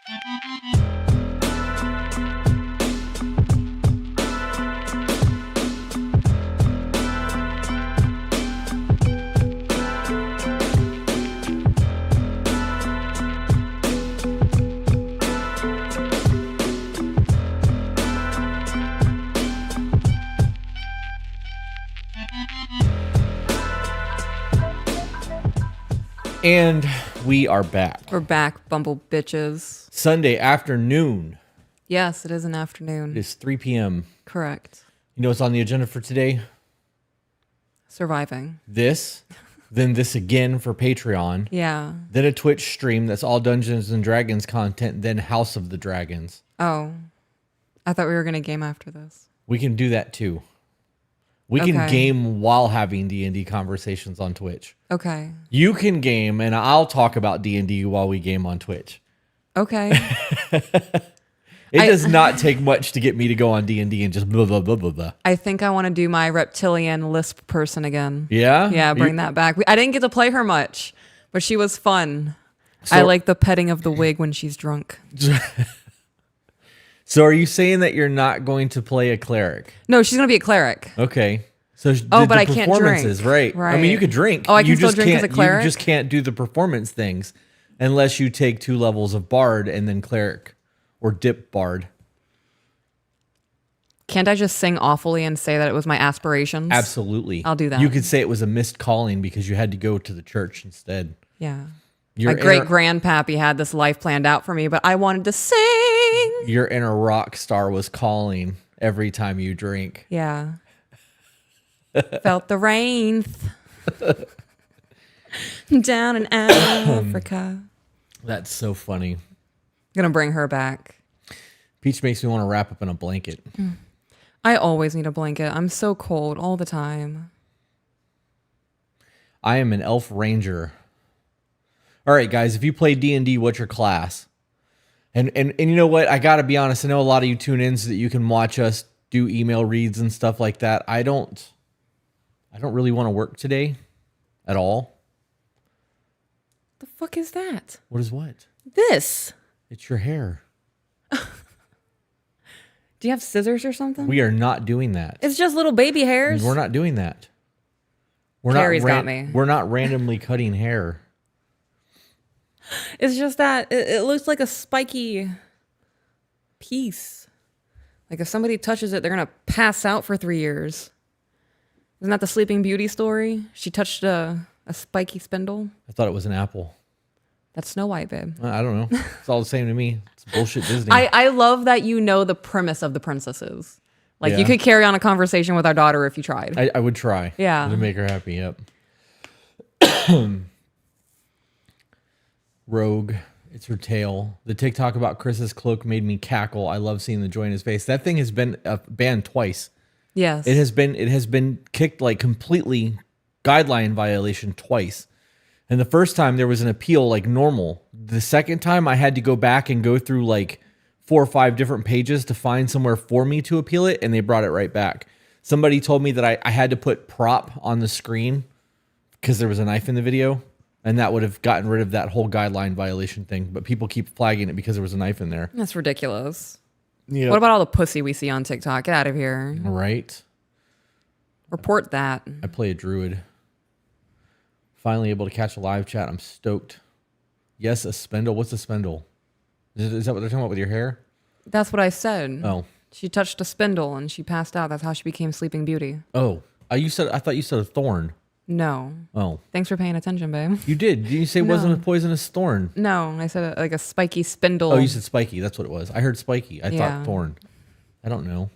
And we are back. We're back, bumble bitches. Sunday afternoon. Yes, it is an afternoon. It's 3 p.m. Correct. You know what's on the agenda for today? Surviving. This, then this again for Patreon. Yeah. Then a Twitch stream that's all Dungeons and Dragons content, then House of the Dragons. Oh. I thought we were going to game after this. We can do that too. We can game while having D&D conversations on Twitch. Okay. You can game, and I'll talk about D&D while we game on Twitch. Okay. It does not take much to get me to go on D&D and just blah, blah, blah, blah, blah. I think I want to do my reptilian lisp person again. Yeah? Yeah, bring that back. I didn't get to play her much, but she was fun. I like the petting of the wig when she's drunk. So are you saying that you're not going to play a cleric? No, she's going to be a cleric. Okay. So but I can't drink. Right. I mean, you could drink. Oh, I can still drink as a cleric? You just can't do the performance things unless you take 2 levels of bard and then cleric or dip bard. Can't I just sing awfully and say that it was my aspirations? Absolutely. I'll do that. You could say it was a missed calling because you had to go to the church instead. Yeah. Your my great-grandpappy had this life planned out for me, but I wanted to sing. Your inner rock star was calling every time you drink. Yeah. Felt the rain down in Africa. That's so funny. Gonna bring her back. Peach makes me want to wrap up in a blanket. I always need a blanket. I'm so cold all the time. I am an elf ranger. All right, guys, if you play D&D, what's your class? And you know what? I got to be honest. I know a lot of you tune in so that you can watch us do email reads and stuff like that. I don't really want to work today at all. The fuck is that? What is what? This. It's your hair. Do you have scissors or something? We are not doing that. It's just little baby hairs. We're not doing that. Carrie's got me. We're not randomly cutting hair. It's just that it looks like a spiky piece. Like if somebody touches it, they're going to pass out for 3 years. Isn't that the Sleeping Beauty story? She touched a spiky spindle. I thought it was an apple. That's Snow White, babe. I don't know. It's all the same to me. It's bullshit Disney. I love that you know the premise of the princesses. Like you could carry on a conversation with our daughter if you tried. I would try. Yeah. To make her happy, yep. Rogue, it's her tail. The TikTok about Chris's cloak made me cackle. I love seeing the joy in his face. That thing has been banned twice. Yes. It has been kicked like completely guideline violation twice. And the first time there was an appeal like normal. The second time I had to go back and go through like 4 or 5 different pages to find somewhere for me to appeal it, and they brought it right back. Somebody told me that I had to put prop on the screen because there was a knife in the video, and that would have gotten rid of that whole guideline violation thing. But people keep flagging it because there was a knife in there. That's ridiculous. Yep. What about all the pussy we see on TikTok? Get out of here. Right. Report that. I play a druid. Finally able to catch a live chat. I'm stoked. Yes, a spindle. What's a spindle? Is that what they're talking about with your hair? That's what I said. Oh. She touched a spindle and she passed out. That's how she became Sleeping Beauty. Oh. I thought you said a thorn. No. Oh. Thanks for paying attention, babe. You did. Did you say it wasn't a poisonous thorn? No, I said like a spiky spindle. Oh, you said spiky. That's what it was. I heard spiky. I thought thorn. I don't know.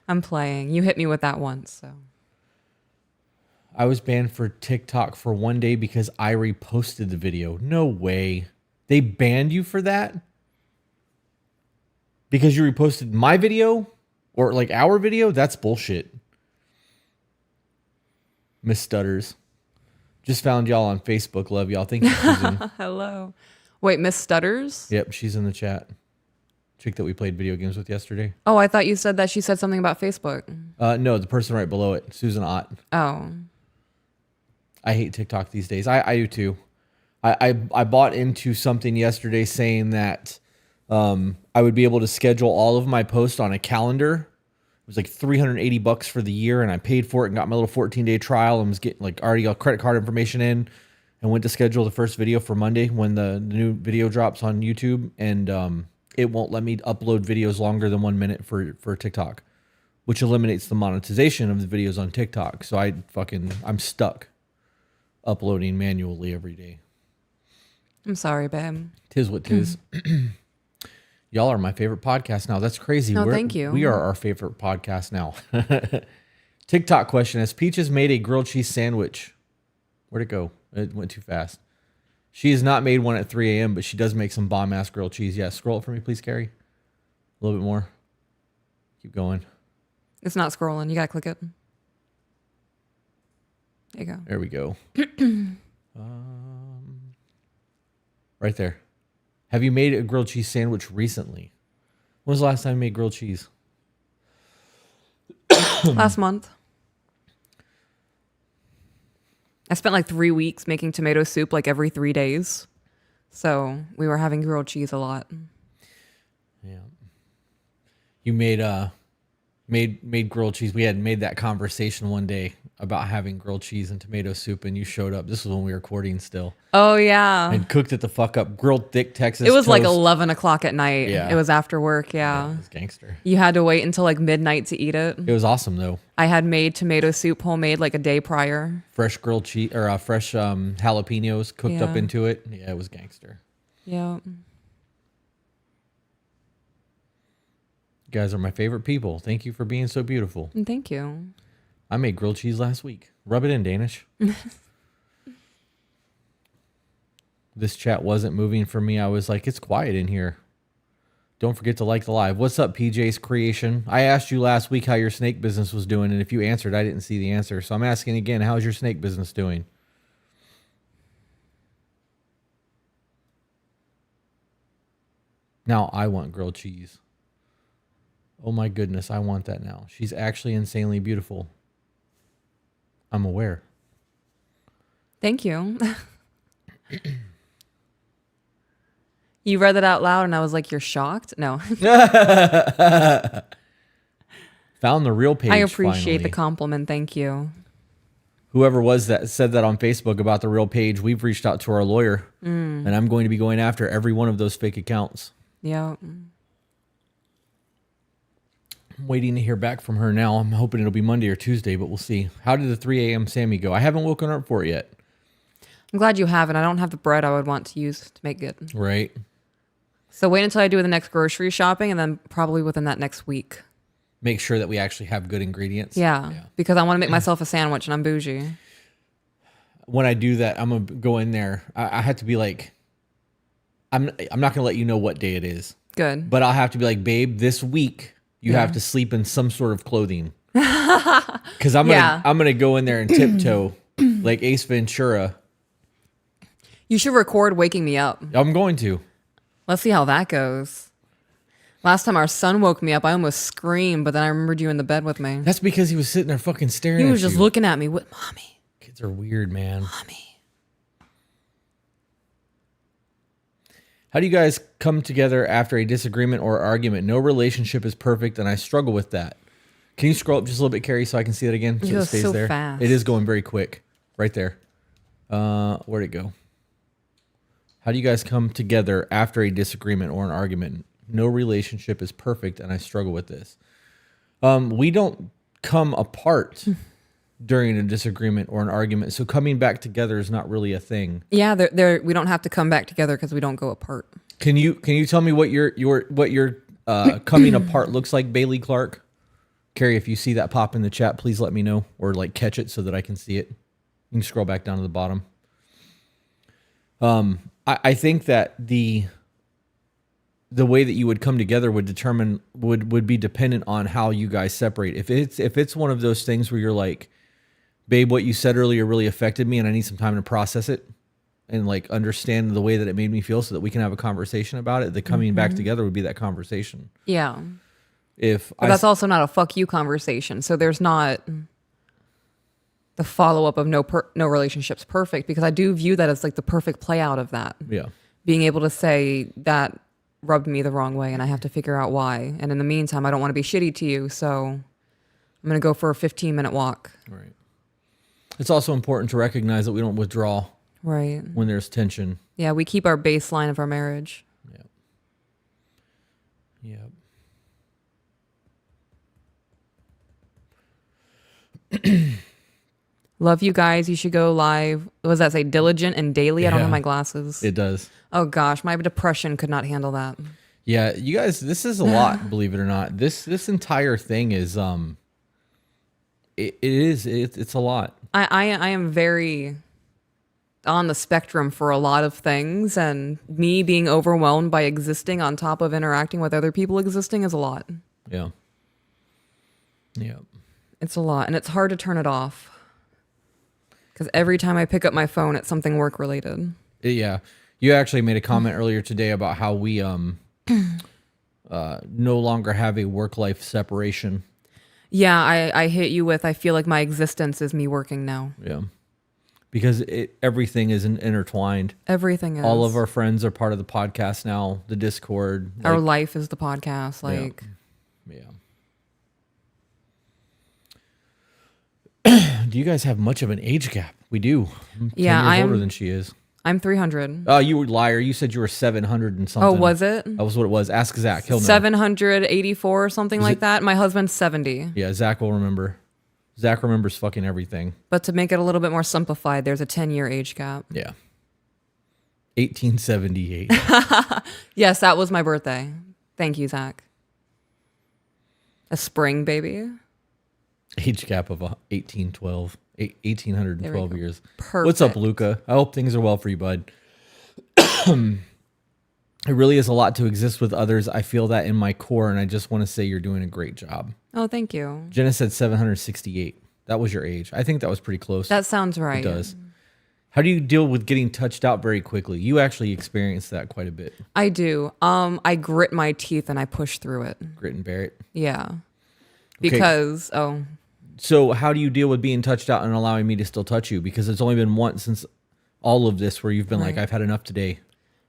I'm playing. You hit me with that once, so. I was banned for TikTok for 1 day because I reposted the video. No way. They banned you for that? Because you reposted my video? Or like our video? That's bullshit. Miss Stutters. Just found y'all on Facebook. Love y'all. Thank you, Susan. Hello. Wait, Miss Stutters? Yep, she's in the chat. Chick that we played video games with yesterday. Oh, I thought you said that she said something about Facebook. No, the person right below it. Susan Ott. Oh. I hate TikTok these days. I do too. I bought into something yesterday saying that I would be able to schedule all of my posts on a calendar. It was like $380 for the year, and I paid for it and got my little 14-day trial and was getting like already got credit card information in, and went to schedule the first video for Monday when the new video drops on YouTube, and it won't let me upload videos longer than 1 minute for TikTok, which eliminates the monetization of the videos on TikTok. So I'm stuck uploading manually every day. I'm sorry, babe. Tis what tis. Y'all are my favorite podcast now. That's crazy. No, thank you. We are our favorite podcast now. TikTok question. Has Peaches made a grilled cheese sandwich? Where'd it go? It went too fast. She has not made one at 3 a.m., but she does make some bomb-ass grilled cheese. Yeah, scroll it for me, please, Carrie. A little bit more. Keep going. It's not scrolling. You got to click it. There you go. There we go. Right there. Have you made a grilled cheese sandwich recently? When was the last time you made grilled cheese? Last month. I spent like 3 weeks making tomato soup like every 3 days. So we were having grilled cheese a lot. Yeah. You made grilled cheese. We had made that conversation one day about having grilled cheese and tomato soup, and you showed up. This was when we were recording still. Oh, yeah. And cooked it the fuck up. Grilled thick Texas It was like toast. 11 o'clock at night. Yeah. It was after work, yeah. It was gangster. You had to wait until like midnight to eat it. It was awesome, though. I had made tomato soup homemade like a day prior. Fresh grilled cheese, or fresh jalapenos cooked up Yeah. into it. Yeah, it was gangster. Yeah. You guys are my favorite people. Thank you for being so beautiful. And thank you. I made grilled cheese last week. Rub it in, Danish. This chat wasn't moving for me. I was like, it's quiet in here. Don't forget to like the live. What's up, PJ's Creation? I asked you last week how your snake business was doing, and if you answered, I didn't see the answer. So I'm asking again, how's your snake business doing? Now I want grilled cheese. Oh my goodness, I want that now. She's actually insanely beautiful. I'm aware. Thank you. You read that out loud and I was like, you're shocked? No. Found the real page. I appreciate finally. the compliment. Thank you. Whoever was that said that on Facebook about the real page, we've reached out to our lawyer, and I'm going to be going after every one of those fake accounts. Yeah. I'm waiting to hear back from her now. I'm hoping it'll be Monday or Tuesday, but we'll see. How did the 3 a.m. Sammy go? I haven't woken up for it yet. I'm glad you haven't. I don't have the bread I would want to use to make it. Right. So wait until I do the next grocery shopping and then probably within that next week. Make sure that we actually have good ingredients. Yeah. Because I want to make myself a sandwich and I'm bougie. When I do that, I'm going to go in there. I have to be like, I'm not going to let you know what day it is. Good. But I'll have to be like, babe, this week you have to sleep in some sort of clothing. Because I'm gonna go in there and tiptoe like Ace Ventura. You should record waking me up. I'm going to. Let's see how that goes. Last time our son woke me up, I almost screamed, but then I remembered you in the bed with me. That's because he was sitting there fucking staring at you. He was just looking at me with mommy. Kids are weird, man. Mommy. How do you guys come together after a disagreement or argument? No relationship is perfect, and I struggle with that. Can you scroll up just a little bit, Carrie, so I can see that again? So It it goes stays so there. fast. It is going very quick. Right there. Where'd it go? How do you guys come together after a disagreement or an argument? No relationship is perfect, and I struggle with this. We don't come apart during a disagreement or an argument, so coming back together is not really a thing. Yeah, we don't have to come back together because we don't go apart. Can you tell me what your coming apart looks like, Bailey Clark? Carrie, if you see that pop in the chat, please let me know, or like catch it so that I can see it. You can scroll back down to the bottom. I think that the way that you would come together would be dependent on how you guys separate. If it's one of those things where you're like, babe, what you said earlier really affected me and I need some time to process it and like understand the way that it made me feel so that we can have a conversation about it, the coming back together would be that conversation. Yeah. But that's also not a fuck you conversation. So there's not the follow-up of no relationship's perfect, because I do view that as like the perfect play out of that. Yeah. Being able to say that rubbed me the wrong way and I have to figure out why. And in the meantime, I don't want to be shitty to you. So I'm going to go for a 15-minute walk. Right. It's also important to recognize that we don't withdraw Right. when there's tension. Yeah, we keep our baseline of our marriage. Yeah. Yeah. Love you guys. You should go live. What does that say? Diligent and daily? I don't Yeah. have my glasses. It does. Oh gosh, my depression could not handle that. Yeah, you guys, this is a lot, believe it or not. This entire thing is it's a lot. I am very on the spectrum for a lot of things, and me being overwhelmed by existing on top of interacting with other people existing is a lot. Yeah. Yeah. It's a lot, and it's hard to turn it off. Because every time I pick up my phone, it's something work related. Yeah. You actually made a comment earlier today about how we no longer have a work-life separation. Yeah, I hit you with, I feel like my existence is me working now. Yeah. Because everything is intertwined. Everything is. All of our friends are part of the podcast now, the Discord. Our life is the podcast. Like, yeah. Do you guys have much of an age gap? We do. I'm 10 years older than she is. I'm 300. Oh, you liar. You said you were 700 and something. Oh, was it? That was what it was. Ask Zach. He'll know. 784 or something like that. My husband's 70. Yeah, Zach will remember. Zach remembers fucking everything. But to make it a little bit more simplified, there's a 10-year age gap. Yeah. 1878. Yes, that was my birthday. Thank you, Zach. A spring baby. Age gap of 1812. 1812 years. Perfect. What's up, Luca? I hope things are well for you, bud. It really is a lot to exist with others. I feel that in my core, and I just want to say you're doing a great job. Oh, thank you. Jenna said 768. That was your age. I think that was pretty close. That sounds right. It does. How do you deal with getting touched out very quickly? You actually experienced that quite a bit. I do. I grit my teeth and I push through it. Grit and bear it. Yeah. Because, So how do you deal with being touched out and allowing me to still touch you? Because it's only been once since all of this where you've been like, I've had enough today.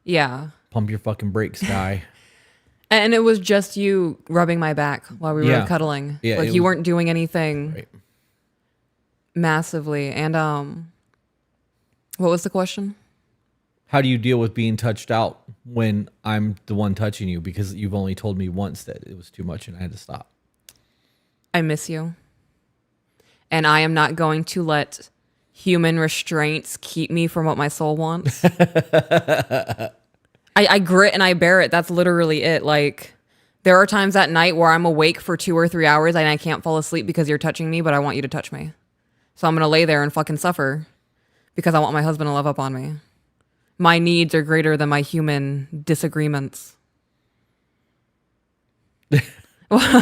Yeah. Pump your fucking brakes, guy. And it was just you rubbing my back while we were cuddling. Yeah, like you weren't doing anything Right. massively. And what was the question? How do you deal with being touched out when I'm the one touching you? Because you've only told me once that it was too much and I had to stop. I miss you. And I am not going to let human restraints keep me from what my soul wants. I grit and I bear it. That's literally it. Like, there are times at night where I'm awake for 2 or 3 hours and I can't fall asleep because you're touching me, but I want you to touch me. So I'm going to lay there and fucking suffer because I want my husband to love up on me. My needs are greater than my human disagreements. Why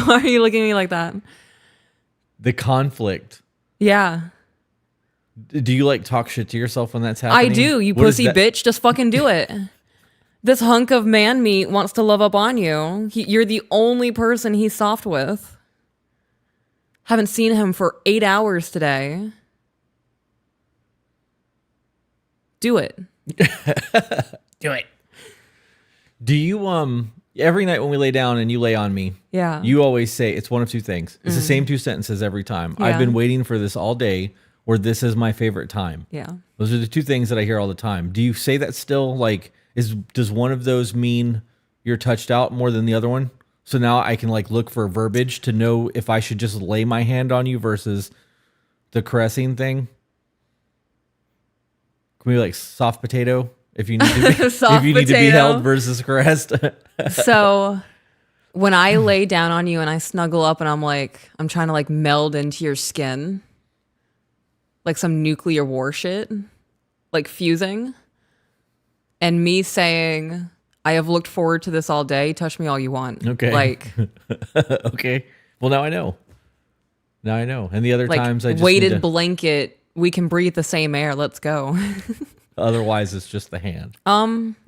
are you looking at me like that? The conflict. Yeah. Do you like talk shit to yourself when that's happening? I do. You What is pussy that? bitch. Just fucking do it. This hunk of man meat wants to love up on you. You're the only person he's soft with. Haven't seen him for 8 hours today. Do it. Do it. Do you every night when we lay down and you lay on me, Yeah. you always say it's one of two things. It's the same two sentences every time. Yeah. I've been waiting for this all day, or this is my favorite time. Yeah. Those are the two things that I hear all the time. Do you say that still? Like, does one of those mean you're touched out more than the other one? So now I can like look for verbiage to know if I should just lay my hand on you versus the caressing thing. Can we like soft potato if you need to be, if you need to be held versus caressed? So when I lay down on you and I snuggle up and I'm trying to like meld into your skin, like some nuclear war shit, like fusing, and me saying, I have looked forward to this all day. Touch me all you want. Okay. Like, okay. Well, now I know. Now I know. And the other like times I just weighted need to, blanket. We can breathe the same air. Let's go. otherwise it's just the hand.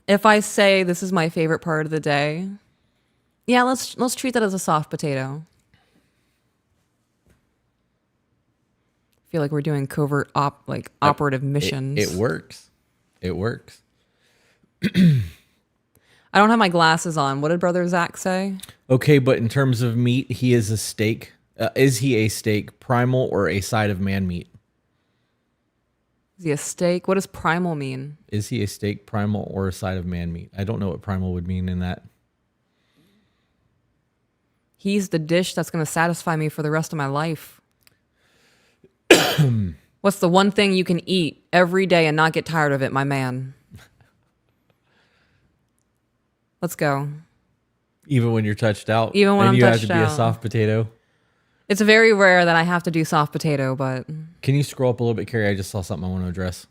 If I say this is my favorite part of the day, yeah, let's treat that as a soft potato. I feel like we're doing covert operative missions. It works. It works. I don't have my glasses on. What did Brother Zach say? Okay, but in terms of meat, he is a steak. Is he a steak, primal, or a side of man meat? Is he a steak? What does primal mean? Is he a steak, primal, or a side of man meat? I don't know what primal would mean in that. He's the dish that's going to satisfy me for the rest of my life. What's the one thing you can eat every day and not get tired of it, my man? Let's go. Even when you're touched out? Even when and I'm you have touched to be a out. soft potato? It's very rare that I have to do soft potato, but Can you scroll up a little bit, Carrie? I just saw something I want to address.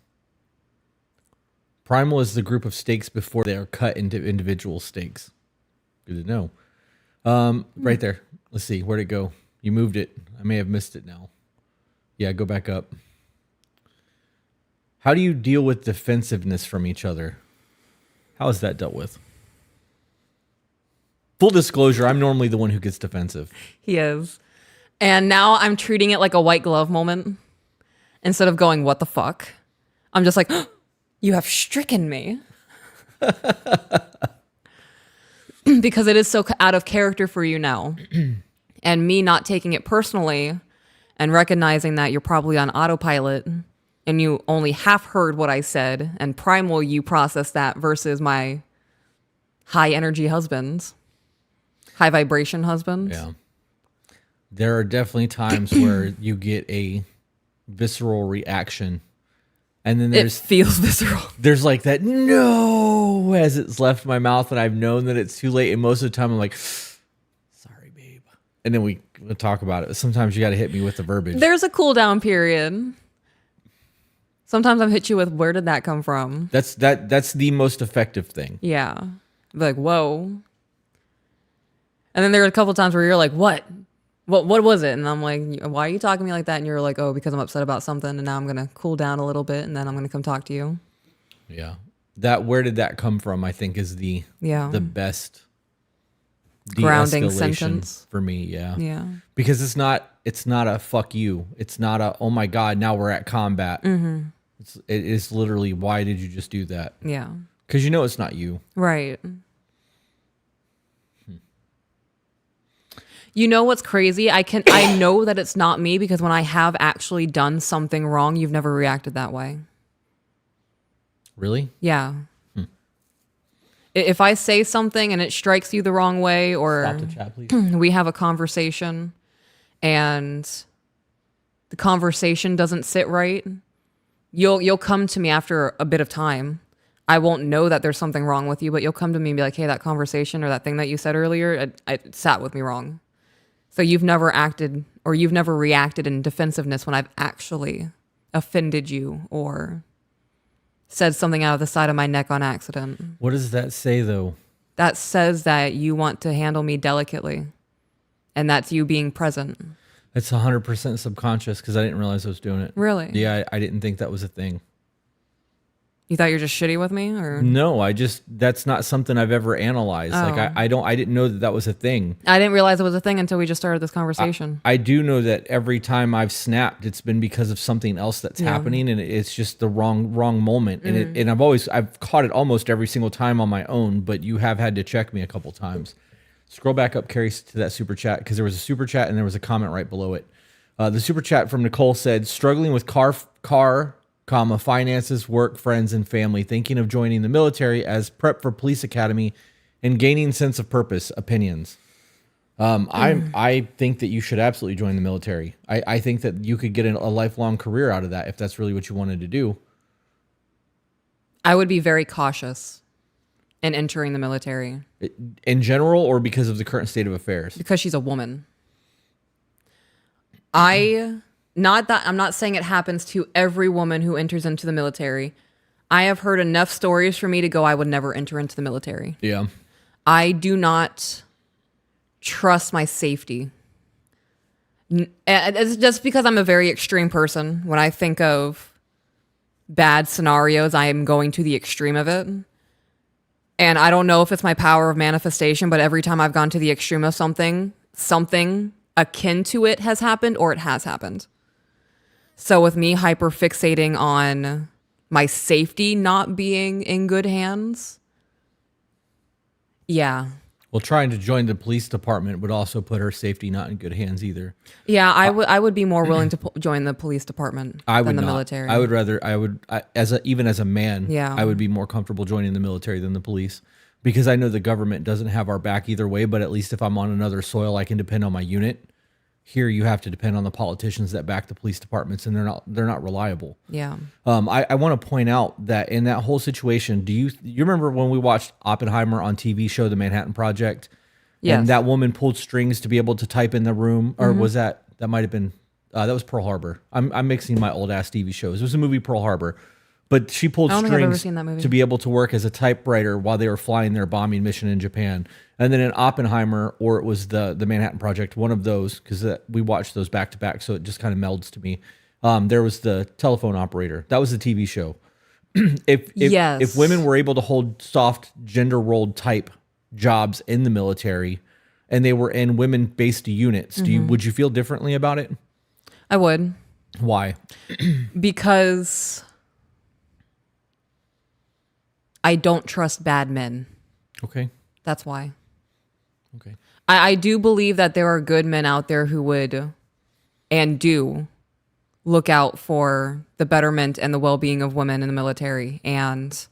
Primal is the group of steaks before they are cut into individual steaks. Good to know. Right there. Let's see. Where'd it go? You moved it. I may have missed it now. Yeah, go back up. How do you deal with defensiveness from each other? How is that dealt with? Full disclosure, I'm normally the one who gets defensive. he is. And now I'm treating it like a white glove moment. Instead of going, what the fuck? I'm just like, you have stricken me. Because it is so out of character for you now. And me not taking it personally and recognizing that you're probably on autopilot and you only half heard what I said, and primal, you process that versus my high energy husband, high vibration husband. Yeah. There are definitely times where you get a visceral reaction. And then It feels visceral. there's like that no as it's left my mouth, and I've known that it's too late. And most of the time I'm like, sorry, babe. And then we'll talk about it. Sometimes you got to hit me with the verbiage. There's a cool down period. Sometimes I've hit you with, where did that come from? That's the most effective thing. Yeah. Be like, whoa. And then there are a couple times where you're like, what? What was it? And I'm like, why are you talking to me like that? And you're like, oh, because I'm upset about something, and now I'm going to cool down a little bit, and then I'm going to come talk to you. Yeah. Where did that come from, I think, is the best Grounding de-escalation sentence for me. Yeah. Yeah. Because it's not a fuck you. It's not a, oh my God, now we're at combat. Mm-hmm. It is literally, why did you just do that? Yeah. Because you know it's not you. Right. You know what's crazy? I know that it's not me because when I have actually done something wrong, you've never reacted that way. Really? Yeah. If I say something and it strikes you the wrong way, or Stop the chat, please. we have a conversation and the conversation doesn't sit right, you'll come to me after a bit of time. I won't know that there's something wrong with you, but you'll come to me and be like, hey, that conversation or that thing that you said earlier, it sat with me wrong. So you've never acted or you've never reacted in defensiveness when I've actually offended you or said something out of the side of my neck on accident. What does that say, though? That says that you want to handle me delicately. And that's you being present. It's 100% subconscious because I didn't realize I was doing it. Really? Yeah, I didn't think that was a thing. You thought you were just shitty with me, or? No, that's not something I've ever analyzed. Like I didn't know that was a thing. I didn't realize it was a thing until we just started this conversation. I do know that every time I've snapped, it's been because of something else that's happening, and it's just the wrong moment. And I've caught it almost every single time on my own, but you have had to check me a couple times. Scroll back up, Carrie, to that super chat, because there was a super chat and there was a comment right below it. The super chat from Nicole said, struggling with car, finances, work, friends, and family, thinking of joining the military as prep for police academy and gaining sense of purpose. Opinions. I think that you should absolutely join the military. I think that you could get a lifelong career out of that if that's really what you wanted to do. I would be very cautious in entering the military. In general, or because of the current state of affairs? Because she's a woman. Not that I'm not saying it happens to every woman who enters into the military. I have heard enough stories for me to go, I would never enter into the military. Yeah. I do not trust my safety. It's just because I'm a very extreme person. When I think of bad scenarios, I am going to the extreme of it. And I don't know if it's my power of manifestation, but every time I've gone to the extreme of something akin to it has happened, or it has happened. So with me hyper fixating on my safety not being in good hands, Yeah. Well, trying to join the police department would also put her safety not in good hands either. Yeah, I would be more willing to join the police department I would than the not. military. I would rather. Even as a man, Yeah. I would be more comfortable joining the military than the police, because I know the government doesn't have our back either way. But at least if I'm on another soil, I can depend on my unit. Here, you have to depend on the politicians that back the police departments, and they're not reliable. Yeah. I want to point out that in that whole situation, you remember when we watched Oppenheimer on TV show The Manhattan Project? Yes. And that woman pulled strings to be able to type in the room, or was that might have been that was Pearl Harbor. I'm mixing my old ass TV shows. It was a movie, Pearl Harbor, but she pulled I don't think I've ever strings seen that movie. to be able to work as a typewriter while they were flying their bombing mission in Japan. And then in Oppenheimer, or it was the Manhattan Project, one of those, because we watched those back to back, so it just kind of melds to me. There was the telephone operator. That was the TV show. If women were able to hold soft gender rolled type jobs in the military, and they were in women based units, would you feel differently about it? I would. Why? Because I don't trust bad men. Okay. That's why. Okay. I do believe that there are good men out there who would and do look out for the betterment and the well-being of women in the military. And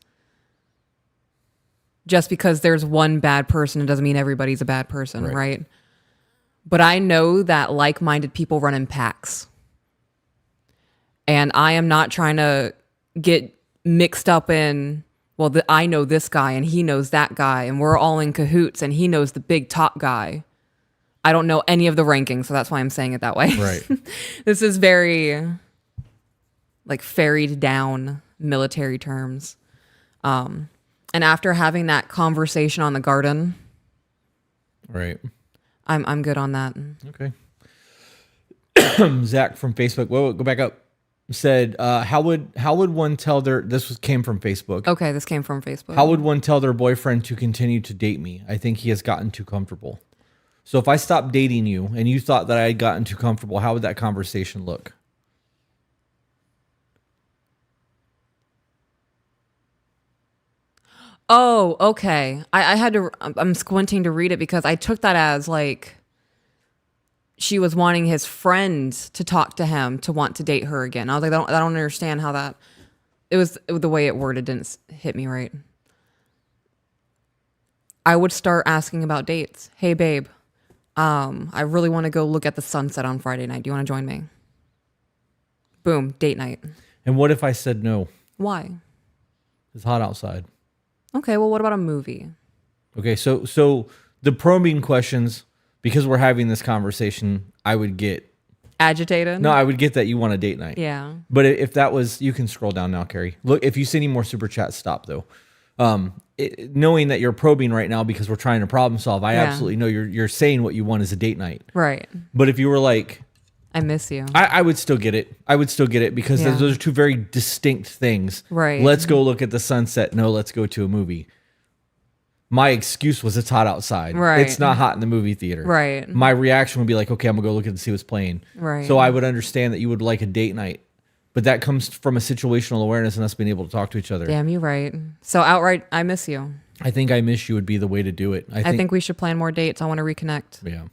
just because there's one bad person, it doesn't mean everybody's a bad person, right? But I know that like-minded people run in packs. And I am not trying to get mixed up in, well, I know this guy and he knows that guy and we're all in cahoots and he knows the big top guy. I don't know any of the rankings, so that's why I'm saying it that way. Right. This is very like ferried down military terms. And after having that conversation on the garden, Right. I'm good on that. Okay. Zach from Facebook. Whoa, go back up. Said, how would one tell came from Facebook. Okay, this came from Facebook. How would one tell their boyfriend to continue to date me? I think he has gotten too comfortable. So if I stopped dating you and you thought that I had gotten too comfortable, how would that conversation look? Oh, okay. I had to, I'm squinting to read it because I took that as like she was wanting his friend to talk to him to want to date her again. I was like, I don't understand how that, it was the way it worded didn't hit me right. I would start asking about dates. Hey, babe, I really want to go look at the sunset on Friday night. Do you want to join me? Boom, date night. And what if I said no? Why? It's hot outside. Okay, well, what about a movie? Okay, so the probing questions, because we're having this conversation, I would get Agitated? no, I would get that you want a date night. Yeah. But if that was, you can scroll down now, Carrie. Look, if you see any more super chats, stop though. Knowing that you're probing right now because we're trying to problem solve, I absolutely know you're saying what you want is a date night. Right. But if you were like, I miss you. I would still get it. I would still get it because Yeah. those are two very distinct things. Right. Let's go look at the sunset. No, let's go to a movie. My excuse was it's hot outside. Right. It's not hot in the movie theater. Right. My reaction would be like, okay, I'm gonna go look and see what's playing. Right. So I would understand that you would like a date night, but that comes from a situational awareness and us being able to talk to each other. Damn, you right. So outright, I miss you. I think I miss you would be the way to do it. I think we should plan more dates. I want to reconnect. Yeah.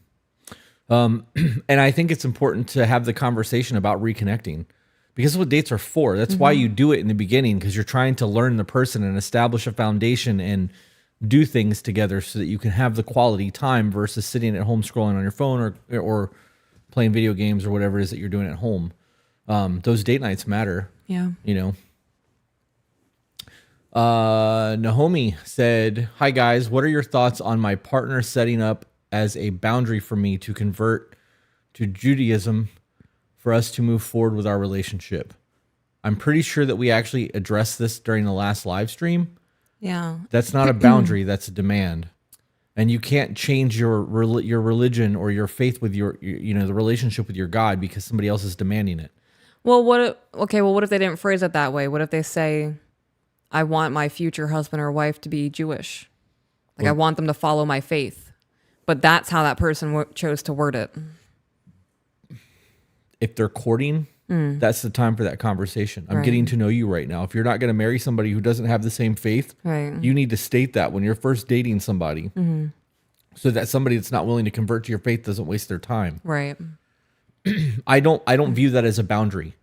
And I think it's important to have the conversation about reconnecting because that's what dates are for. That's why you do it in the beginning, because you're trying to learn the person and establish a foundation and do things together so that you can have the quality time versus sitting at home scrolling on your phone or playing video games or whatever it is that you're doing at home. Those date nights matter. Yeah. You know. Naomi said, "Hi guys, what are your thoughts on my partner setting up as a boundary for me to convert to Judaism for us to move forward with our relationship? I'm pretty sure that we actually addressed this during the last live stream. Yeah. That's not a boundary, that's a demand. And you can't change your religion or your faith with the relationship with your God because somebody else is demanding it." Well, what if they didn't phrase it that way? What if they say, I want my future husband or wife to be Jewish. Like, I want them to follow my faith. But that's how that person chose to word it. If they're courting, that's the time for that conversation. I'm Right. getting to know you right now. If you're not going to marry somebody who doesn't have the same faith, Right. you need to state that when you're first dating somebody, so that somebody that's not willing to convert to your faith doesn't waste their time. Right. I don't view that as a boundary.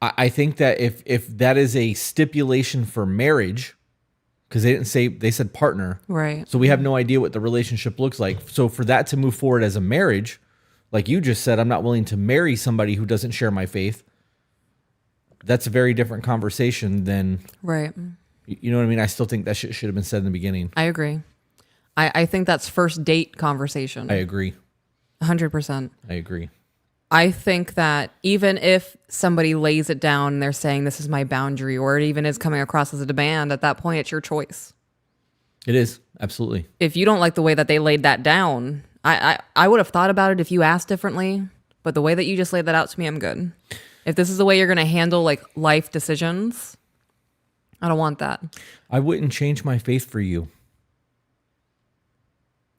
I think that if that is a stipulation for marriage, because they said partner, Right. so we have no idea what the relationship looks like. So for that to move forward as a marriage, like you just said, I'm not willing to marry somebody who doesn't share my faith. That's a very different conversation than, Right. you know what I mean? I still think that shit should have been said in the beginning. I agree. I think that's first date conversation. I agree. 100%. I agree. I think that even if somebody lays it down and they're saying this is my boundary, or it even is coming across as a demand, at that point it's your choice. It is. Absolutely. If you don't like the way that they laid that down, I would have thought about it if you asked differently, but the way that you just laid that out to me, I'm good. If this is the way you're going to handle like life decisions, I don't want that. I wouldn't change my faith for you.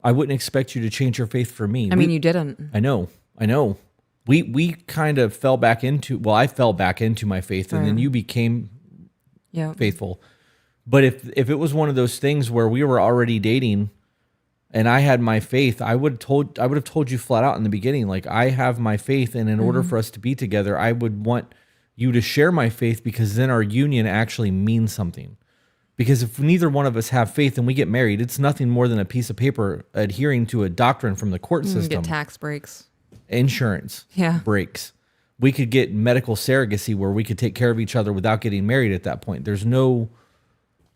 I wouldn't expect you to change your faith for me. I mean, you didn't. I know. We kind of fell back into, well, I fell back into my faith, and then you became Yeah. faithful. But if it was one of those things where we were already dating and I had my faith, I would have told you flat out in the beginning, like, I have my faith, and in order for us to be together, I would want you to share my faith, because then our union actually means something. Because if neither one of us have faith and we get married, it's nothing more than a piece of paper adhering to a doctrine from the court system. Get tax breaks. Insurance breaks. We could get medical surrogacy where we could take care of each other without getting married at that point. There's no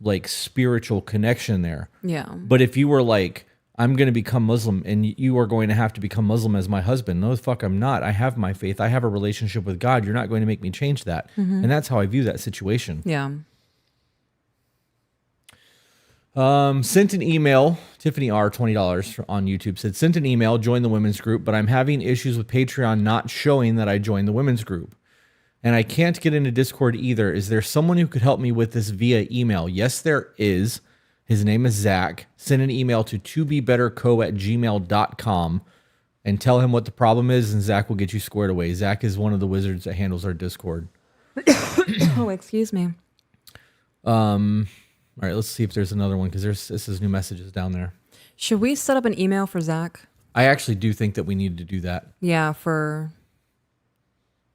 like spiritual connection there. Yeah. But if you were like, I'm going to become Muslim and you are going to have to become Muslim as my husband. No, the fuck, I'm not. I have my faith. I have a relationship with God. You're not going to make me change that. And that's how I view that situation. Yeah. Sent an email. Tiffany R, $20 on YouTube said, sent an email, join the women's group, but I'm having issues with Patreon not showing that I joined the women's group. And I can't get into Discord either. Is there someone who could help me with this via email? Yes, there is. His name is Zach. Send an email to tobebetterco@gmail.com and tell him what the problem is, and Zach will get you squared away. Zach is one of the wizards that handles our Discord. Oh, excuse me. All right, let's see if there's another one, because this is new messages down there. Should we set up an email for Zach? I actually do think that we need to do that. Yeah, for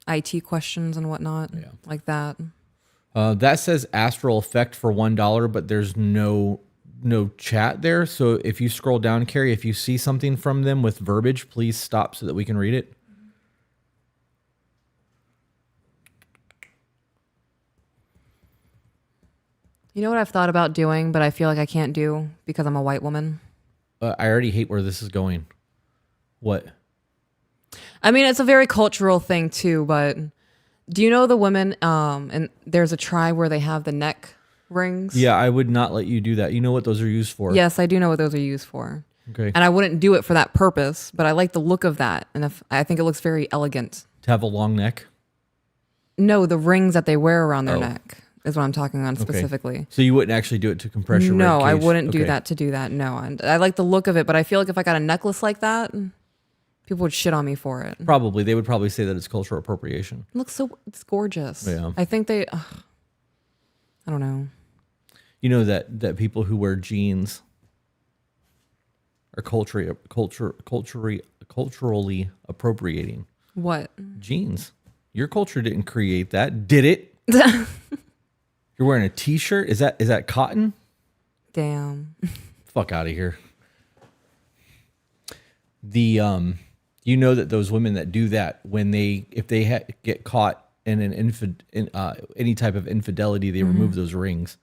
IT questions and whatnot. Yeah. Like that. That says Astral Effect for $1, but there's no chat there. So if you scroll down, Carrie, if you see something from them with verbiage, please stop so that we can read it. You know what I've thought about doing, but I feel like I can't do because I'm a white woman? I already hate where this is going. What? I mean, it's a very cultural thing too, but do you know the women, and there's a tribe where they have the neck rings? Yeah, I would not let you do that. You know what those are used for. Yes, I do know what those are used for. Okay. And I wouldn't do it for that purpose, but I like the look of that. And I think it looks very elegant. To have a long neck? No, the rings that they wear around their Oh. neck is what I'm talking on specifically. Okay. So you wouldn't actually do it to compress your No, rib I cage? wouldn't do Okay. that to do that. No, I like the look of it, but I feel like if I got a necklace like that, people would shit on me for it. Probably. They would probably say that it's cultural appropriation. It looks it's gorgeous. Yeah. I think I don't know. You know that people who wear jeans are culturally appropriating. What? Jeans. Your culture didn't create that, did it? You're wearing a t-shirt? Is that cotton? Damn. Fuck out of here. The you know that those women that do that, when if they get caught in any type of infidelity, they remove those rings.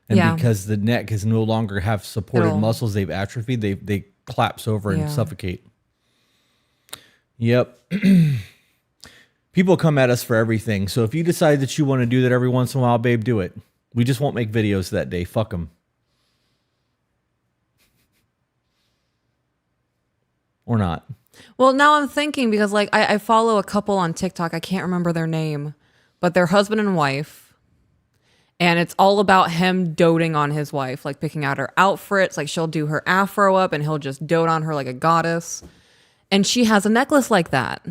And Yeah. because the neck is no longer have supported muscles, they've atrophied, they collapse over and suffocate. Yep. People come at us for everything. So if you decide that you want to do that every once in a while, babe, do it. We just won't make videos that day. Fuck them. Or not. Well, now I'm thinking because like I follow a couple on TikTok. I can't remember their name, but they're husband and wife. And it's all about him doting on his wife, like picking out her outfits. Like she'll do her afro up and he'll just dote on her like a goddess. And she has a necklace like that.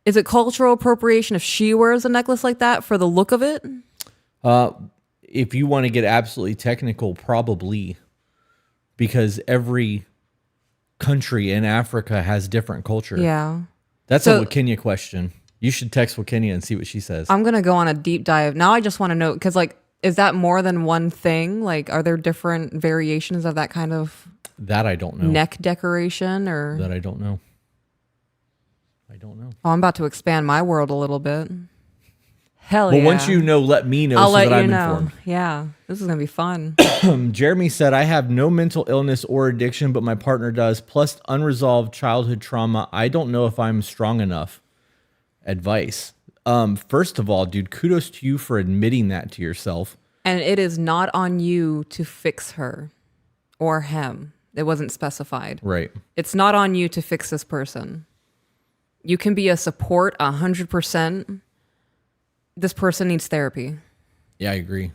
Is it cultural appropriation if she wears a necklace like that for the look of it? If you want to get absolutely technical, probably, because every country in Africa has different culture. Yeah. That's So- a Wakenya question. You should text Wakenya and see what she says. I'm going to go on a deep dive. Now I just want to know, because like, is that more than one thing? Like, are there different variations of that kind of That I don't know. neck decoration or? That I don't know. I don't know. Oh, I'm about to expand my world a little bit. Hell Well, yeah. once you know, let me know I'll so let that you I'm know. informed. Yeah, this is going to be fun. Jeremy said, I have no mental illness or addiction, but my partner does, plus unresolved childhood trauma. I don't know if I'm strong enough. Advice. First of all, dude, kudos to you for admitting that to yourself. And it is not on you to fix her or him. It wasn't specified. Right. It's not on you to fix this person. You can be a support 100%. This person needs therapy. Yeah, I agree.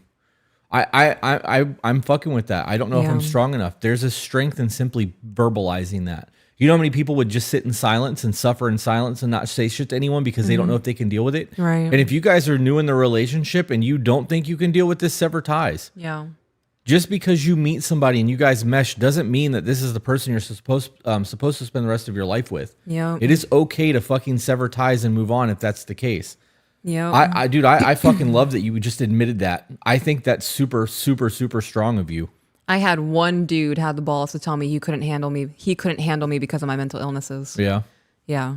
I'm fucking with that. I don't know if I'm Yeah. strong enough. There's a strength in simply verbalizing that. You know how many people would just sit in silence and suffer in silence and not say shit to anyone because they don't know if they can deal with it? Right. And if you guys are new in the relationship and you don't think you can deal with this, sever ties. Yeah. Just because you meet somebody and you guys mesh doesn't mean that this is the person you're supposed to spend the rest of your life with. Yeah. It is okay to fucking sever ties and move on if that's the case. Yeah. Dude, I fucking love that you just admitted that. I think that's super, super, super strong of you. I had one dude had the balls to tell me he couldn't handle me. He couldn't handle me because of my mental illnesses. Yeah. Yeah.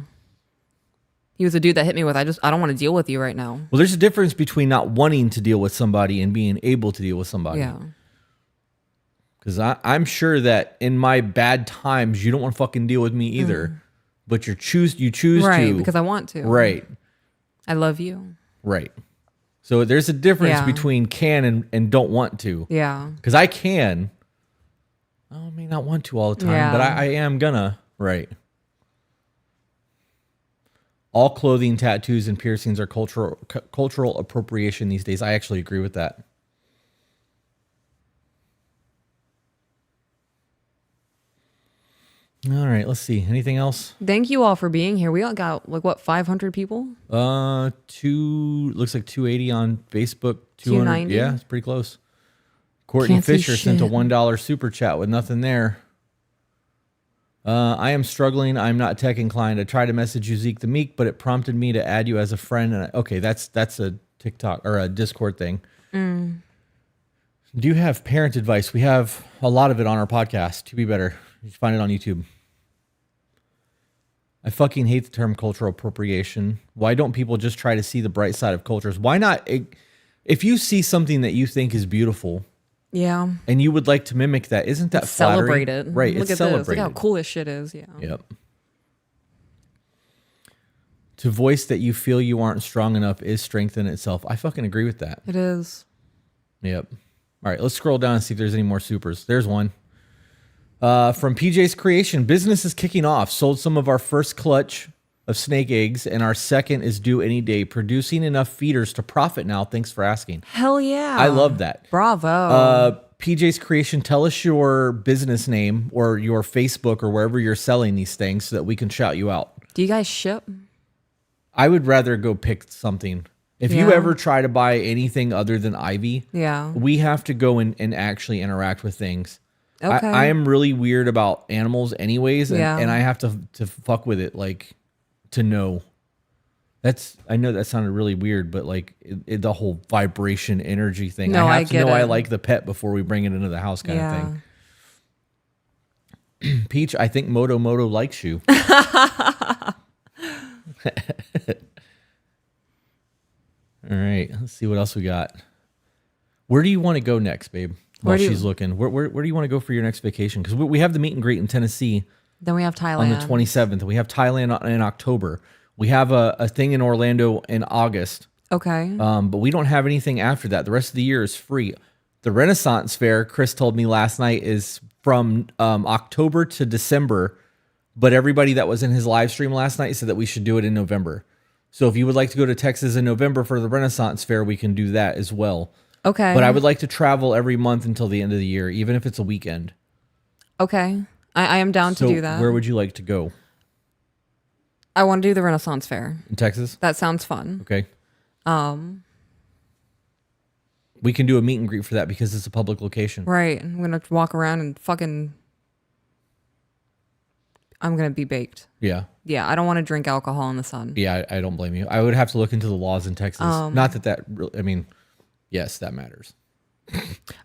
He was a dude that hit me with, I don't want to deal with you right now. Well, there's a difference between not wanting to deal with somebody and being able to deal with somebody. Yeah. Because I'm sure that in my bad times, you don't want to fucking deal with me either. But you choose Right, to. because I want to. Right. I love you. Right. So there's a difference Yeah. between can and don't want to. Yeah. Because I can. I may not want to all the time, Yeah. but I am gonna. Right. All clothing, tattoos, and piercings are cultural appropriation these days. I actually agree with that. All right, let's see. Anything else? Thank you all for being here. We all got like what, 500 people? Looks like 280 on Facebook. 200. 290? Yeah, it's pretty close. Courtney Can't see Fisher sent a shit. $1 super chat with nothing there. I am struggling. I'm not tech inclined. I tried to message you, Zeke the Meek, but it prompted me to add you as a friend. And okay, that's a TikTok or a Discord thing. Do you have parent advice? We have a lot of it on our podcast. To be better, you can find it on YouTube. I fucking hate the term cultural appropriation. Why don't people just try to see the bright side of cultures? Why not? If you see something that you think is beautiful Yeah. and you would like to mimic that, isn't that flattering? Celebrate it. Right. Look It's at this. Look celebrated. how cool this shit is. Yeah. Yep. To voice that you feel you aren't strong enough is strength in itself. I fucking agree with that. It is. Yep. All right, let's scroll down and see if there's any more supers. There's one. From PJ's Creation, business is kicking off. Sold some of our first clutch of snake eggs, and our second is due any day. Producing enough feeders to profit now. Thanks for asking. Hell yeah. I love that. Bravo. PJ's Creation, tell us your business name or your Facebook or wherever you're selling these things so that we can shout you out. Do you guys ship? I would rather go pick something. If you Yeah. ever try to buy anything other than Ivy, Yeah. we have to go and actually interact with things. Okay. I am really weird about animals anyways, and, Yeah. and I have to fuck with it, like, to know. I know that sounded really weird, but like the whole vibration energy thing. No, I I have to get know I it. like the pet before we bring it into the house kind Yeah. of thing. Peach, I think Moto likes you. All right, let's see what else we got. Where do you want to go next, babe? While Where do you- she's looking, where do you want to go for your next vacation? Because we have the meet and greet in Tennessee Then we have Thailand. on the 27th. We have Thailand in October. We have a thing in Orlando in August. Okay. But we don't have anything after that. The rest of the year is free. The Renaissance Fair, Chris told me last night, is from October to December. But everybody that was in his live stream last night said that we should do it in November. So if you would like to go to Texas in November for the Renaissance Fair, we can do that as well. Okay. But I would like to travel every month until the end of the year, even if it's a weekend. Okay. I am down So to do that. where would you like to go? I want to do the Renaissance Fair. In Texas? That sounds fun. Okay. We can do a meet and greet for that because it's a public location. Right. I'm going to walk around and fucking... I'm going to be baked. Yeah. Yeah, I don't want to drink alcohol in the sun. Yeah, I don't blame you. I would have to look into the laws in Texas. Not that really, I mean, yes, that matters.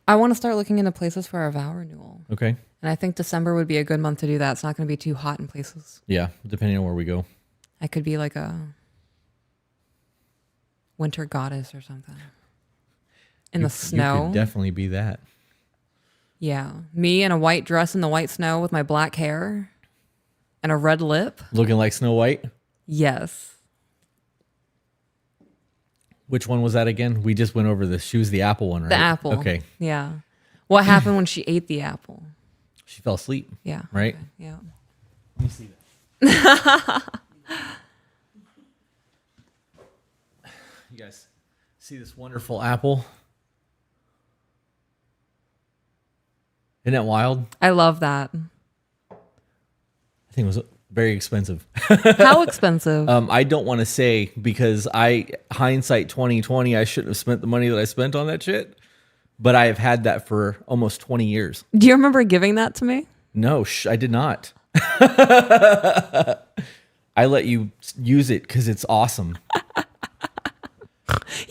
I want to start looking into places for our vow renewal. Okay. And I think December would be a good month to do that. It's not going to be too hot in places. Yeah, depending on where we go. I could be like a winter goddess or something. In the snow. You could definitely be that. Yeah. Me in a white dress in the white snow with my black hair and a red lip. Looking like Snow White? Yes. Which one was that again? We just went over this. She was the apple one, right? The apple. Okay. Yeah. What happened when she ate the apple? She fell asleep. Yeah. Right? Okay. Yeah. Let me see that. You guys see this wonderful apple? Isn't that wild? I love that. I think it was very expensive. How expensive? I don't want to say because hindsight 2020, I shouldn't have spent the money that I spent on that shit. But I have had that for almost 20 years. Do you remember giving that to me? No, I did not. I let you use it because it's awesome.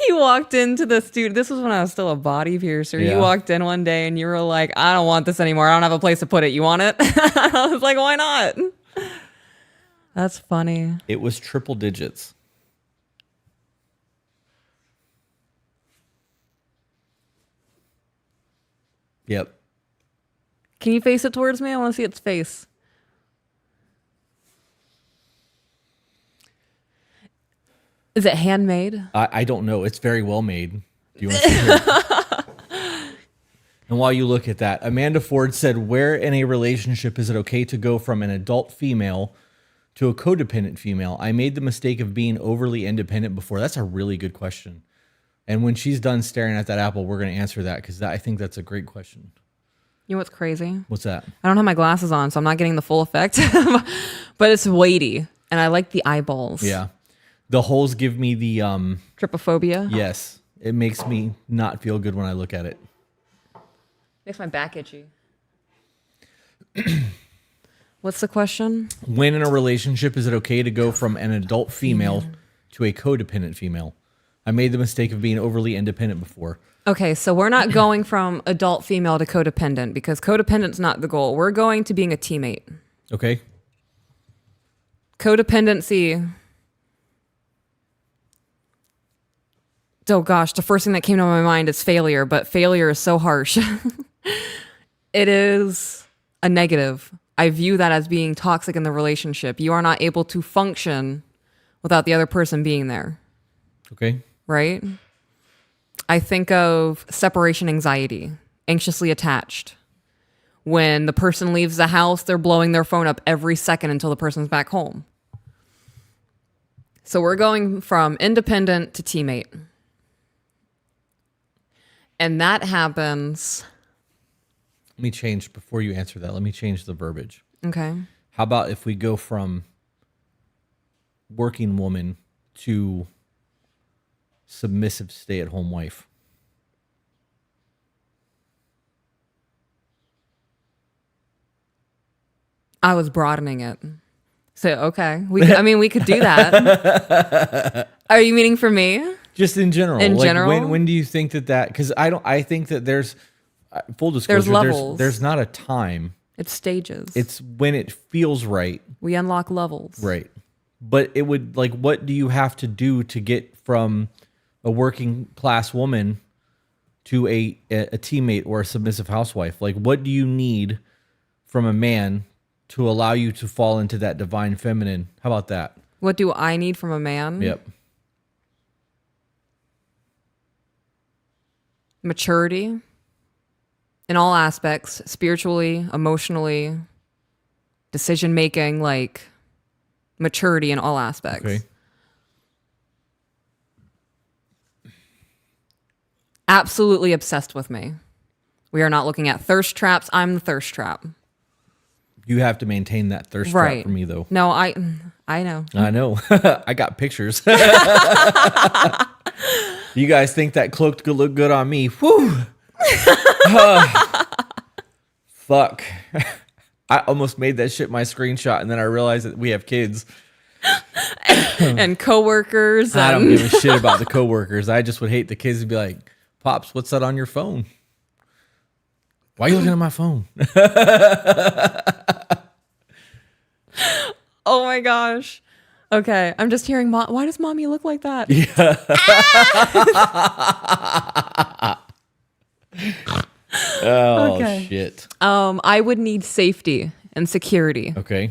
You walked into the studio. This was when I was still a body piercer. Yeah. You walked in one day and you were like, I don't want this anymore. I don't have a place to put it. You want it? I was like, why not? That's funny. It was triple digits. Yep. Can you face it towards me? I want to see its face. Is it handmade? I don't know. It's very well made. Do you want to see it? And while you look at that, Amanda Ford said, where in a relationship is it okay to go from an adult female to a codependent female? I made the mistake of being overly independent before. That's a really good question. And when she's done staring at that apple, we're going to answer that because I think that's a great question. You know what's crazy? What's that? I don't have my glasses on, so I'm not getting the full effect. But it's weighty, and I like the eyeballs. Yeah. The holes give me the... Trypophobia? Yes. It makes me not feel good when I look at it. Makes my back itchy. What's the question? When in a relationship is it okay to go from an adult female to a codependent female? I made the mistake of being overly independent before. Okay, so we're not going from adult female to codependent because codependent's not the goal. We're going to being a teammate. Okay. Codependency. Oh gosh, the first thing that came to my mind is failure, but failure is so harsh. It is a negative. I view that as being toxic in the relationship. You are not able to function without the other person being there. Okay. Right? I think of separation anxiety, anxiously attached. When the person leaves the house, they're blowing their phone up every second until the person's back home. So we're going from independent to teammate. And that happens. Let me change, before you answer that, let me change the verbiage. Okay. How about if we go from working woman to submissive stay-at-home wife? I was broadening it. So, okay. We could do that. Are you meaning for me? Just in general. In general? When do you think that, because I think that there's, full disclosure, There's levels. There's not a time. It's stages. It's when it feels right. We unlock levels. Right. But it would, like, what do you have to do to get from a working class woman to a teammate or a submissive housewife? Like, what do you need from a man to allow you to fall into that divine feminine? How about that? What do I need from a man? Yep. Maturity in all aspects, spiritually, emotionally, decision making, like maturity in all aspects. Okay. Absolutely obsessed with me. We are not looking at thirst traps. I'm the thirst trap. You have to maintain that thirst Right. trap for me, though. No, I know. I know. I got pictures. You guys think that cloak could look good on me? Whew. Fuck. I almost made that shit my screenshot, and then I realized that we have kids. And coworkers. I don't give a shit about the coworkers. I just would hate the kids to be like, Pops, what's that on your phone? Why are you looking at my phone? Oh my gosh. Okay, I'm just hearing. Why does mommy look like that? Oh, Okay. shit. I would need safety and security Okay.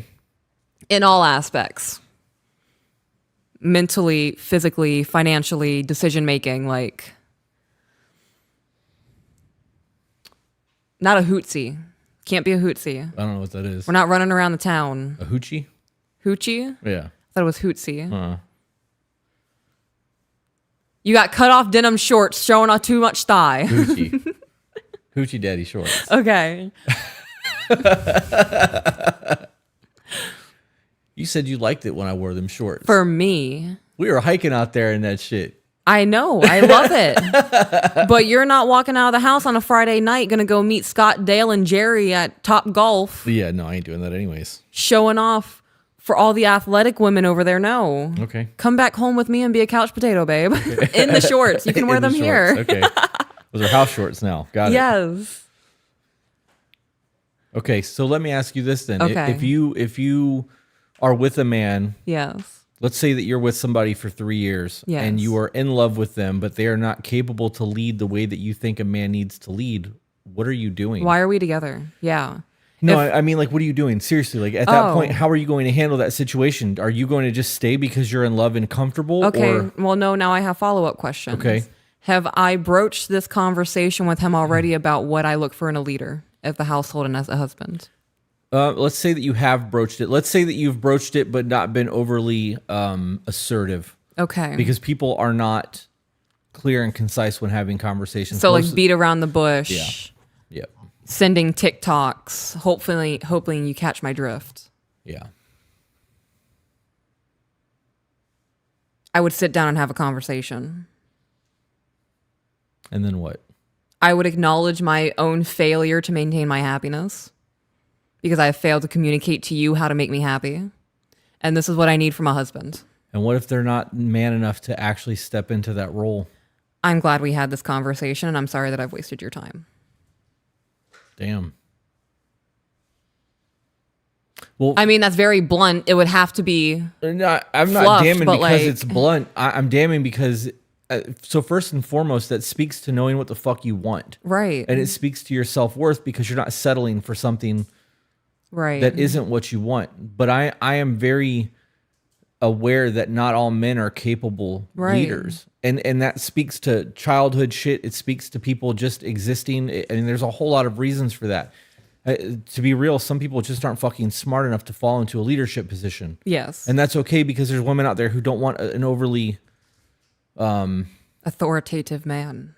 in all aspects. Mentally, physically, financially, decision making, like not a hootsie. Can't be a hootsie. I don't know what that is. We're not running around the town. A hoochie? Hoochie? Yeah. I thought it was hootsie. You got cut off denim shorts showing off too much thigh. Hoochie. Hoochie daddy shorts. Okay. You said you liked it when I wore them shorts. For me, We were hiking out there in that shit. I know. I love it. But you're not walking out of the house on a Friday night going to go meet Scott, Dale, and Jerry at Top Golf But yeah, no, I ain't doing that anyways. showing off for all the athletic women over there. No. Okay. Come back home with me and be a couch potato, babe. In the shorts. You can wear In the them shorts. here. Okay. Those are house shorts now. Got it. Yes. Okay, so let me ask you this then. Okay. If you are with a man, Yes. let's say that you're with somebody for 3 years Yes. and you are in love with them, but they are not capable to lead the way that you think a man needs to lead, what are you doing? Why are we together? Yeah. No, If- I mean, like, what are you doing? Seriously, like, at that Oh. point, how are you going to handle that situation? Are you going to just stay because you're in love and comfortable? Okay. Or, Well, no, now I have follow-up questions. Okay. Have I broached this conversation with him already about what I look for in a leader of the household and as a husband? let's say that you have broached it. Let's say that you've broached it, but not been overly assertive, Okay. because people are not clear and concise when having conversations. So like Most- beat around the bush, Yep. sending TikToks, hopefully you catch my drift. Yeah. I would sit down and have a conversation. And then what? I would acknowledge my own failure to maintain my happiness because I have failed to communicate to you how to make me happy. And this is what I need from a husband. And what if they're not man enough to actually step into that role? I'm glad we had this conversation and I'm sorry that I've wasted your time. Damn. Well, I mean, that's very blunt. It would have to be no, I'm not fluffed, damning but, because like- it's blunt. I'm damning because, so first and foremost, that speaks to knowing what the fuck you want. right. And it speaks to your self-worth because you're not settling for something Right. that isn't what you want. But I am very aware that not all men are capable Right. leaders. And that speaks to childhood shit. It speaks to people just existing. I mean, there's a whole lot of reasons for that. To be real, some people just aren't fucking smart enough to fall into a leadership position. Yes. And that's okay because there's women out there who don't want an overly... authoritative man.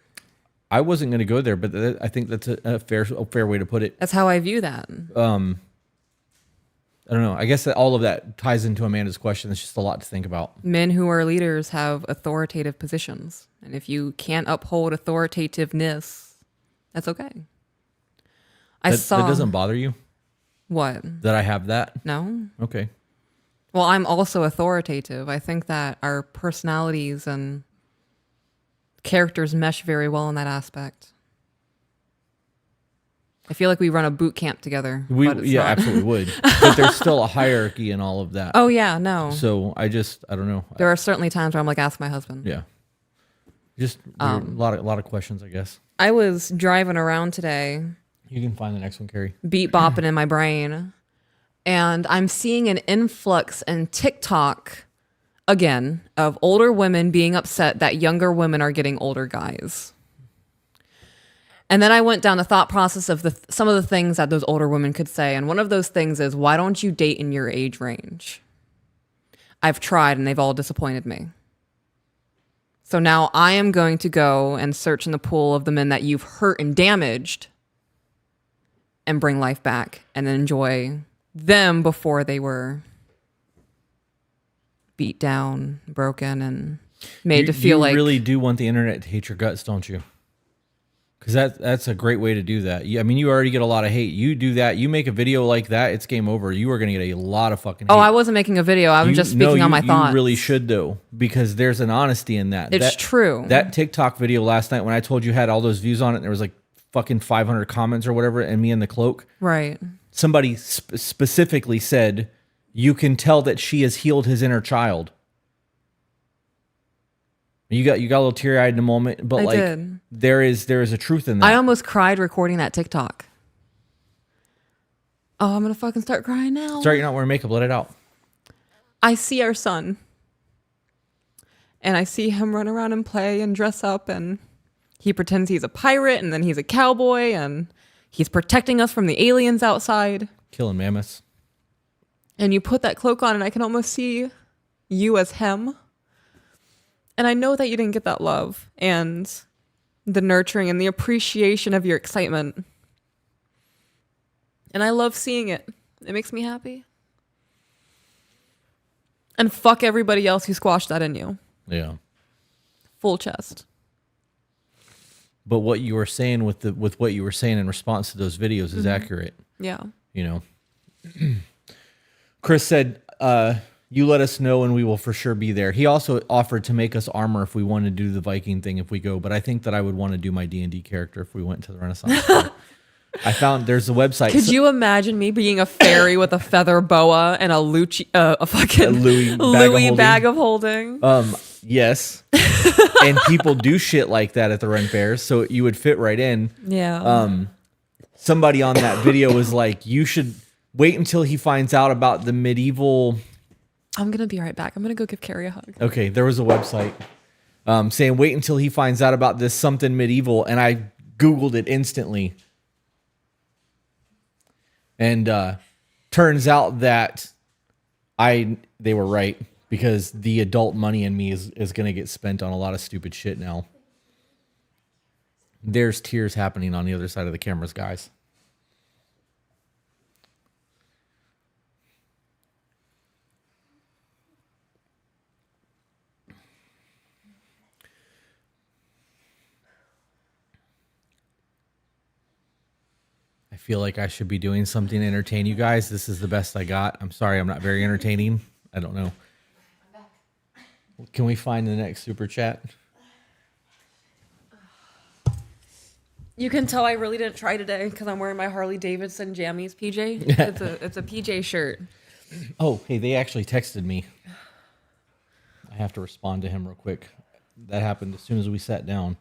I wasn't going to go there, but I think that's a fair way to put it. That's how I view that. I don't know. I guess that all of that ties into Amanda's question. It's just a lot to think about. Men who are leaders have authoritative positions. And if you can't uphold authoritativeness, that's okay. That doesn't bother you What? that I have that? No? Okay. Well, I'm also authoritative. I think that our personalities and characters mesh very well in that aspect. I feel like we run a boot camp together. but it's not. Absolutely would. But there's still a hierarchy in all of that. Oh, yeah, no. So I don't know. There are certainly times where I'm like, ask my husband. Yeah. Just a lot of questions, I guess. I was driving around today, You can find the next one, Carrie. beat bopping in my brain, and I'm seeing an influx in TikTok again of older women being upset that younger women are getting older guys. And then I went down the thought process of some of the things that those older women could say. And one of those things is, why don't you date in your age range? I've tried and they've all disappointed me. So now I am going to go and search in the pool of the men that you've hurt and damaged and bring life back and then enjoy them before they were beat down, broken, and made to feel like... You really do want the internet to hate your guts, don't you? Because that's a great way to do that. I mean, you already get a lot of hate. You do that. You make a video like that, it's game over. You are going to get a lot of fucking hate. Oh, I wasn't making a video. I was just speaking on my thoughts. You really should, though, because there's an honesty in that. It's true. That TikTok video last night when I told you had all those views on it, and there was like fucking 500 comments or whatever, and me in the cloak. Right. Somebody specifically said, you can tell that she has healed his inner child. You got a little teary eyed in a moment, but I did. there is a truth in that. I almost cried recording that TikTok. Oh, I'm gonna fucking start crying now. Sorry, you're not wearing makeup. Let it out. I see our son, and I see him run around and play and dress up, and he pretends he's a pirate, and then he's a cowboy, and he's protecting us from the aliens outside, Killing mammoths. And you put that cloak on, and I can almost see you as him. And I know that you didn't get that love and the nurturing and the appreciation of your excitement. And I love seeing it. It makes me happy. And fuck everybody else who squashed that in you. Yeah. Full chest. But what you were saying with what you were saying in response to those videos is accurate. Yeah. You know. Chris said, you let us know and we will for sure be there. He also offered to make us armor if we wanted to do the Viking thing if we go, but I think that I would want to do my D&D character if we went to the Renaissance Fair. I found there's a website. Could you imagine me being a fairy with a feather boa and a fucking Louis bag of holding? Yes. And people do shit like that at the Ren fairs, so you would fit right in. Yeah. Somebody on that video was like, you should wait until he finds out about the medieval... I'm going to be right back. I'm going to go give Carrie a hug. Okay, there was a website saying, wait until he finds out about this something medieval, and I Googled it instantly. And turns out that they were right, because the adult money in me is going to get spent on a lot of stupid shit now. There's tears happening on the other side of the cameras, guys. I feel like I should be doing something to entertain you guys. This is the best I got. I'm sorry, I'm not very entertaining. I don't know. Can we find the next super chat? You can tell I really didn't try today because I'm wearing my Harley Davidson Jammies PJ. It's a PJ shirt. Oh, hey, they actually texted me. I have to respond to him real quick. That happened as soon as we sat down.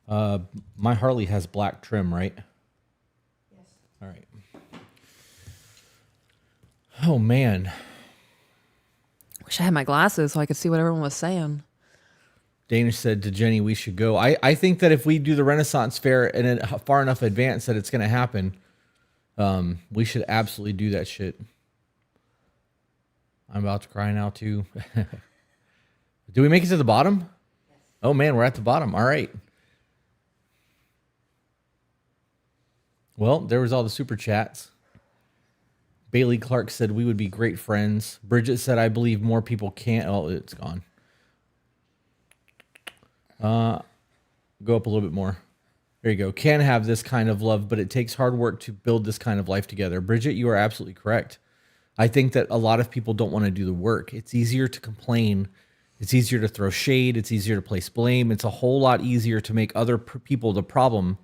My Harley has black trim, right? Yes. All right. Oh, man. Wish I had my glasses so I could see what everyone was saying. Danish said to Jenny, we should go. I think that if we do the Renaissance Fair in a far enough advance that it's going to happen, we should absolutely do that shit. I'm about to cry now, too. Do we make it to the bottom? Yes. Oh, man, we're at the bottom. All right. Well, there was all the super chats. Bailey Clark said we would be great friends. Bridget said, I believe more people can't. Oh, it's gone. Go up a little bit more. There you go. Can have this kind of love, but it takes hard work to build this kind of life together. Bridget, you are absolutely correct. I think that a lot of people don't want to do the work. It's easier to complain. It's easier to throw shade. It's easier to place blame. It's a whole lot easier to make other people the problem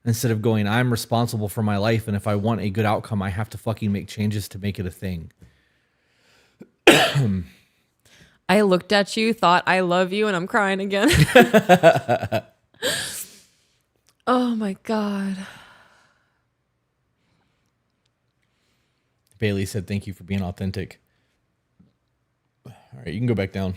instead of going, I'm responsible for my life, and if I want a good outcome, I have to fucking make changes to make it a thing. I looked at you, thought I love you, and I'm crying again. Oh my God. Bailey said, thank you for being authentic. All right, you can go back down.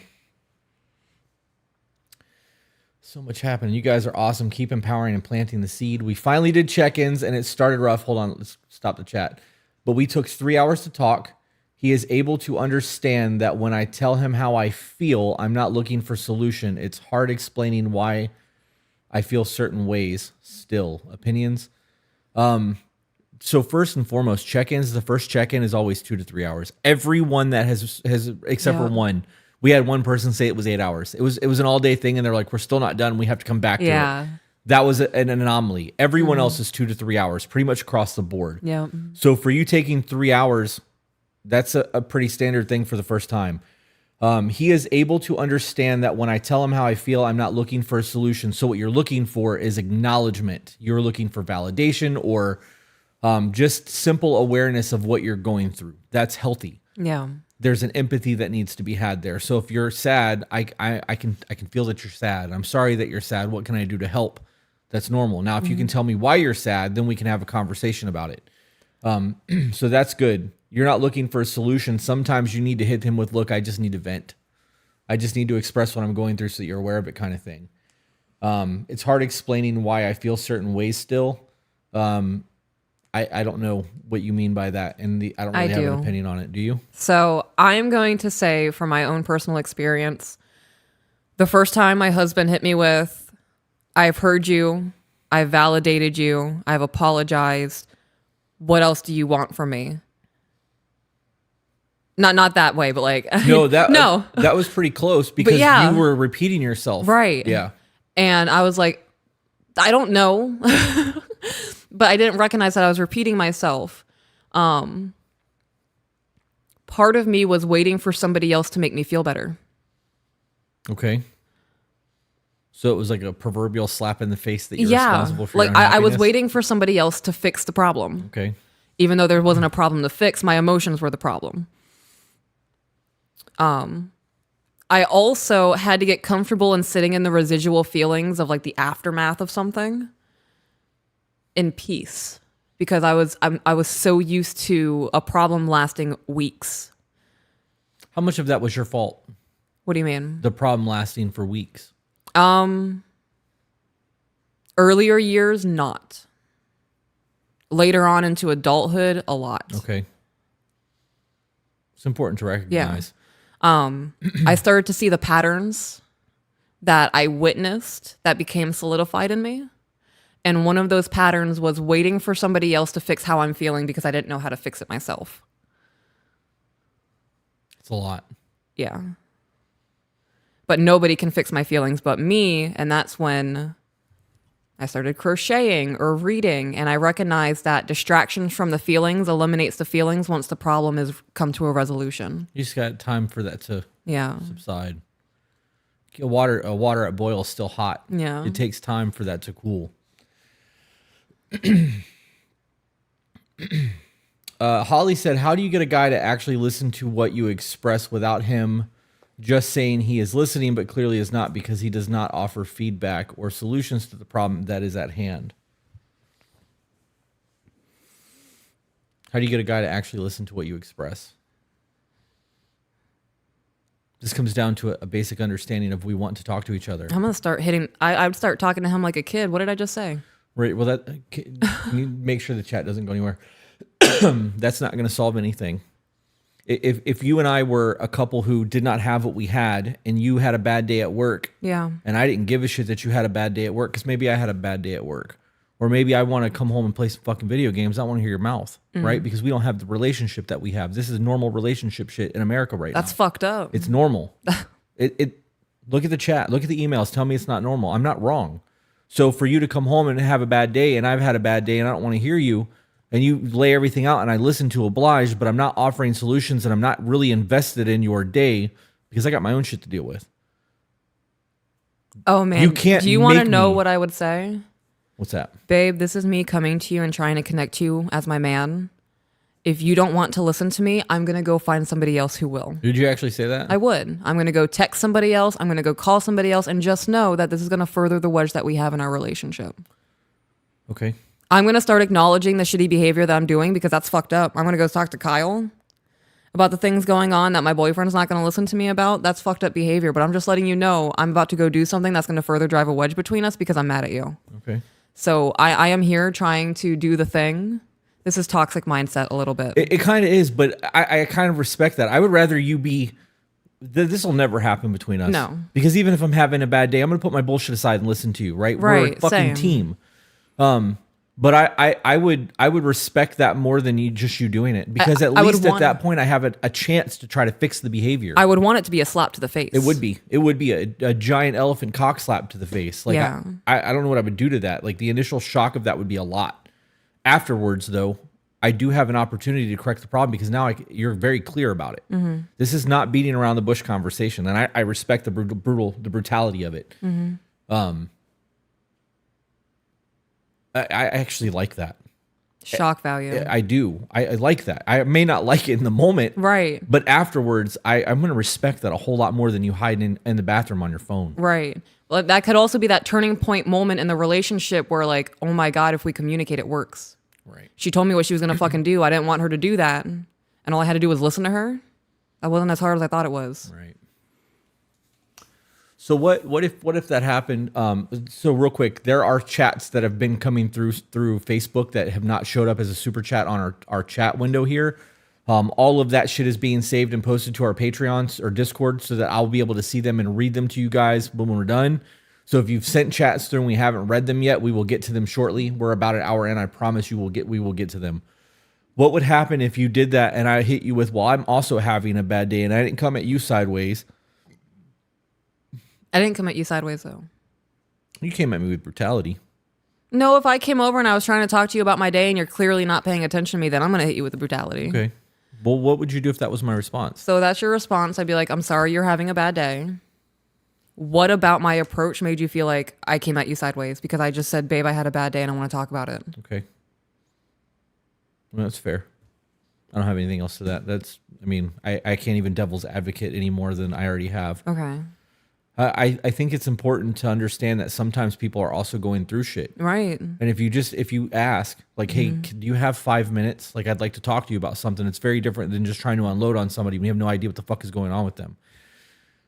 So much happened. You guys are awesome. Keep empowering and planting the seed. We finally did check-ins, and it started rough. Hold on, let's stop the chat. But we took 3 hours to talk. He is able to understand that when I tell him how I feel, I'm not looking for solution. It's hard explaining why I feel certain ways. Still, opinions. So first and foremost, check-ins. The first check-in is always 2 to 3 hours. Everyone that has except for one. We had one person say it was 8 hours. It was an all-day thing, and they're like, "We're still not done. We have to come back to it." That was an anomaly. Everyone else is 2 to 3 hours, pretty much across the board. Yeah. So for you taking 3 hours, that's a pretty standard thing for the first time. He is able to understand that when I tell him how I feel, I'm not looking for a solution. So what you're looking for is acknowledgement. You're looking for validation or just simple awareness of what you're going through. That's healthy. Yeah. There's an empathy that needs to be had there. So if you're sad, I can feel that you're sad. I'm sorry that you're sad. What can I do to help? That's normal. Now, if you can tell me why you're sad, then we can have a conversation about it. So that's good. You're not looking for a solution. Sometimes you need to hit him with, look, I just need to vent. I just need to express what I'm going through so that you're aware of it, kind of thing. It's hard explaining why I feel certain ways still. I don't know what you mean by that. And I don't really have an opinion on it. Do you? So I'm going to say from my own personal experience, the first time my husband hit me with, I've heard you, I've validated you, I've apologized. What else do you want from me? Not that way, but like no, that was pretty close because you were repeating yourself. Right. Yeah. And I was like, I don't know. But I didn't recognize that I was repeating myself. Part of me was waiting for somebody else to make me feel better. Okay. So it was like a proverbial slap in the face that you're responsible for. Like I was waiting for somebody else to fix the problem. Okay. Even though there wasn't a problem to fix, my emotions were the problem. I also had to get comfortable in sitting in the residual feelings of like the aftermath of something in peace, because I was so used to a problem lasting weeks. How much of that was your fault? What do you mean? The problem lasting for weeks. Earlier years, not. Later on into adulthood, a lot. Okay. It's important to recognize. I started to see the patterns that I witnessed that became solidified in me. And one of those patterns was waiting for somebody else to fix how I'm feeling because I didn't know how to fix it myself. It's a lot. Yeah. But nobody can fix my feelings but me. And that's when I started crocheting or reading. And I recognized that distraction from the feelings eliminates the feelings once the problem has come to a resolution. You just got time for that to subside. A water at boil is still hot. Yeah. It takes time for that to cool. Holly said, how do you get a guy to actually listen to what you express without him just saying he is listening, but clearly is not because he does not offer feedback or solutions to the problem that is at hand? How do you get a guy to actually listen to what you express? This comes down to a basic understanding of we want to talk to each other. I'm going to start I'd start talking to him like a kid. What did I just say? Right. Well, can you make sure the chat doesn't go anywhere? That's not going to solve anything. If you and I were a couple who did not have what we had and you had a bad day at work, and I didn't give a shit that you had a bad day at work because maybe I had a bad day at work, or maybe I want to come home and play some fucking video games. I don't want to hear your mouth, right? Because we don't have the relationship that we have. This is normal relationship shit in America right now. That's fucked up. It's normal. Look at the chat. Look at the emails. Tell me it's not normal. I'm not wrong. So for you to come home and have a bad day, and I've had a bad day, and I don't want to hear you, and you lay everything out, and I listen to oblige, but I'm not offering solutions, and I'm not really invested in your day because I got my own shit to deal with. Oh man, you can't. Do you want to know what I would say? What's that? Babe, this is me coming to you and trying to connect you as my man. If you don't want to listen to me, I'm going to go find somebody else who will. Did you actually say that? I would. I'm going to go text somebody else. I'm going to go call somebody else, and just know that this is going to further the wedge that we have in our relationship. Okay. I'm going to start acknowledging the shitty behavior that I'm doing because that's fucked up. I'm going to go talk to Kyle about the things going on that my boyfriend's not going to listen to me about. That's fucked up behavior, but I'm just letting you know I'm about to go do something that's going to further drive a wedge between us because I'm mad at you. Okay. So I am here trying to do the thing. This is toxic mindset a little bit. It kind of is, but I kind of respect that. I would rather you be... This will never happen between us. No. Because even if I'm having a bad day, I'm going to put my bullshit aside and listen to you, right? We're a fucking team. But I would respect that more than you doing it, because at I would least at want- that point I have a chance to try to fix the behavior. I would want it to be a slap to the face. It would be a giant elephant cock slap to the face. Like Yeah. I don't know what I would do to that. Like the initial shock of that would be a lot. Afterwards, though, I do have an opportunity to correct the problem, because now you're very clear about it. Mm-hmm. This is not beating around the bush conversation, and I respect the brutality of it. Mm-hmm. I actually like that. Shock value. I do. I like that. I may not like it in the moment, Right. but afterwards, I'm going to respect that a whole lot more than you hiding in the bathroom on your phone. Right. Well, that could also be that turning point moment in the relationship where, like, oh my God, if we communicate, it works. Right. She told me what she was going to fucking do. I didn't want her to do that. And all I had to do was listen to her. That wasn't as hard as I thought it was. Right. So what if that happened? So real quick, there are chats that have been coming through Facebook that have not showed up as a super chat on our chat window here. All of that shit is being saved and posted to our Patreons or Discord, so that I'll be able to see them and read them to you guys when we're done. So if you've sent chats through and we haven't read them yet, we will get to them shortly. We're about an hour in. I promise you we will get to them. What would happen if you did that and I hit you with, well, I'm also having a bad day, and I didn't come at you sideways. I didn't come at you sideways, though. You came at me with brutality. No, if I came over and I was trying to talk to you about my day and you're clearly not paying attention to me, then I'm going to hit you with the brutality. Okay. Well, what would you do if that was my response? So that's your response. I'd be like, I'm sorry you're having a bad day. What about my approach made you feel like I came at you sideways? Because I just said, babe, I had a bad day and I want to talk about it. Okay. Well, that's fair. I don't have anything else to that. I can't even devil's advocate any more than I already have. Okay. I think it's important to understand that sometimes people are also going through shit. Right. And if you ask, like, hey, do you have 5 minutes? Like, I'd like to talk to you about something. It's very different than just trying to unload on somebody when you have no idea what the fuck is going on with them.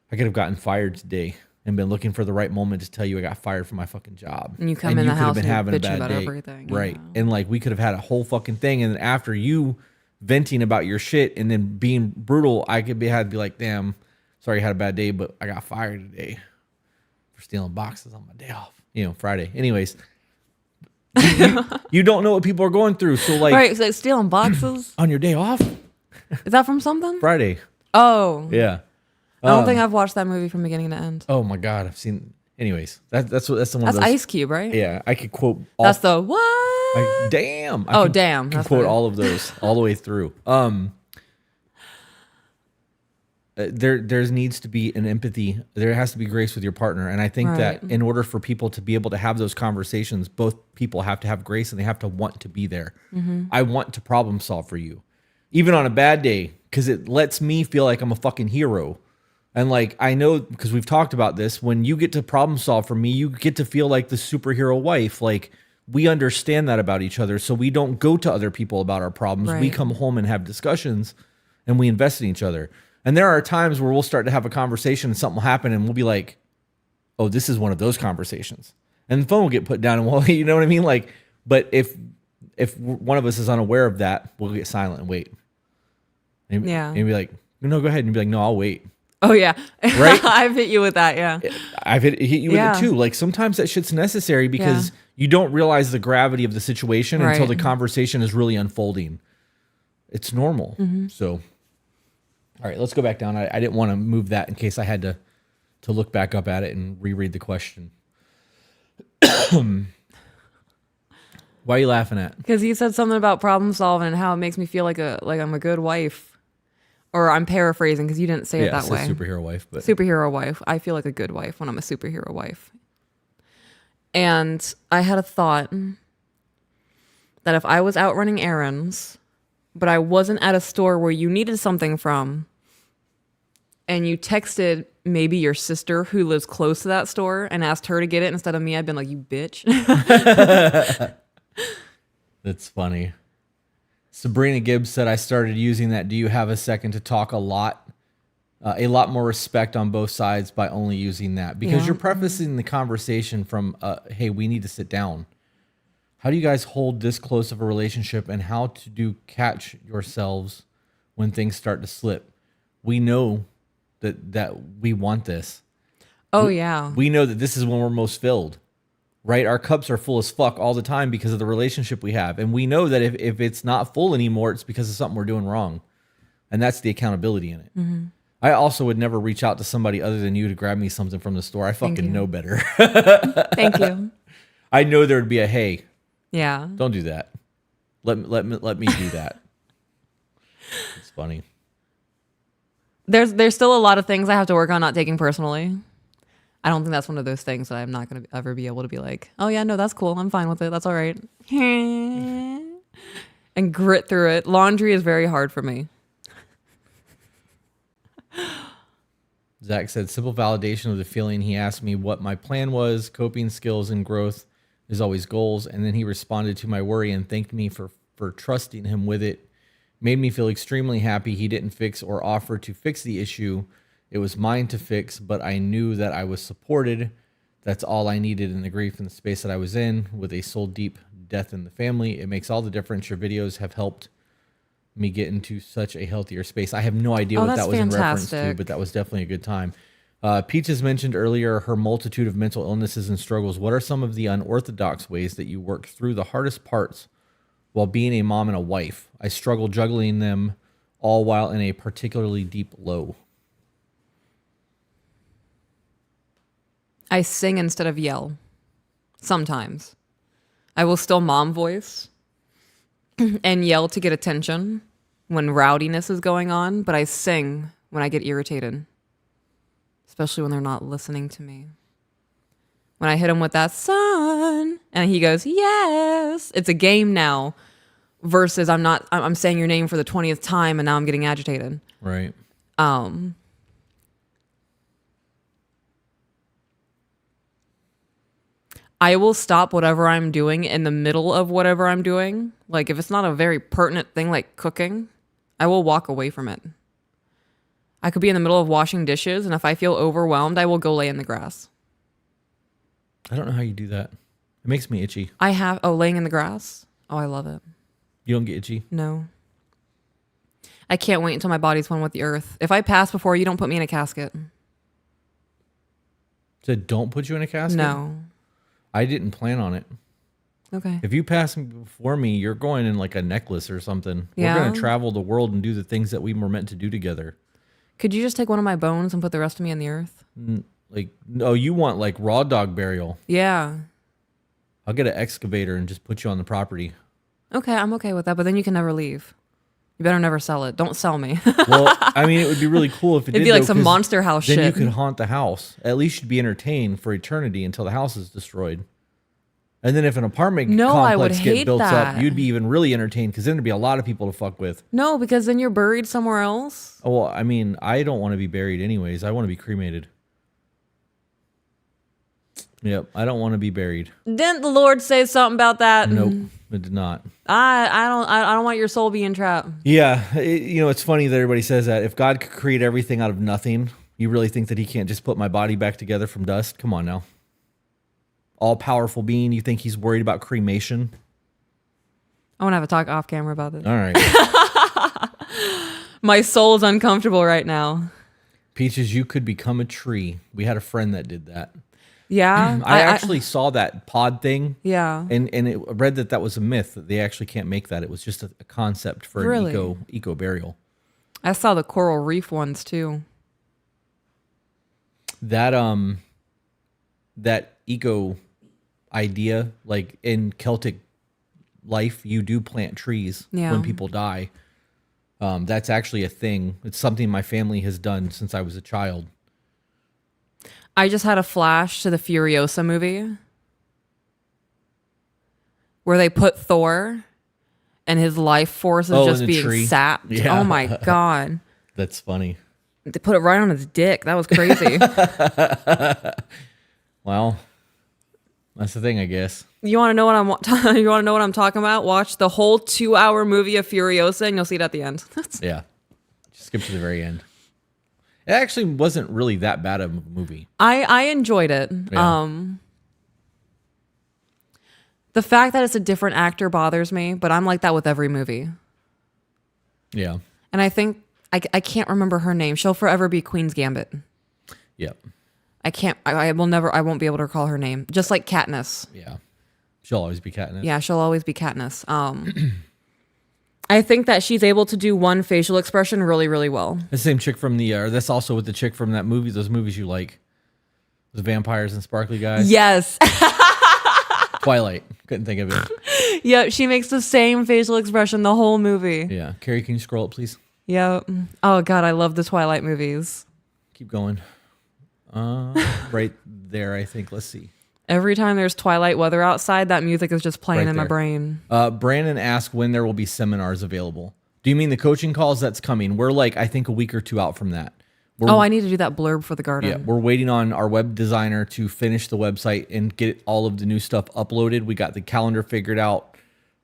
I could have gotten fired today and been looking for the right moment to tell you I got fired from my fucking job. And you come in the house and having you're bitching about everything. Right. Yeah. And like, we could have had a whole fucking thing. And then after you venting about your shit and then being brutal, I had to be like, damn, sorry you had a bad day, but I got fired today for stealing boxes on my day off. Friday. Anyways, you don't know what people are going through. So like, Right. So like stealing boxes. on your day off, Is that from something? Friday. Oh. Yeah. I don't think I've watched that movie from beginning to end. Oh my God. I've seen, anyways, that's the one That's of those. Ice Cube, right? Yeah. I could quote all. That's the what? Damn. Oh, damn. Can That's quote right. all of those all the way through. There needs to be an empathy. There has to be grace with your partner. And I think that Right. in order for people to be able to have those conversations, both people have to have grace and they have to want to be there. Mm-hmm. I want to problem solve for you, even on a bad day, because it lets me feel like I'm a fucking hero. And like, I know, because we've talked about this, when you get to problem solve for me, you get to feel like the superhero wife. Like, we understand that about each other. So we don't go to other people about our problems. We Right. come home and have discussions and we invest in each other. And there are times where we'll start to have a conversation and something will happen and we'll be like, oh, this is one of those conversations. And the phone will get put down and well, you know what I mean? Like, but if one of us is unaware of that, we'll get silent and wait. And, Yeah. And be like, no, go ahead. And be like, no, I'll wait. Oh, yeah. Right? I've hit you with that, yeah. I've hit you Yeah. with it too. Like sometimes that shit's necessary because you don't realize the gravity of the situation until Right. the conversation is really unfolding. It's normal. Mm-hmm. So, all right, let's go back down. I didn't want to move that in case I had to look back up at it and reread the question. Why are you laughing at? Because you said something about problem solving and how it makes me feel like I'm a good wife. Or I'm paraphrasing because you didn't say it that way. Superhero wife, but Superhero wife. I feel like a good wife when I'm a superhero wife. And I had a thought that if I was out running errands, but I wasn't at a store where you needed something from, and you texted maybe your sister who lives close to that store and asked her to get it instead of me, I'd been like, you bitch. that's funny. Sabrina Gibbs said, I started using that. Do you have a second to talk a lot more respect on both sides by only using that? Because Yeah. you're prefacing the conversation from, hey, we need to sit down. How do you guys hold this close of a relationship and how to catch yourselves when things start to slip? We know that we want this. Oh, yeah. We know that this is when we're most filled. right? Our cups are full as fuck all the time because of the relationship we have. And we know that if it's not full anymore, it's because of something we're doing wrong. And that's the accountability in it. Mm-hmm. I also would never reach out to somebody other than you to grab me something from the store. I fucking know better. Thank you. I know there would be a, hey, Yeah. don't do that. Let me do that. It's funny. There's still a lot of things I have to work on not taking personally. I don't think that's one of those things that I'm not going to ever be able to be like, oh yeah, no, that's cool. I'm fine with it. That's all right. And grit through it. Laundry is very hard for me. Zach said, simple validation of the feeling. He asked me what my plan was. Coping skills and growth is always goals. And then he responded to my worry and thanked me for trusting him with it. Made me feel extremely happy. He didn't fix or offer to fix the issue. It was mine to fix, but I knew that I was supported. That's all I needed in the grief and the space that I was in with a soul deep death in the family. It makes all the difference. Your videos have helped me get into such a healthier space. I have no idea what that was in reference to, but that was definitely a good time. Peaches mentioned earlier her multitude of mental illnesses and struggles. What are some of the unorthodox ways that you work through the hardest parts while being a mom and a wife? I struggle juggling them all while in a particularly deep low. I sing instead of yell. Sometimes. I will still mom voice and yell to get attention when rowdiness is going on, but I sing when I get irritated, especially when they're not listening to me. When I hit him with that son and he goes, yes, it's a game now versus I'm saying your name for the 20th time and now I'm getting agitated. Right. I will stop whatever I'm doing in the middle of whatever I'm doing. Like if it's not a very pertinent thing like cooking, I will walk away from it. I could be in the middle of washing dishes, and if I feel overwhelmed, I will go lay in the grass. I don't know how you do that. It makes me itchy. Laying in the grass? Oh, I love it. You don't get itchy? No. I can't wait until my body's one with the earth. If I pass before you, don't put me in a casket. So don't put you in a casket? No. I didn't plan on it. Okay. If you pass before me, you're going in like a necklace or something. Yeah. We're going to travel the world and do the things that we were meant to do together. Could you just take one of my bones and put the rest of me in the earth? Like, no, you want like raw dog burial. Yeah. I'll get an excavator and just put you on the property. Okay, I'm okay with that, but then you can never leave. You better never sell it. Don't sell me. Well, I mean, it would be really cool if it It'd did, be like though, some 'cause Monster House then shit. you could haunt the house. At least you'd be entertained for eternity until the house is destroyed. And then if an apartment I would complex get hate built that. up, you'd be even really entertained because then there'd be a lot of people to fuck with. No, because then you're buried somewhere else. Oh, well, I mean, I don't want to be buried anyways. I want to be cremated. Yep, I don't want to be buried. Didn't the Lord say something about that? Nope, it did not. I don't want your soul being trapped. Yeah, it's funny that everybody says that. If God could create everything out of nothing, you really think that he can't just put my body back together from dust? Come on now. All-powerful being, you think he's worried about cremation? I want to have a talk off camera about this. All right. My soul is uncomfortable right now. Peaches, you could become a tree. We had a friend that did that. Yeah. I actually saw that pod thing. Yeah. And I read that was a myth, that they actually can't make that. It was just a concept for an eco burial. I saw the coral reef ones too. That eco idea, like in Celtic life, you do plant trees when people die. That's actually a thing. It's something my family has done since I was a child. I just had a flash to the Furiosa movie where they put Thor and his life force is just being tree. sapped. Yeah. Oh my God. That's funny. They put it right on his dick. That was crazy. Well, that's the thing, I guess. You want to know what I'm talking about? Watch the whole 2-hour movie of Furiosa and you'll see it at the end. Yeah. Just skip to the very end. It actually wasn't really that bad of a movie. I enjoyed it. Yeah. The fact that it's a different actor bothers me, but I'm like that with every movie. Yeah. And I think I can't remember her name. She'll forever be Queen's Gambit. Yep. I can't. I will never. I won't be able to recall her name. Just like Katniss. Yeah. She'll always be Katniss. Yeah, she'll always be Katniss. I think that she's able to do one facial expression really, really well. The same chick from the, that's also with the chick from that movie, those movies you like. The vampires and sparkly guys. Yes. Twilight. Couldn't think of it. Yeah, she makes the same facial expression the whole movie. Yeah. Carrie, can you scroll up, please? Yeah. Oh, God, I love the Twilight movies. Keep going. Right there, I think. Let's see. Every time there's Twilight weather outside, that music is just playing Right in my there. brain. Brandon asked when there will be seminars available. Do you mean the coaching calls? That's coming. We're like, I think a week or two out from that. I need to do that blurb for the garden. Yeah, we're waiting on our web designer to finish the website and get all of the new stuff uploaded. We got the calendar figured out.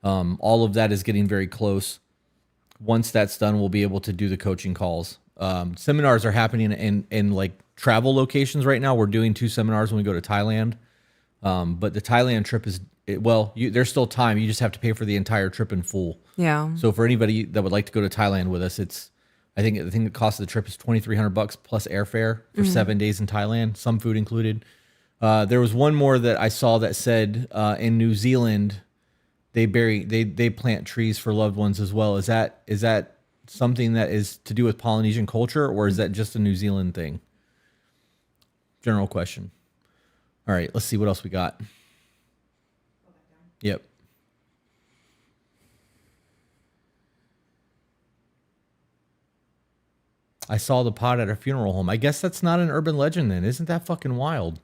All of that is getting very close. Once that's done, we'll be able to do the coaching calls. Seminars are happening in like travel locations right now. We're doing 2 seminars when we go to Thailand. But the Thailand trip is, there's still time. You just have to pay for the entire trip in full. Yeah. So for anybody that would like to go to Thailand with us, I think the cost of the trip is $2,300 plus airfare for 7 days in Thailand, some food included. There was one more that I saw that said in New Zealand they plant trees for loved ones as well. Is that something that is to do with Polynesian culture, or is that just a New Zealand thing? General question. All right, let's see what else we got. Yep. I saw the pot at a funeral home. I guess that's not an urban legend then. Isn't that fucking wild?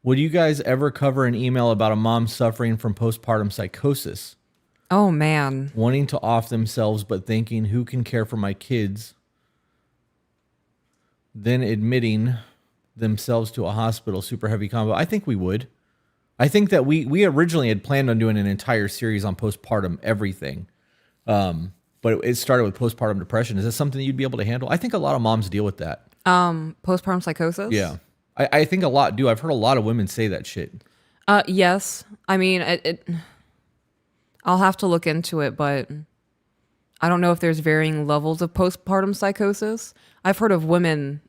Would you guys ever cover an email about a mom suffering from postpartum psychosis? Oh, man. Wanting to off themselves, but thinking, who can care for my kids? Then admitting themselves to a hospital, super heavy combo. I think we would. I think that we originally had planned on doing an entire series on postpartum everything. But it started with postpartum depression. Is that something that you'd be able to handle? I think a lot of moms deal with that. Postpartum psychosis? Yeah. I think a lot do. I've heard a lot of women say that shit. Yes. I mean, I'll have to look into it, but I don't know if there's varying levels of postpartum psychosis. I've heard of women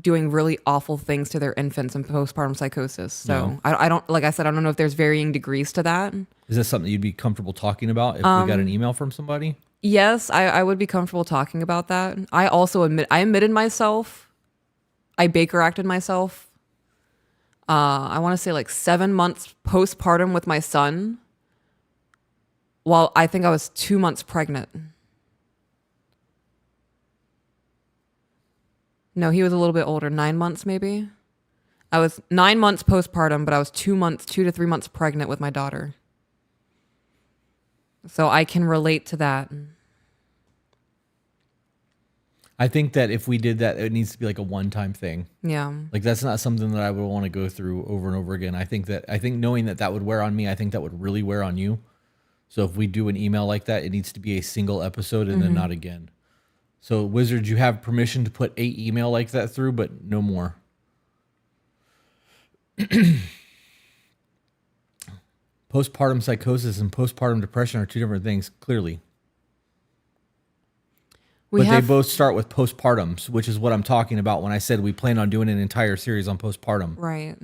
doing really awful things to their infants in postpartum psychosis. So I don't, like I said, I don't know if there's varying degrees to that. Is that something you'd be comfortable talking about if we got an email from somebody? Yes, I would be comfortable talking about that. I also admitted myself. I Baker acted myself. I want to say like 7 months postpartum with my son. While I think I was 2 months pregnant. No, he was a little bit older, 9 months maybe. I was 9 months postpartum, but I was 2 to 3 months pregnant with my daughter. So I can relate to that. I think that if we did that, it needs to be like a one-time thing. Yeah. Like that's not something that I would want to go through over and over again. I think knowing that would wear on me, I think that would really wear on you. So if we do an email like that, it needs to be a single episode and then not again. So Wizards, you have permission to put 8 email like that through, but no more. Postpartum psychosis and postpartum depression are 2 different things, clearly. They both start with postpartum, which is what I'm talking about when I said we plan on doing an entire series on postpartum. Right.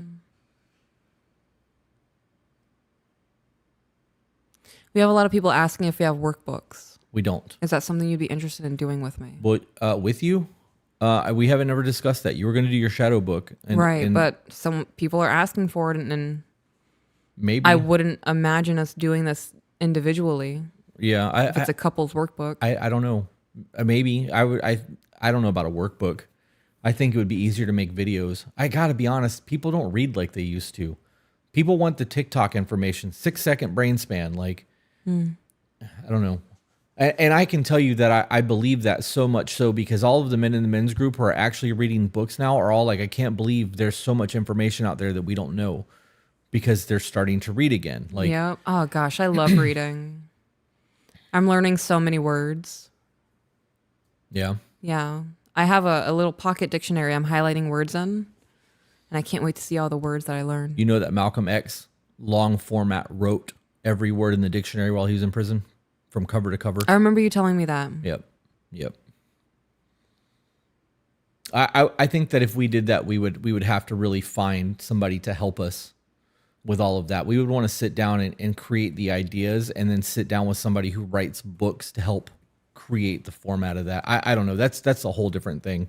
We have a lot of people asking if we have workbooks. We don't. Is that something you'd be interested in doing with me? But with you? We haven't ever discussed that. You were going to do your shadow book. Right, but some people are asking for it, and maybe I wouldn't imagine us doing this individually. Yeah. If it's a couple's workbook. I don't know. Maybe. I don't know about a workbook. I think it would be easier to make videos. I got to be honest. People don't read like they used to. People want the TikTok information, 6-second brain span. Like, I don't know. And I can tell you that I believe that so much so because all of the men in the men's group who are actually reading books now are all like, I can't believe there's so much information out there that we don't know because they're starting to read again. Like, yeah. Oh gosh, I love reading. I'm learning so many words. Yeah. Yeah. I have a little pocket dictionary I'm highlighting words in, and I can't wait to see all the words that I learn. You know that Malcolm X, long format, wrote every word in the dictionary while he was in prison from cover to cover? I remember you telling me that. Yep. I think that if we did that, we would have to really find somebody to help us with all of that. We would want to sit down and create the ideas, and then sit down with somebody who writes books to help create the format of that. I don't know. That's a whole different thing.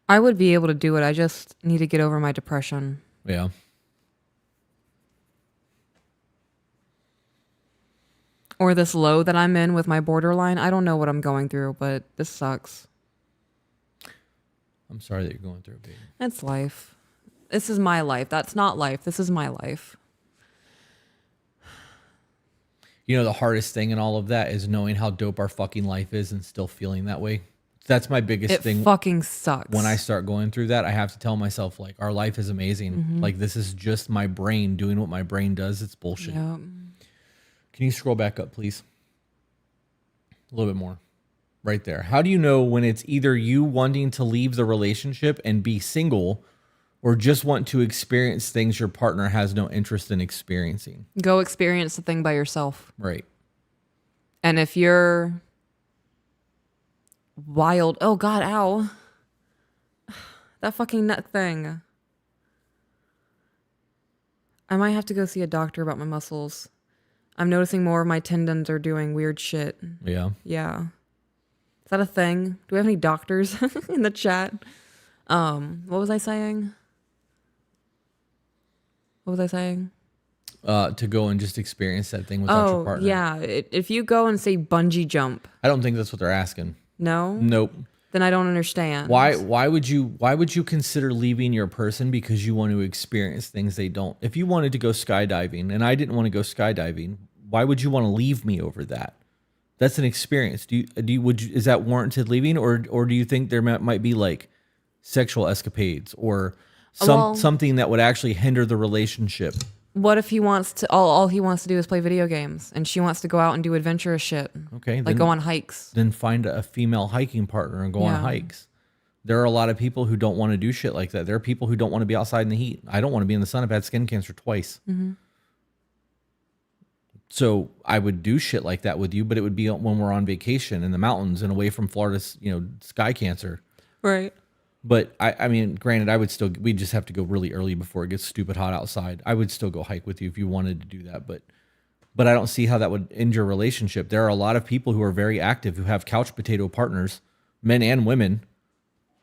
I would be able to do it. I just need to get over my depression. Yeah. Or this low that I'm in with my borderline. I don't know what I'm going through, but this sucks. I'm sorry that you're going through it, baby. That's life. This is my life. That's not life. This is my life. You know, the hardest thing in all of that is knowing how dope our fucking life is and still feeling that way. That's my biggest thing. It fucking sucks. When I start going through that, I have to tell myself, like, our life is amazing. Mm-hmm. Like, this is just my brain doing what my brain does. It's bullshit. Yeah. Can you scroll back up, please? A little bit more. Right there. How do you know when it's either you wanting to leave the relationship and be single, or just want to experience things your partner has no interest in experiencing? Go experience the thing by yourself. Right. And if you're wild, oh God, ow. That fucking nut thing. I might have to go see a doctor about my muscles. I'm noticing more of my tendons are doing weird shit. Yeah. Yeah. Is that a thing? Do we have any doctors in the chat? What was I saying? To go and just experience that thing without your partner. Yeah. If you go and say bungee jump. I don't think that's what they're asking. No? Nope. Then I don't understand. Why would you consider leaving your person because you want to experience things they don't? If you wanted to go skydiving and I didn't want to go skydiving, why would you want to leave me over that? That's an experience. Is that warranted leaving, or do you think there might be like sexual escapades or something that would actually hinder the relationship? What if he wants to all he wants to do is play video games and she wants to go out and do adventurous shit? Okay. Like go on hikes. Then find a female hiking partner and go on hikes. There are a lot of people who don't want to do shit like that. There are people who don't want to be outside in the heat. I don't want to be in the sun. I've had skin cancer twice. Mm-hmm. So I would do shit like that with you, but it would be when we're on vacation in the mountains and away from Florida's, sky cancer. Right. But I mean, granted, we'd just have to go really early before it gets stupid hot outside. I would still go hike with you if you wanted to do that. But I don't see how that would end your relationship. There are a lot of people who are very active, who have couch potato partners, men and women.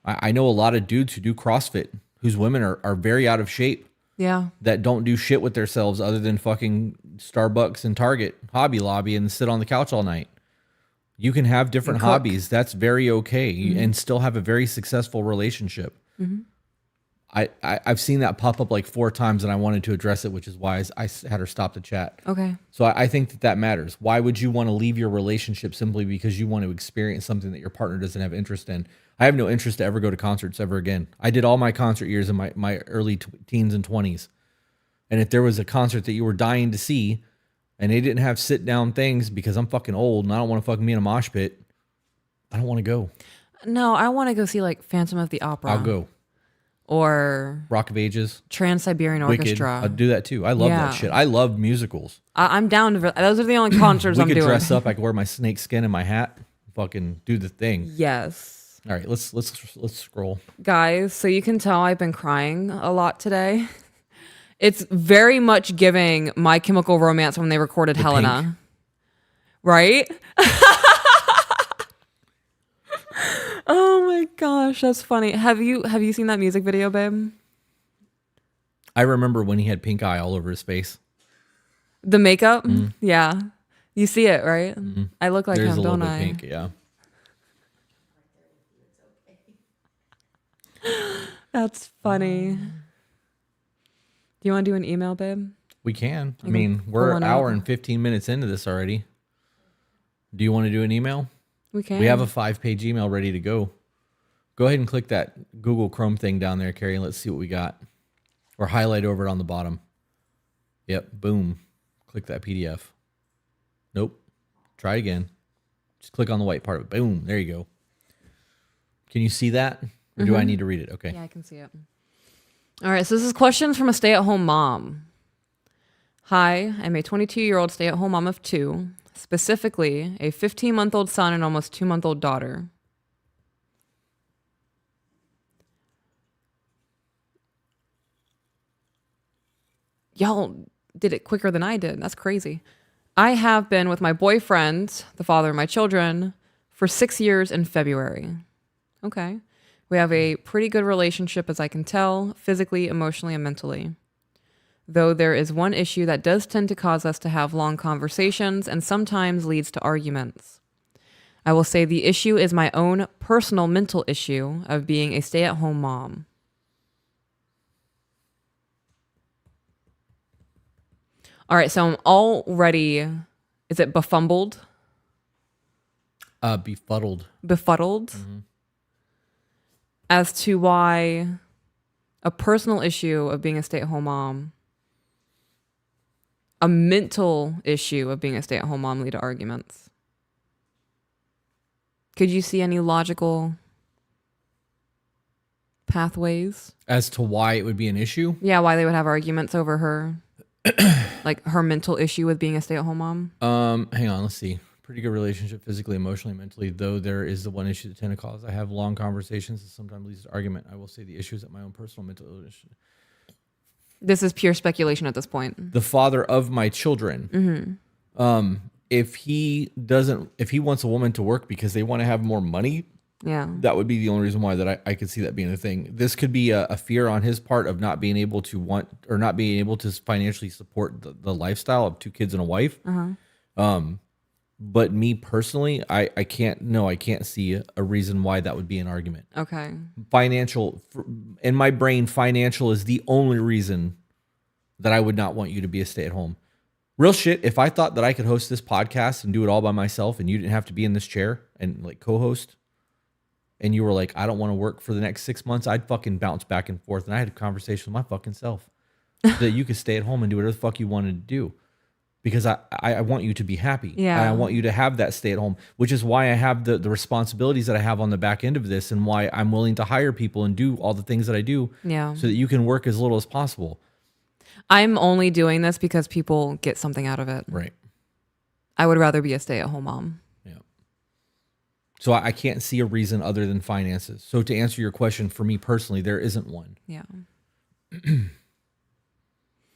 I know a lot of dudes who do CrossFit, whose women are very out of shape. Yeah. That don't do shit with themselves other than fucking Starbucks and Target, Hobby Lobby, and sit on the couch all night. You can have different hobbies. That's very okay, and still have a very successful relationship. Mm-hmm. I've seen that pop up like 4 times, and I wanted to address it, which is why I had her stop the chat. Okay. So I think that matters. Why would you want to leave your relationship simply because you want to experience something that your partner doesn't have interest in? I have no interest to ever go to concerts ever again. I did all my concert years in my early teens and 20s. And if there was a concert that you were dying to see and they didn't have sit down things because I'm fucking old and I don't want to fucking be in a mosh pit, I don't want to go. No, I want to go see like Phantom of the Opera. I'll go. Or Rock of Ages. Trans-Siberian Orchestra. I'll do that too. I love that shit. I love musicals. I'm down to those are the only concerts I'm doing. We could dress up. I could wear my snake skin and my hat. Fucking do the thing. Yes. All right, let's scroll. Guys, so you can tell I've been crying a lot today. It's very much giving My Chemical Romance when they recorded Helena. Pink. Right? Oh my gosh, that's funny. Have you seen that music video, babe? I remember when he had pink eye all over his face. The makeup? Mm-hmm. Yeah. You see it, right? Mm-hmm. I look like There's him, don't I? There's a little bit pink, yeah. That's funny. Do you want to do an email, babe? We can. I mean, we're an hour and 15 minutes into this already. Do you want to do an email? We can. We have a 5-page email ready to go. Go ahead and click that Google Chrome thing down there, Carrie, and let's see what we got. Or highlight over it on the bottom. Yep, boom. Click that PDF. Nope. Try again. Just click on the white part of it. Boom. There you go. Can you see that? Or do I need to read it? Okay. Yeah, I can see it. All right, so this is questions from a stay-at-home mom. Hi, I'm a 22-year-old stay-at-home mom of 2 specifically a 15-month-old son and almost 2-month-old daughter. Y'all did it quicker than I did. That's crazy. I have been with my boyfriend, the father of my children, for 6 years in February. Okay. We have a pretty good relationship, as I can tell, physically, emotionally, and mentally. Though there is one issue that does tend to cause us to have long conversations and sometimes leads to arguments. I will say the issue is my own personal mental issue of being a stay-at-home mom. All right, so I'm already, is it befumbled? Befuddled. Befuddled? Mm-hmm. As to why a personal issue of being a stay-at-home mom, a mental issue of being a stay-at-home mom lead to arguments. Could you see any logical pathways? As to why it would be an issue? Yeah, why they would have arguments over her, like her mental issue with being a stay-at-home mom? Hang on, let's see. Pretty good relationship physically, emotionally, mentally, though there is the one issue that tend to cause. I have long conversations and sometimes leads to argument. I will say the issue is at my own personal mental illness. This is pure speculation at this point. The father of my children. Mm-hmm. If he wants a woman to work because they want to have more money, yeah, that would be the only reason why that I could see that being a thing. This could be a fear on his part of not being able to not being able to financially support the lifestyle of 2 kids and a wife. But me personally, I can't see a reason why that would be an argument. Okay. Financial, in my brain, financial is the only reason that I would not want you to be a stay-at-home. Real shit, if I thought that I could host this podcast and do it all by myself and you didn't have to be in this chair and like co-host, and you were like, I don't want to work for the next 6 months, I'd fucking bounce back and forth. And I had a conversation with my fucking self that you could stay at home and do whatever the fuck you wanted to do. Because I want you to be happy. Yeah. I want you to have that stay at home, which is why I have the responsibilities that I have on the back end of this and why I'm willing to hire people and do all the things that I do so that you can work as little as possible. I'm only doing this because people get something out of it. Right. I would rather be a stay-at-home mom. Yeah. So I can't see a reason other than finances. So to answer your question, for me personally, there isn't one. Yeah.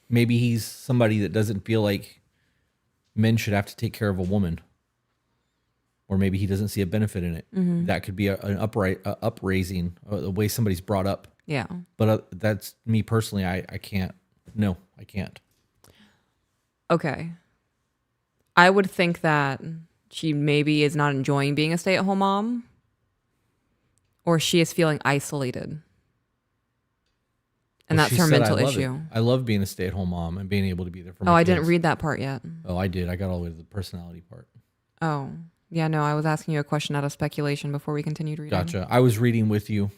Maybe he's somebody that doesn't feel like men should have to take care of a woman, or maybe he doesn't see a benefit in it. Mm-hmm. That could be an upraising, the way somebody's brought up. Yeah. But that's me personally. I can't. No, I can't. Okay. I would think that she maybe is not enjoying being a stay-at-home mom, or she is feeling isolated. And that's her mental issue. I love being a stay-at-home mom and being able to be there for my kids. kids. I didn't read that part yet. Oh, I did. I got all the way to the personality part. Oh, yeah, no, I was asking you a question out of speculation before we continued reading. Gotcha. I was reading with you.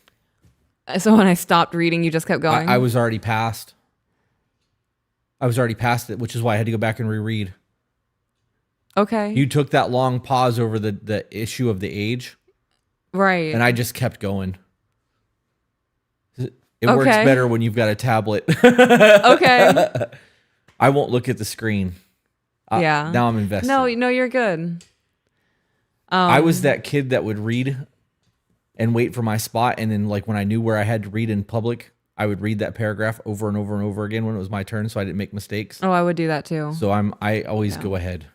So when I stopped reading, you just kept going? I was already past. I was already past it, which is why I had to go back and reread. Okay. You took that long pause over the issue of the age. Right. And I just kept going. It works better when you've got a tablet. Okay. I won't look at the screen. Yeah. Now I'm invested. No, you're good. I was that kid that would read and wait for my spot. And then like when I knew where I had to read in public, I would read that paragraph over and over and over again when it was my turn so I didn't make mistakes. Oh, I would do that too. So I always go ahead.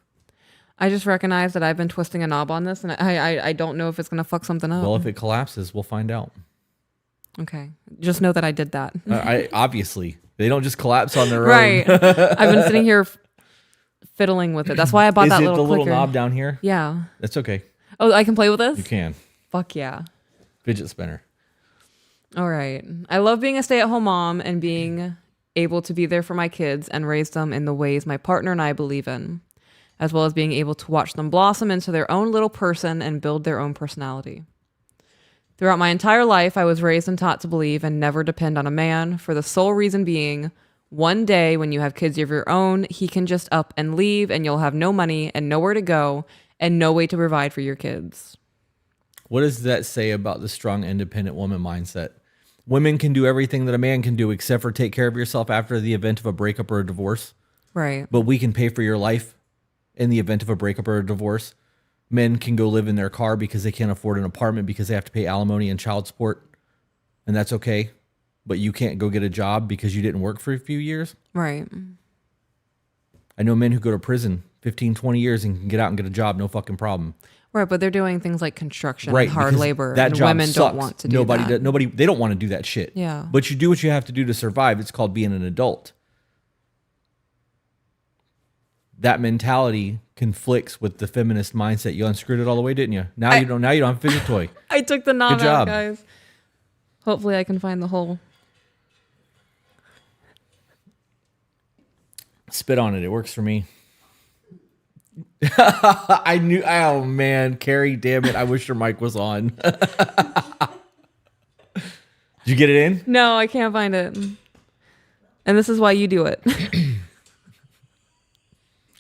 I just recognize that I've been twisting a knob on this and I don't know if it's going to fuck something up. Well, if it collapses, we'll find out. Okay. Just know that I did that. I obviously they don't just collapse on their right. own. I've been sitting here fiddling with it. That's why I bought that little clicker. Little knob down here? Yeah. That's okay. Oh, I can play with this? You can. Fuck yeah. Fidget spinner. All right. I love being a stay-at-home mom and being able to be there for my kids and raise them in the ways my partner and I believe in, as well as being able to watch them blossom into their own little person and build their own personality. Throughout my entire life, I was raised and taught to believe and never depend on a man, for the sole reason being, one day when you have kids of your own, he can just up and leave and you'll have no money and nowhere to go and no way to provide for your kids. What does that say about the strong, independent woman mindset? Women can do everything that a man can do except for take care of yourself after the event of a breakup or a divorce. Right. But we can pay for your life. in the event of a breakup or a divorce. Men can go live in their car because they can't afford an apartment because they have to pay alimony and child support, and that's okay. But you can't go get a job because you didn't work for a few years. Right. I know men who go to prison 15, 20 years and can get out and get a job, no fucking problem. Right, but they're doing things like construction Right, and hard because labor, that and job women sucks. don't want to do that. Nobody, they don't want to do that shit. Yeah. But you do what you have to do to survive. It's called being an adult. That mentality conflicts with the feminist mindset. You unscrewed it all the way, didn't you? Now you don't. Now you don't have a fidget toy. I took the knob Good job. out, guys. Hopefully I can find the hole. Spit on it. It works for me. I knew. Oh man, Carrie, damn it! I wish your mic was on. Did you get it in? No, I can't find it. And this is why you do it.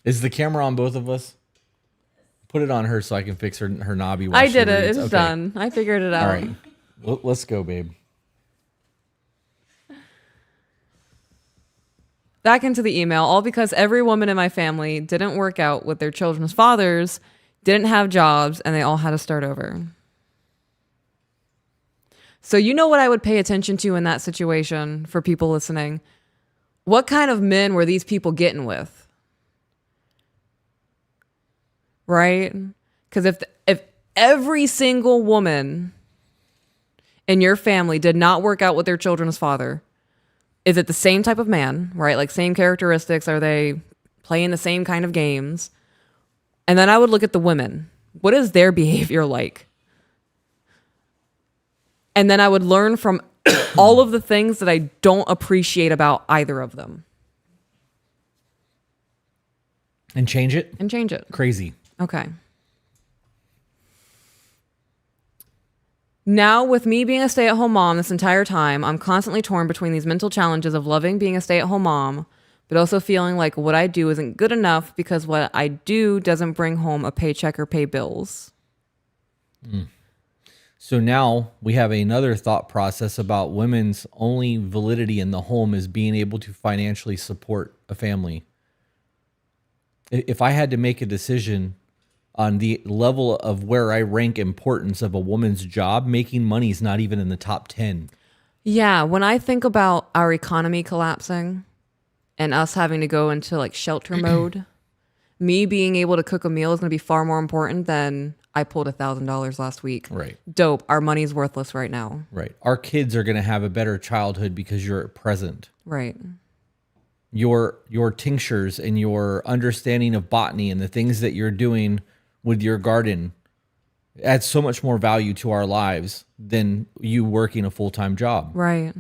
Is the camera on both of us? Put it on her so I can fix her knobby. While I she did it. reads. It's Okay. done. I figured it out. All right. Let's go, babe. Back into the email, all because every woman in my family didn't work out with their children's fathers, didn't have jobs, and they all had to start over. So you know what I would pay attention to in that situation for people listening? What kind of men were these people getting with? Right? Because if every single woman in your family did not work out with their children's father, is it the same type of man, right? Like same characteristics? Are they playing the same kind of games? And then I would look at the women. What is their behavior like? And then I would learn from all of the things that I don't appreciate about either of them. And change it? And change it. Crazy. Okay. Now, with me being a stay-at-home mom this entire time, I'm constantly torn between these mental challenges of loving being a stay-at-home mom, but also feeling like what I do isn't good enough because what I do doesn't bring home a paycheck or pay bills. So now we have another thought process about women's only validity in the home is being able to financially support a family. If I had to make a decision on the level of where I rank importance of a woman's job, making money is not even in the top 10. Yeah, when I think about our economy collapsing and us having to go into like shelter mode, me being able to cook a meal is going to be far more important than I pulled $1,000 last week. Right. Dope. Our money's worthless right now. Right. Our kids are going to have a better childhood because you're present. Right. Your tinctures and your understanding of botany and the things that you're doing with your garden adds so much more value to our lives than you working a full-time job. Right.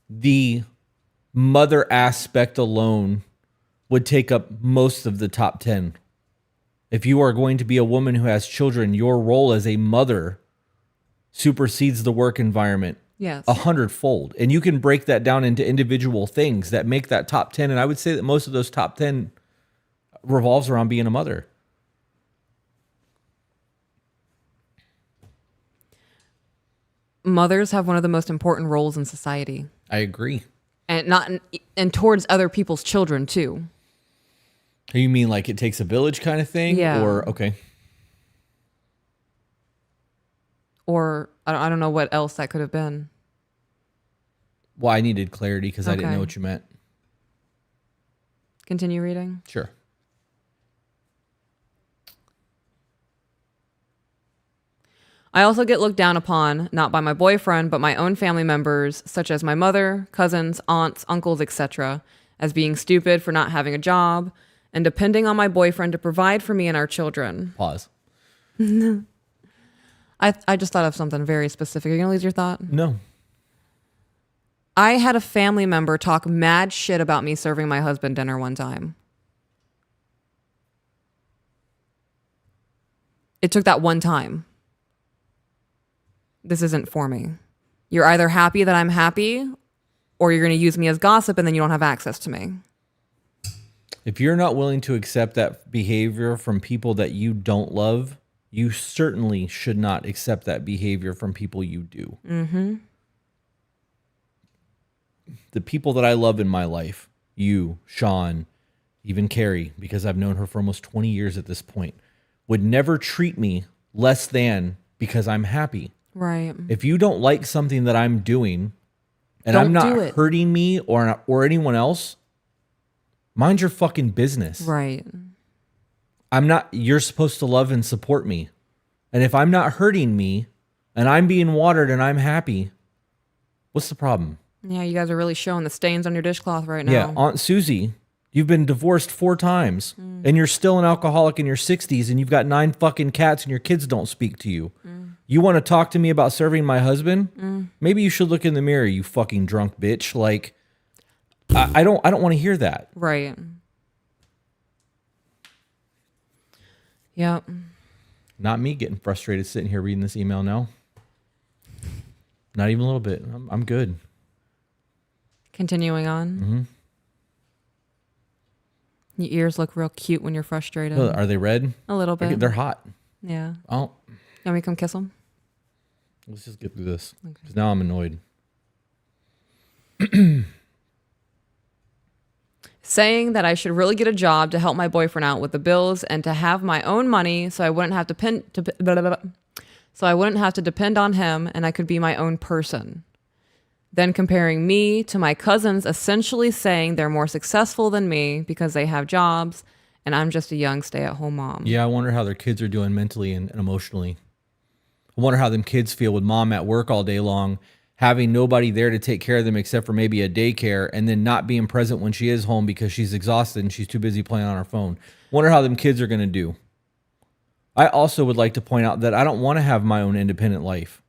The mother aspect alone would take up most of the top 10. If you are going to be a woman who has children, your role as a mother supersedes the work environment Yes. 100-fold. And you can break that down into individual things that make that top 10. And I would say that most of those top 10 revolves around being a mother. Mothers have one of the most important roles in society, I agree. and and towards other people's children too. You mean like it takes a village kind of thing? Yeah. Or, okay. Or I don't know what else that could have been. Well, I needed clarity because I didn't Okay. know what you meant. Continue reading. Sure. I also get looked down upon, not by my boyfriend, but my own family members, such as my mother, cousins, aunts, uncles, etc., as being stupid for not having a job and depending on my boyfriend to provide for me and our children. Pause. I just thought of something very specific. Are you going to lose your thought? No. I had a family member talk mad shit about me serving my husband dinner one time. It took that one time. This isn't for me. You're either happy that I'm happy, or you're going to use me as gossip and then you don't have access to me. If you're not willing to accept that behavior from people that you don't love, you certainly should not accept that behavior from people you do. Mm-hmm. The people that I love in my life, you, Sean, even Carrie, because I've known her for almost 20 years at this point, would never treat me less than because I'm happy. Right. If you don't like something that I'm doing and Don't I'm not do it. hurting me or anyone else, mind your fucking business. Right. You're supposed to love and support me. And if I'm not hurting me and I'm being watered and I'm happy, what's the problem? Yeah, you guys are really showing the stains on your dishcloth right now. Yeah, Aunt Susie, you've been divorced 4 times and you're still an alcoholic in your 60s and you've got 9 fucking cats and your kids don't speak to you. You want to talk to me about serving my husband? Maybe you should look in the mirror, you fucking drunk bitch. Like, I don't want to hear that. Right. Yep. Not me getting frustrated sitting here reading this email now. Not even a little bit. I'm good. Continuing on. Mm-hmm. Your ears look real cute when you're frustrated. Are they red? A little bit. They're hot. Yeah. Oh, You want me to come kiss them? let's just get through this. Because now I'm annoyed. Saying that I should really get a job to help my boyfriend out with the bills and to have my own money so I wouldn't have to depend on him and I could be my own person. Then comparing me to my cousins, essentially saying they're more successful than me because they have jobs and I'm just a young stay-at-home mom. Yeah, I wonder how their kids are doing mentally and emotionally. I wonder how them kids feel with mom at work all day long, having nobody there to take care of them except for maybe a daycare, and then not being present when she is home because she's exhausted and she's too busy playing on her phone. Wonder how them kids are going to do. I also would like to point out that I don't want to have my own independent life.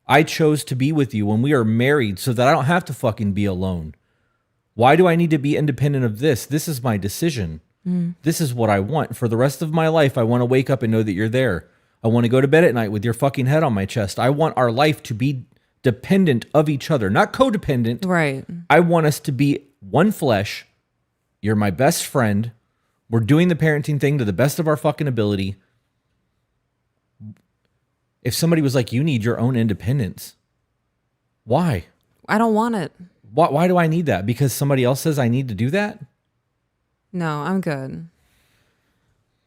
I chose to be with you when we are married so that I don't have to fucking be alone. Why do I need to be independent of this? This is my decision. This is what I want. For the rest of my life, I want to wake up and know that you're there. I want to go to bed at night with your fucking head on my chest. I want our life to be dependent of each other, not codependent. Right. I want us to be one flesh. You're my best friend. We're doing the parenting thing to the best of our fucking ability. If somebody was like, you need your own independence, why? I don't want it. Why do I need that? Because somebody else says I need to do that? No, I'm good.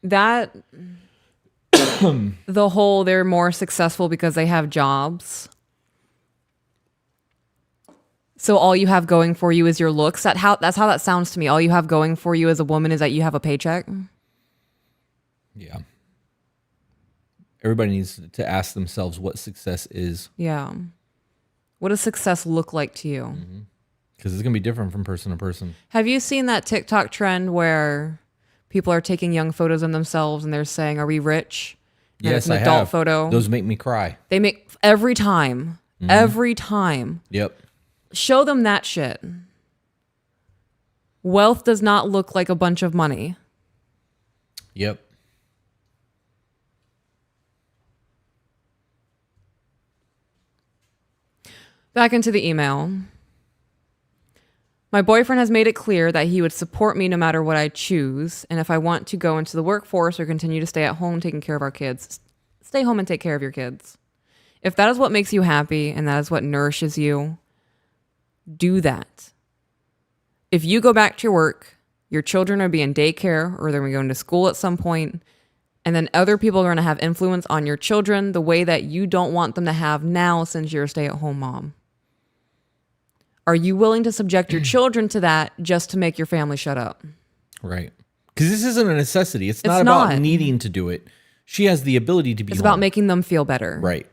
That, the whole they're more successful because they have jobs. So all you have going for you is your looks. That's how that sounds to me. All you have going for you as a woman is that you have a paycheck. Yeah. Everybody needs to ask themselves what success is. Yeah. What does success look like to you? Because it's going to be different from person to person. Have you seen that TikTok trend where people are taking young photos of themselves and they're saying, "Are we rich?" And Yes, it's an I adult have. photo. Those make me cry. They make every time. Every time. Yep. Show them that shit. Wealth does not look like a bunch of money. Yep. Back into the email. My boyfriend has made it clear that he would support me no matter what I choose. And if I want to go into the workforce or continue to stay at home taking care of our kids, stay home and take care of your kids. If that is what makes you happy and that is what nourishes you, do that. If you go back to your work, your children are being daycare or they're going to go into school at some point, and then other people are going to have influence on your children the way that you don't want them to have now since you're a stay-at-home mom. Are you willing to subject your children to that just to make your family shut up? Right. Because this isn't a necessity. It's not about needing to do it. She has the ability to be It's home. about making them feel better. Right.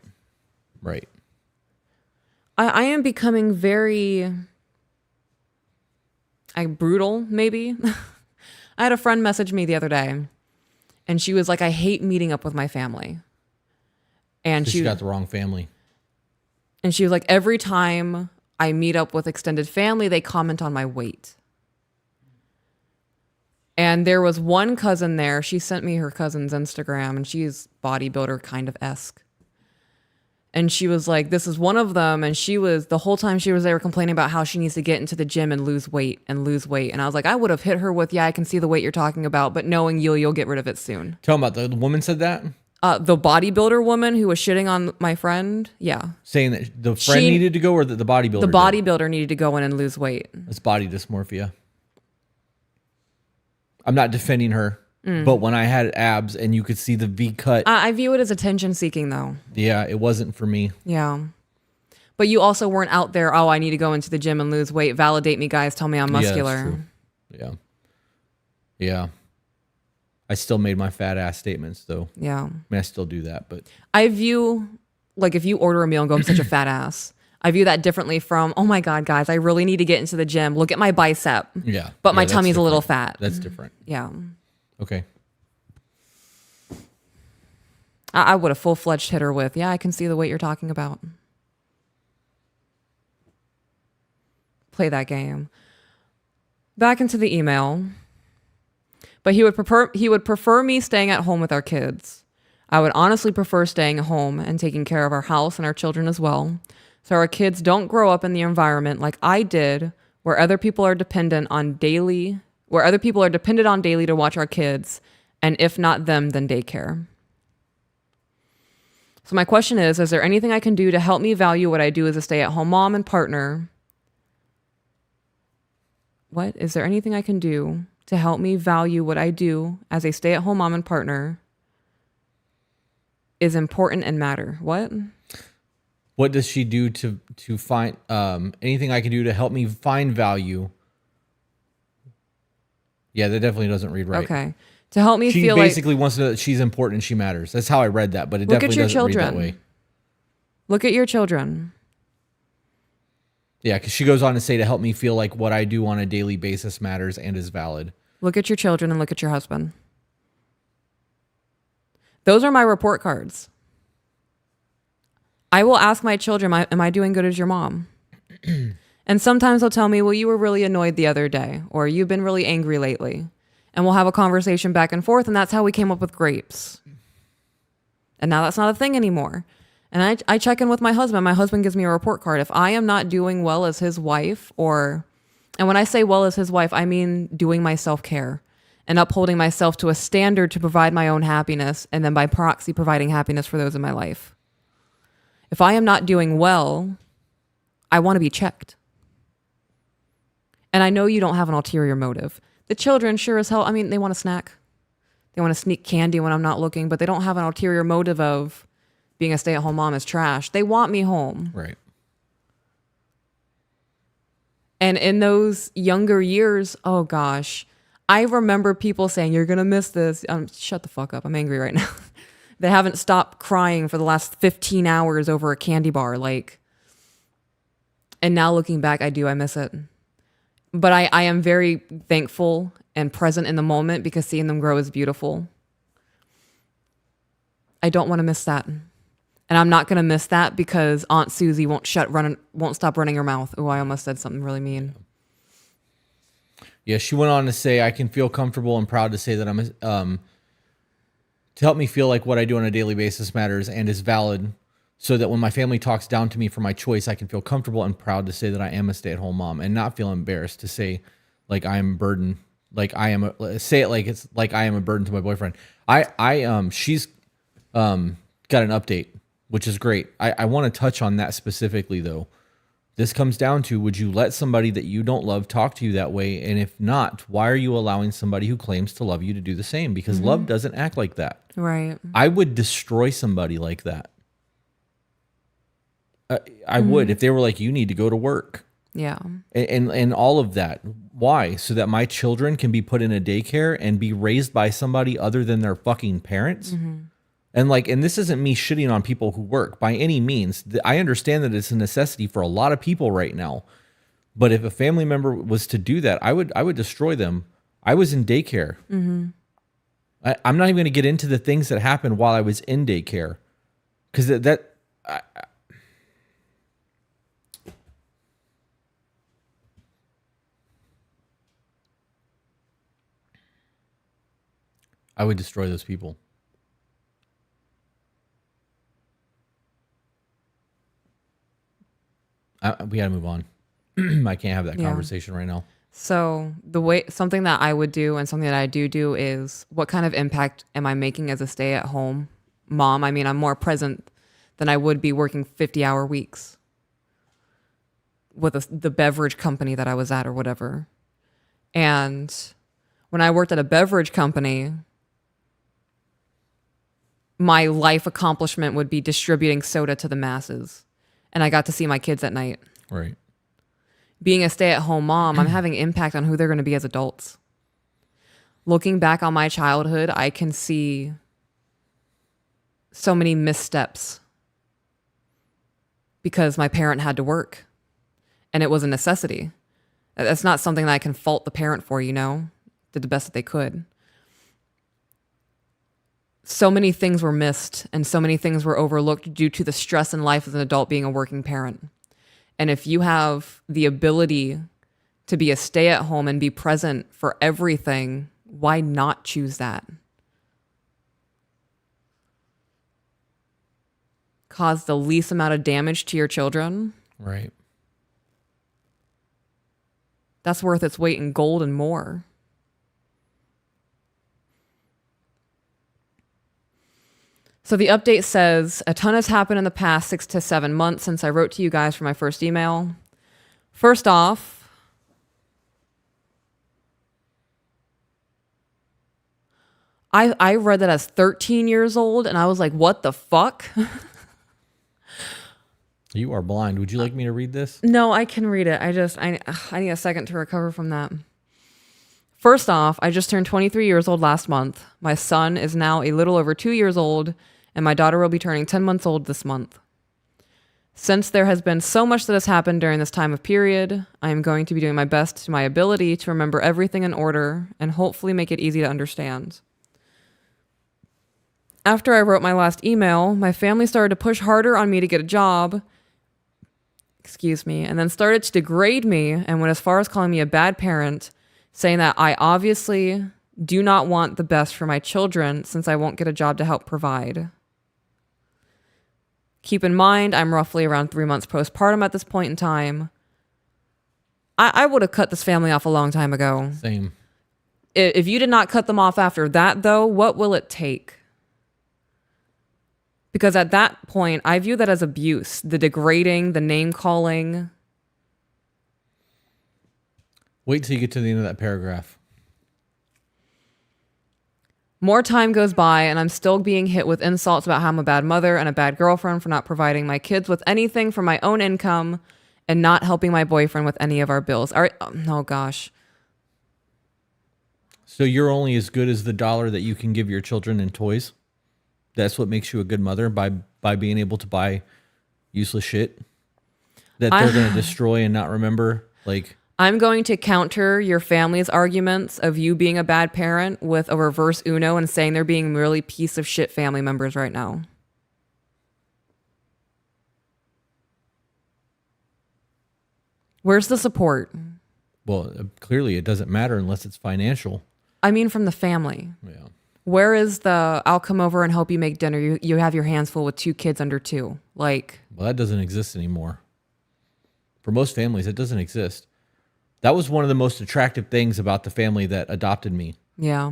Right. I am becoming very brutal, maybe. I had a friend message me the other day, and she was like, I hate meeting up with my family. And She got the wrong family. And she was like, every time I meet up with extended family, they comment on my weight. And there was one cousin there. She sent me her cousin's Instagram, and she's bodybuilder kind of esque. And she was like, this is one of them. And she was, the whole time she was there complaining about how she needs to get into the gym and lose weight and lose weight. And I was like, I would have hit her with, yeah, I can see the weight you're talking about, but knowing you'll get rid of it soon. Tell them about the woman said that? The bodybuilder woman who was shitting on my friend. Yeah. Saying that the friend needed to go or that the bodybuilder The bodybuilder needed to go in and lose weight. It's body dysmorphia. I'm not defending her, but when I had abs and you could see the V cut, I view it as attention seeking, though. yeah, it wasn't for me. Yeah. But you also weren't out there, oh, I need to go into the gym and lose weight. Validate me, guys. Tell me I'm muscular. Yeah, that's true. Yeah. Yeah. I still made my fat ass statements, though. Yeah. I mean, I still do that, but I view, like, if you order a meal and go, I'm such a fat ass, I view that differently from, oh my God, guys, I really need to get into the gym. Look at my bicep. yeah. But my that's tummy's a little different. fat. That's different. Yeah. Okay. I would have full-fledged hit her with, yeah, I can see the weight you're talking about. Play that game. Back into the email. But he would prefer me staying at home with our kids. I would honestly prefer staying at home and taking care of our house and our children as well. So our kids don't grow up in the environment like I did, where other people are dependent on daily to watch our kids, and if not them, then daycare. So my question is there anything I can do to help me value what I do as a stay-at-home mom and partner? What? Is there anything I can do to help me value what I do as a stay-at-home mom and partner is important and matter? What? What does she do to find anything I can do to help me find value? Yeah, that definitely doesn't read right. Okay. To help me She feel like basically wants to know that she's important and she matters. That's how I read that, but it Look at definitely your doesn't read that children. way. Look at your children. Yeah, because she goes on to say to help me feel like what I do on a daily basis matters and is valid. Look at your children and look at your husband. Those are my report cards. I will ask my children, am I doing good as your mom? And sometimes they'll tell me, well, you were really annoyed the other day, or you've been really angry lately. And we'll have a conversation back and forth, and that's how we came up with grapes. And now that's not a thing anymore. And I check in with my husband. My husband gives me a report card. If I am not doing well as his wife, and when I say well as his wife, I mean doing my self-care and upholding myself to a standard to provide my own happiness, and then by proxy providing happiness for those in my life. If I am not doing well, I want to be checked. And I know you don't have an ulterior motive. The children sure as hell, I mean, they want a snack. They want to sneak candy when I'm not looking, but they don't have an ulterior motive of being a stay-at-home mom is trash. They want me home. Right. And in those younger years, oh gosh, I remember people saying, you're going to miss this. Shut the fuck up. I'm angry right now. They haven't stopped crying for the last 15 hours over a candy bar. And now looking back, I miss it. But I am very thankful and present in the moment because seeing them grow is beautiful. I don't want to miss that. And I'm not going to miss that because Aunt Susie won't stop running her mouth. Oh, I almost said something really mean. Yeah, she went on to say, I can feel comfortable and proud to say that to help me feel like what I do on a daily basis matters and is valid, so that when my family talks down to me for my choice, I can feel comfortable and proud to say that I am a stay-at-home mom and not feel embarrassed to say like I am a burden, like I am say it like it's like I am a burden to my boyfriend. She's got an update, which is great. I want to touch on that specifically though. This comes down to, would you let somebody that you don't love talk to you that way? And if not, why are you allowing somebody who claims to love you to do the same? Because love doesn't act like that. Right. I would destroy somebody like that. I would, if they were like, you need to go to work. Yeah. And all of that. Why? So that my children can be put in a daycare and be raised by somebody other than their fucking parents. And this isn't me shitting on people who work by any means. I understand that it's a necessity for a lot of people right now. But if a family member was to do that, I would destroy them. I was in daycare. I'm not even going to get into the things that happened while I was in daycare, because I would destroy those people. We got to move on. I can't have that conversation right now. So something that I would do and something that I do is, what kind of impact am I making as a stay-at-home mom? I mean, I'm more present than I would be working 50-hour weeks with the beverage company that I was at or whatever. And When I worked at a beverage company, my life accomplishment would be distributing soda to the masses. And I got to see my kids at night. Right. Being a stay-at-home mom, I'm having impact on who they're going to be as adults. Looking back on my childhood, I can see so many missteps because my parent had to work and it was a necessity. That's not something that I can fault the parent for, you know? Did the best that they could. So many things were missed and so many things were overlooked due to the stress in life as an adult being a working parent. And if you have the ability to be a stay-at-home and be present for everything, why not choose that? Cause the least amount of damage to your children. Right. That's worth its weight in gold and more. So the update says, a ton has happened in the past 6 to 7 months since I wrote to you guys for my first email. First off, I read that as 13 years old and I was like, what the fuck? You are blind. Would you like me to read this? No, I can read it. I need a second to recover from that. First off, I just turned 23 years old last month. My son is now a little over 2 years old, and my daughter will be turning 10 months old this month. Since there has been so much that has happened during this time of period, I am going to be doing my best to my ability to remember everything in order and hopefully make it easy to understand. After I wrote my last email, my family started to push harder on me to get a job, and then started to degrade me and went as far as calling me a bad parent, saying that I obviously do not want the best for my children since I won't get a job to help provide. Keep in mind, I'm roughly around 3 months postpartum at this point in time. I would have cut this family off a long time ago. Same. If you did not cut them off after that, though, what will it take? Because at that point, I view that as abuse, the degrading, the name calling. Wait till you get to the end of that paragraph. More time goes by and I'm still being hit with insults about how I'm a bad mother and a bad girlfriend for not providing my kids with anything from my own income and not helping my boyfriend with any of our bills. Oh gosh. So you're only as good as the dollar that you can give your children in toys? That's what makes you a good mother, by being able to buy useless shit that they're going to destroy and not remember? Like, I'm going to counter your family's arguments of you being a bad parent with a reverse Uno and saying they're being really piece of shit family members right now. Where's the support? well, clearly it doesn't matter unless it's financial. I mean, from the family. Yeah. Where is the, I'll come over and help you make dinner. You have your hands full with 2 kids under 2. Like, Well, that doesn't exist anymore. For most families, it doesn't exist. That was one of the most attractive things about the family that adopted me. yeah.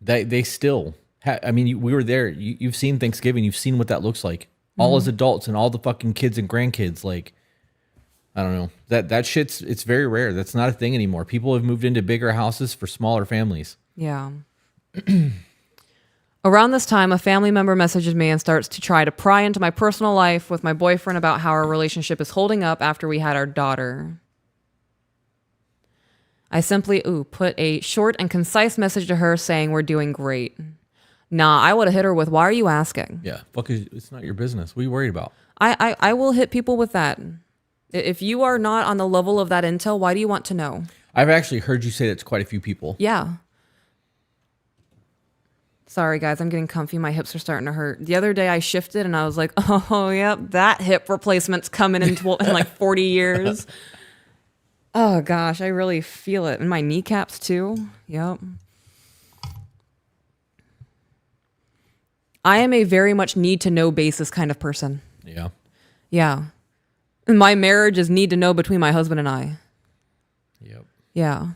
They still, I mean, we were there. You've seen Thanksgiving. You've seen what that looks like. All as adults and all the fucking kids and grandkids. Like, I don't know. That shit's, it's very rare. That's not a thing anymore. People have moved into bigger houses for smaller families. Yeah. Around this time, a family member messages me and starts to try to pry into my personal life with my boyfriend about how our relationship is holding up after we had our daughter. I simply, put a short and concise message to her saying we're doing great. Nah, I would have hit her with, why are you asking? Yeah. Fuck, it's not your business. What are you worried about? I will hit people with that. If you are not on the level of that intel, why do you want to know? I've actually heard you say that to quite a few people. Yeah. Sorry, guys, I'm getting comfy. My hips are starting to hurt. The other day I shifted and I was like, oh, yep, that hip replacement's coming in like 40 years. Oh, gosh, I really feel it. And my kneecaps, too. Yep. I am a very much need-to-know basis kind of person. Yeah. Yeah. And my marriage is need to know between my husband and I. Yep. Yeah.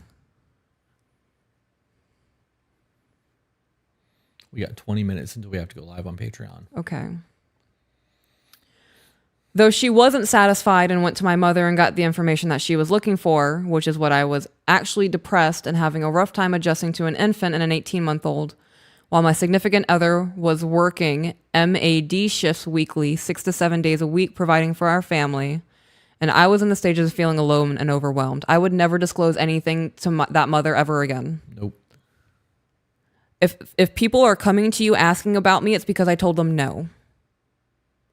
We got 20 minutes until we have to go live on Patreon. Okay. Though she wasn't satisfied and went to my mother and got the information that she was looking for, which is what I was actually depressed and having a rough time adjusting to an infant and an 18-month-old, while my significant other was working MAD shifts weekly, 6 to 7 days a week, providing for our family. And I was in the stages of feeling alone and overwhelmed. I would never disclose anything to that mother ever again. Nope. If people are coming to you asking about me, it's because I told them no.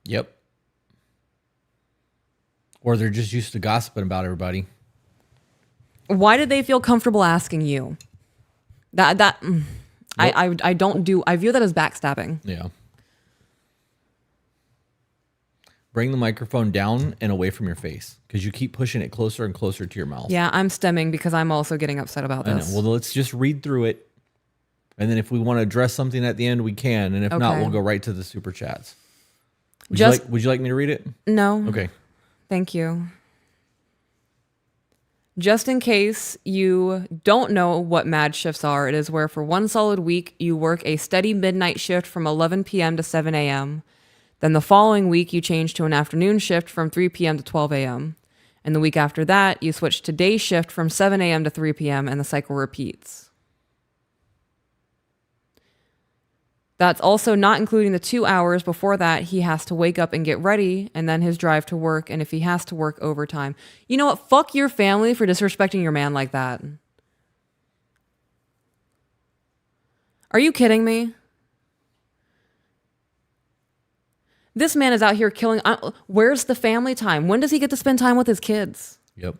Yep. Or they're just used to gossiping about everybody. Why did they feel comfortable asking you? I view that as backstabbing. Yeah. Bring the microphone down and away from your face because you keep pushing it closer and closer to your mouth. Yeah, I'm stemming because I'm also getting upset about I know. this. Well, let's just read through it. And then if we want to address something at the end, we can. And if not, Okay. we'll go right to the super chats. Would you like me to read it? No. Okay. Thank you. Just in case you don't know what MAD shifts are, it is where for one solid week you work a steady midnight shift from 11 p.m. to 7 a.m. Then the following week you change to an afternoon shift from 3 p.m. to 12 a.m. And the week after that you switch to day shift from 7 a.m. to 3 p.m. and the cycle repeats. That's also not including the 2 hours before that he has to wake up and get ready, and then his drive to work, and if he has to work overtime. You know what? Fuck your family for disrespecting your man like that. Are you kidding me? This man is out here killing. Where's the family time? When does he get to spend time with his kids? Yep.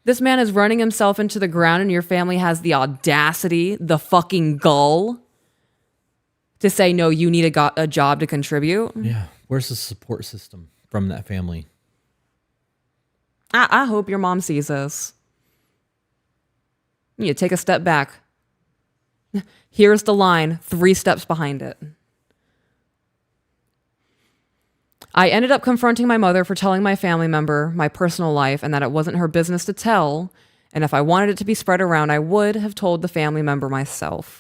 This man is running himself into the ground, and your family has the audacity, the fucking gall, to say, no, you need a job to contribute. Yeah. Where's the support system from that family? I hope your mom sees this. You take a step back. Here's the line, 3 steps behind it. I ended up confronting my mother for telling my family member my personal life and that it wasn't her business to tell. And if I wanted it to be spread around, I would have told the family member myself.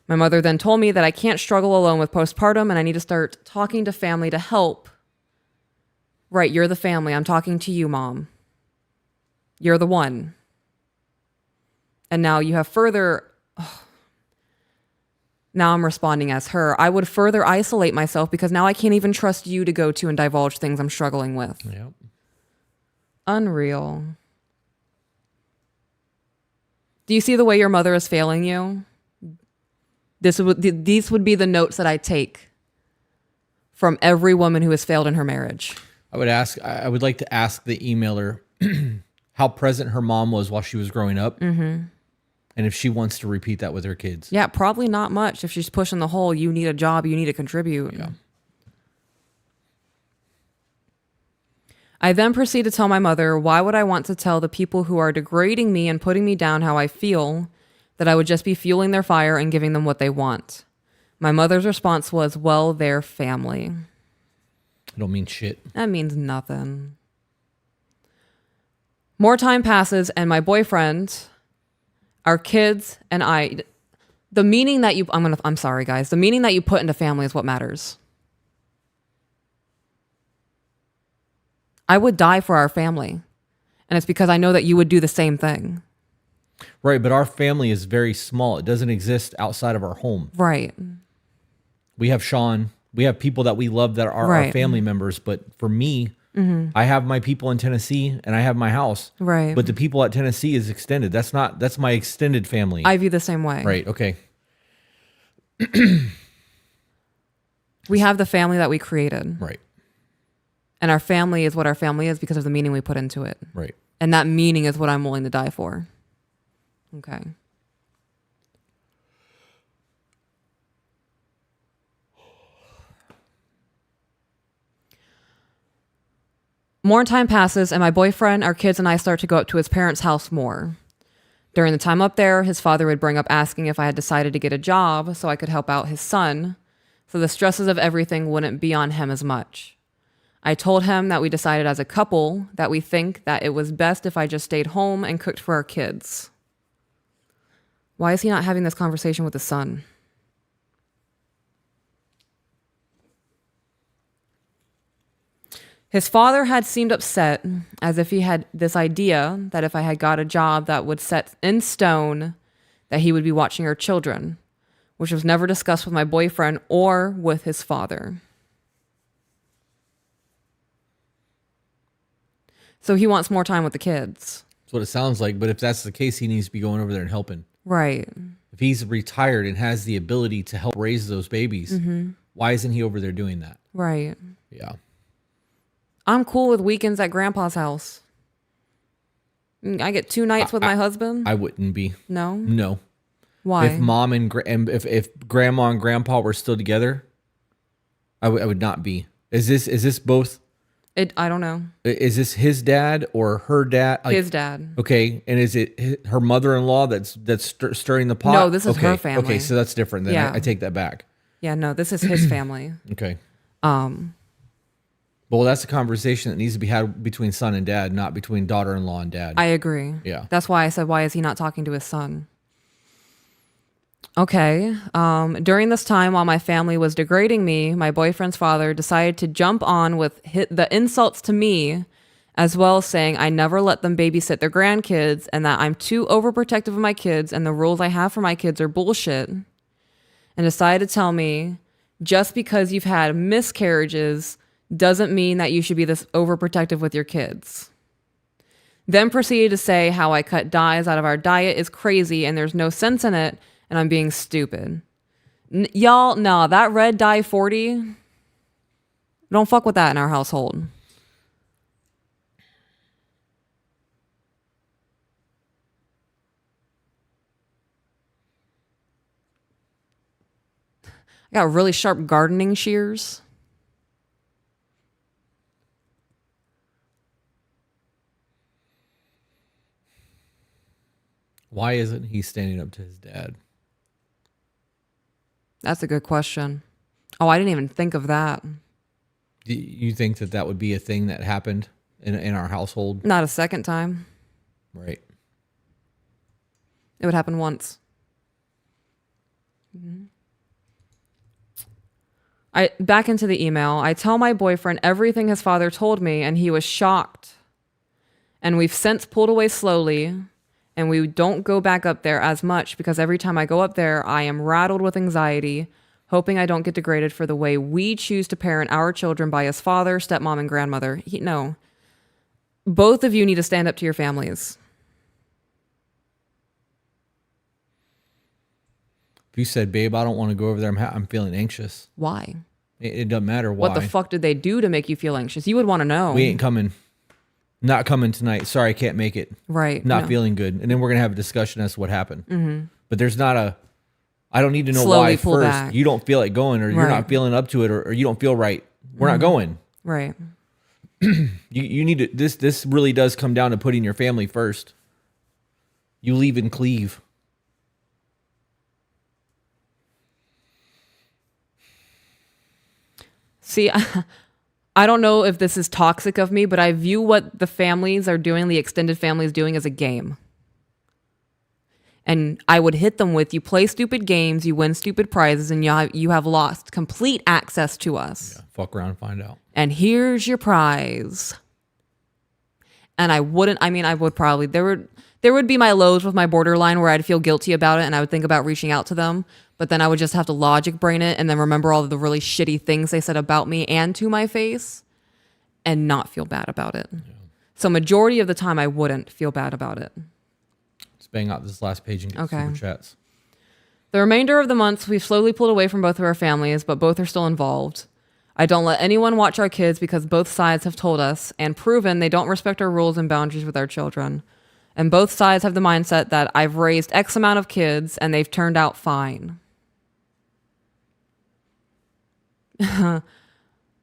My mother then told me that I can't struggle alone with postpartum and I need to start talking to family to help. Right, you're the family. I'm talking to you, Mom. You're the one. And now you have further... Now I'm responding as her. I would further isolate myself because now I can't even trust you to go to and divulge things I'm struggling with. Yep. Unreal. Do you see the way your mother is failing you? These would be the notes that I take from every woman who has failed in her marriage. I would like to ask the emailer how present her mom was while she was growing up. Mm-hmm. And if she wants to repeat that with her kids. Yeah, probably not much. If she's pushing the whole, you need a job, you need to contribute. Yeah. I then proceed to tell my mother, why would I want to tell the people who are degrading me and putting me down how I feel, that I would just be fueling their fire and giving them what they want? My mother's response was, well, they're family. I don't mean shit. That means nothing. More time passes and my boyfriend, our kids, and I, the meaning that you, I'm sorry guys, the meaning that you put into family is what matters. I would die for our family. And it's because I know that you would do the same thing. Right, but our family is very small. It doesn't exist outside of our home. Right. We have Sean. We have people that we love that are our Right. family members. But for me, I have my people in Tennessee and I have my house. Right. But the people at Tennessee is extended. That's my extended family. I view the same way. Right, okay. We have the family that we created. Right, And our family is what our family is because of the meaning we put into it. right. And that meaning is what I'm willing to die for. Okay. More time passes and my boyfriend, our kids, and I start to go up to his parents' house more. During the time up there, his father would bring up asking if I had decided to get a job so I could help out his son, so the stresses of everything wouldn't be on him as much. I told him that we decided as a couple that we think that it was best if I just stayed home and cooked for our kids. Why is he not having this conversation with his son? His father had seemed upset, as if he had this idea that if I had got a job that would set in stone that he would be watching our children, which was never discussed with my boyfriend or with his father. So he wants more time with the kids. That's what it sounds like. But if that's the case, he needs to be going over there and helping. Right. If he's retired and has the ability to help raise those babies, why isn't he over there doing that? Right. Yeah. I'm cool with weekends at grandpa's house. I get 2 nights with my husband. I wouldn't be. No? No. Why? If mom and if grandma and grandpa were still together, I would not be. Is this both? I don't know. Is this his dad or her dad? Like, His dad. Okay, and is it her mother-in-law that's stirring the pot? No, this is okay. her family. Okay, so that's different. Then Yeah. I take that back. Yeah, no, this is his family. Okay. Well, that's a conversation that needs to be had between son and dad, not between daughter-in-law and dad. I agree. Yeah. That's why I said, why is he not talking to his son? Okay. During this time, while my family was degrading me, my boyfriend's father decided to jump on with the insults to me, as well as saying I never let them babysit their grandkids and that I'm too overprotective of my kids and the rules I have for my kids are bullshit. And decided to tell me, just because you've had miscarriages doesn't mean that you should be this overprotective with your kids. Then proceeded to say how I cut dyes out of our diet is crazy and there's no sense in it and I'm being stupid. Y'all, no, that red dye 40, don't fuck with that in our household. I got really sharp gardening shears. Why isn't he standing up to his dad? That's a good question. Oh, I didn't even think of that. Do you think that would be a thing that happened in our household? Not a second time. Right. It would happen once. Back into the email. I tell my boyfriend everything his father told me, and he was shocked. And we've since pulled away slowly, and we don't go back up there as much because every time I go up there, I am rattled with anxiety, hoping I don't get degraded for the way we choose to parent our children by his father, stepmom, and grandmother. No. Both of you need to stand up to your families. If you said, babe, I don't want to go over there, I'm feeling anxious. Why? It doesn't matter why. What the fuck did they do to make you feel anxious? You would want to know. We ain't coming. Not coming tonight. Sorry, I can't make it. Right. Not no. feeling good. And then we're going to have a discussion as to what happened. Mm-hmm. But there's not I don't need to know Slowly why pull first. back. You don't feel like going or you're Right. not feeling up to it or you don't feel right. We're not going. Right. You need to, this really does come down to putting your family first. You leave and cleave. See, I don't know if this is toxic of me, but I view what the families are doing, the extended families doing, as a game. And I would hit them with, you play stupid games, you win stupid prizes, and you have lost complete access to us. Yeah, fuck around and find out. And here's your prize. And I would probably, there would be my lows with my borderline where I'd feel guilty about it and I would think about reaching out to them. But then I would just have to logic brain it and then remember all of the really shitty things they said about me and to my face and not feel bad about it. Yeah. So majority of the time I wouldn't feel bad about it. Let's bang out this last page and get super chats. The remainder of the months, we've slowly pulled away from both of our families, but both are still involved. I don't let anyone watch our kids because both sides have told us and proven they don't respect our rules and boundaries with our children. And both sides have the mindset that I've raised X amount of kids and they've turned out fine.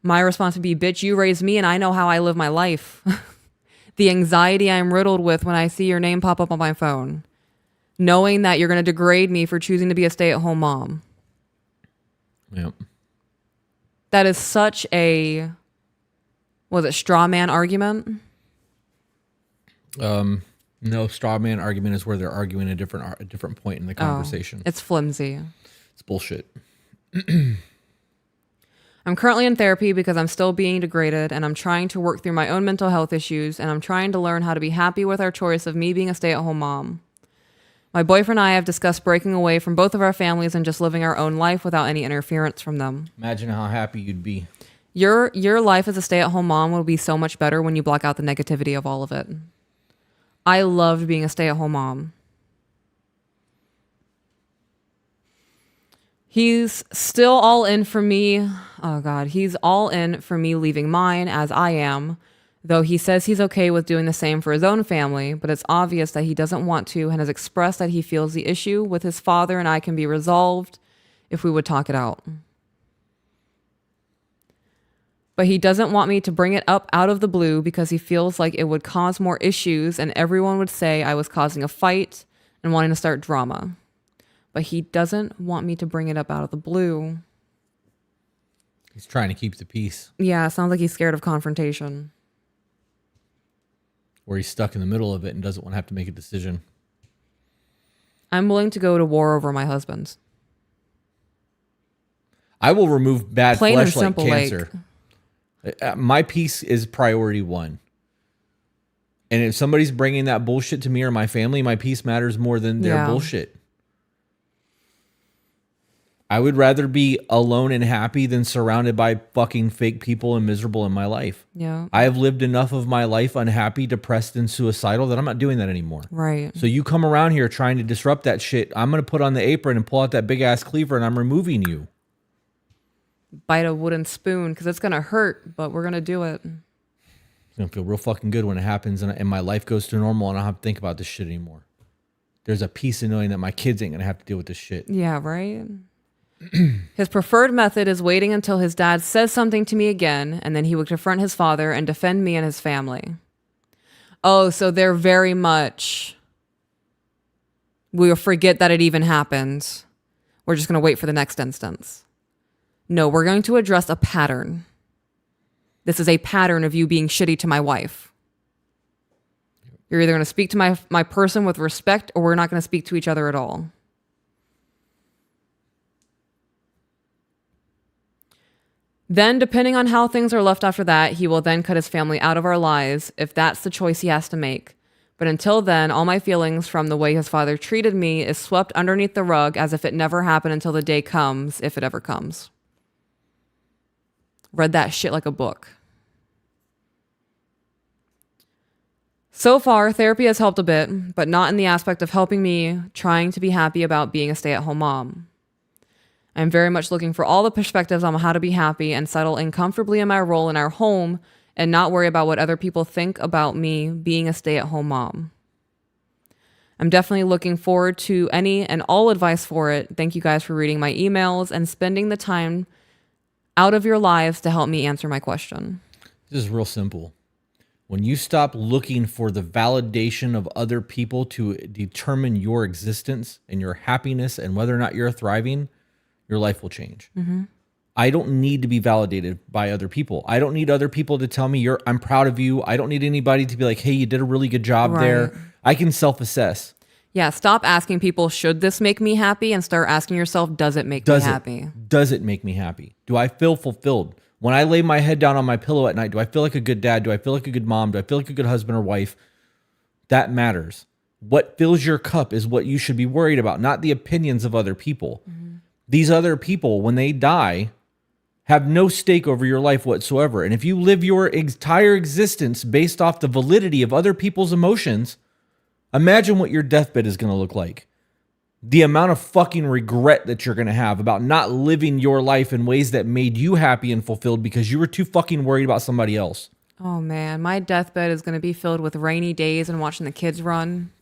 My response would be, bitch, you raised me and I know how I live my life. The anxiety I'm riddled with when I see your name pop up on my phone. Knowing that you're going to degrade me for choosing to be a stay-at-home mom. Yep. That is such a, was it straw man argument? No, straw man argument is where they're arguing a different point in the conversation. It's flimsy. It's bullshit. I'm currently in therapy because I'm still being degraded, and I'm trying to work through my own mental health issues, and I'm trying to learn how to be happy with our choice of me being a stay-at-home mom. My boyfriend and I have discussed breaking away from both of our families and just living our own life without any interference from them. Imagine how happy you'd be. Your life as a stay-at-home mom will be so much better when you block out the negativity of all of it. I loved being a stay-at-home mom. He's still all in for me. Oh God, he's all in for me leaving mine as I am, though he says he's okay with doing the same for his own family, but it's obvious that he doesn't want to and has expressed that he feels the issue with his father and I can be resolved if we would talk it out. But he doesn't want me to bring it up out of the blue because he feels like it would cause more issues and everyone would say I was causing a fight and wanting to start drama. But he doesn't want me to bring it up out of the blue. He's trying to keep the peace. Yeah, it sounds like he's scared of confrontation. Or he's stuck in the middle of it and doesn't want to have to make a decision. I'm willing to go to war over my husband. I will remove bad Plain and flesh like simple, cancer. My peace is priority one. And if somebody's bringing that bullshit to me or my family, my peace matters more than their bullshit. I would rather be alone and happy than surrounded by fucking fake people and miserable in my life. Yeah. I have lived enough of my life unhappy, depressed, and suicidal that I'm not doing that anymore. Right. So you come around here trying to disrupt that shit, I'm going to put on the apron and pull out that big ass cleaver and I'm removing you. Bite a wooden spoon because it's going to hurt, but we're going to do it. It's going to feel real fucking good when it happens and my life goes to normal and I don't have to think about this shit anymore. There's a peace in knowing that my kids ain't going to have to deal with this shit. Yeah, right? His preferred method is waiting until his dad says something to me again, and then he would confront his father and defend me and his family. Oh, so they're very much, we'll forget that it even happened. We're just going to wait for the next instance. No, we're going to address a pattern. This is a pattern of you being shitty to my wife. You're either going to speak to my person with respect, or we're not going to speak to each other at all. Then, depending on how things are left after that, he will then cut his family out of our lives if that's the choice he has to make. But until then, all my feelings from the way his father treated me is swept underneath the rug as if it never happened until the day comes, if it ever comes. Read that shit like a book. So far, therapy has helped a bit, but not in the aspect of helping me trying to be happy about being a stay-at-home mom. I'm very much looking for all the perspectives on how to be happy and settle in comfortably in my role in our home and not worry about what other people think about me being a stay-at-home mom. I'm definitely looking forward to any and all advice for it. Thank you guys for reading my emails and spending the time out of your lives to help me answer my question. This is real simple. When you stop looking for the validation of other people to determine your existence and your happiness and whether or not you're thriving, your life will change. Mm-hmm. I don't need to be validated by other people. I don't need other people to tell me I'm proud of you. I don't need anybody to be like, hey, you did a really good job there. I can self-assess. Yeah, stop asking people, should this make me happy? And start asking yourself, does it make me happy? Does it make me happy? Do I feel fulfilled? When I lay my head down on my pillow at night, do I feel like a good dad? Do I feel like a good mom? Do I feel like a good husband or wife? That matters. What fills your cup is what you should be worried about, not the opinions of other people. Mm-hmm. These other people, when they die, have no stake over your life whatsoever. And if you live your entire existence based off the validity of other people's emotions, imagine what your deathbed is going to look like. The amount of fucking regret that you're going to have about not living your life in ways that made you happy and fulfilled because you were too fucking worried about somebody else. Oh man, my deathbed is going to be filled with rainy days and watching the kids run.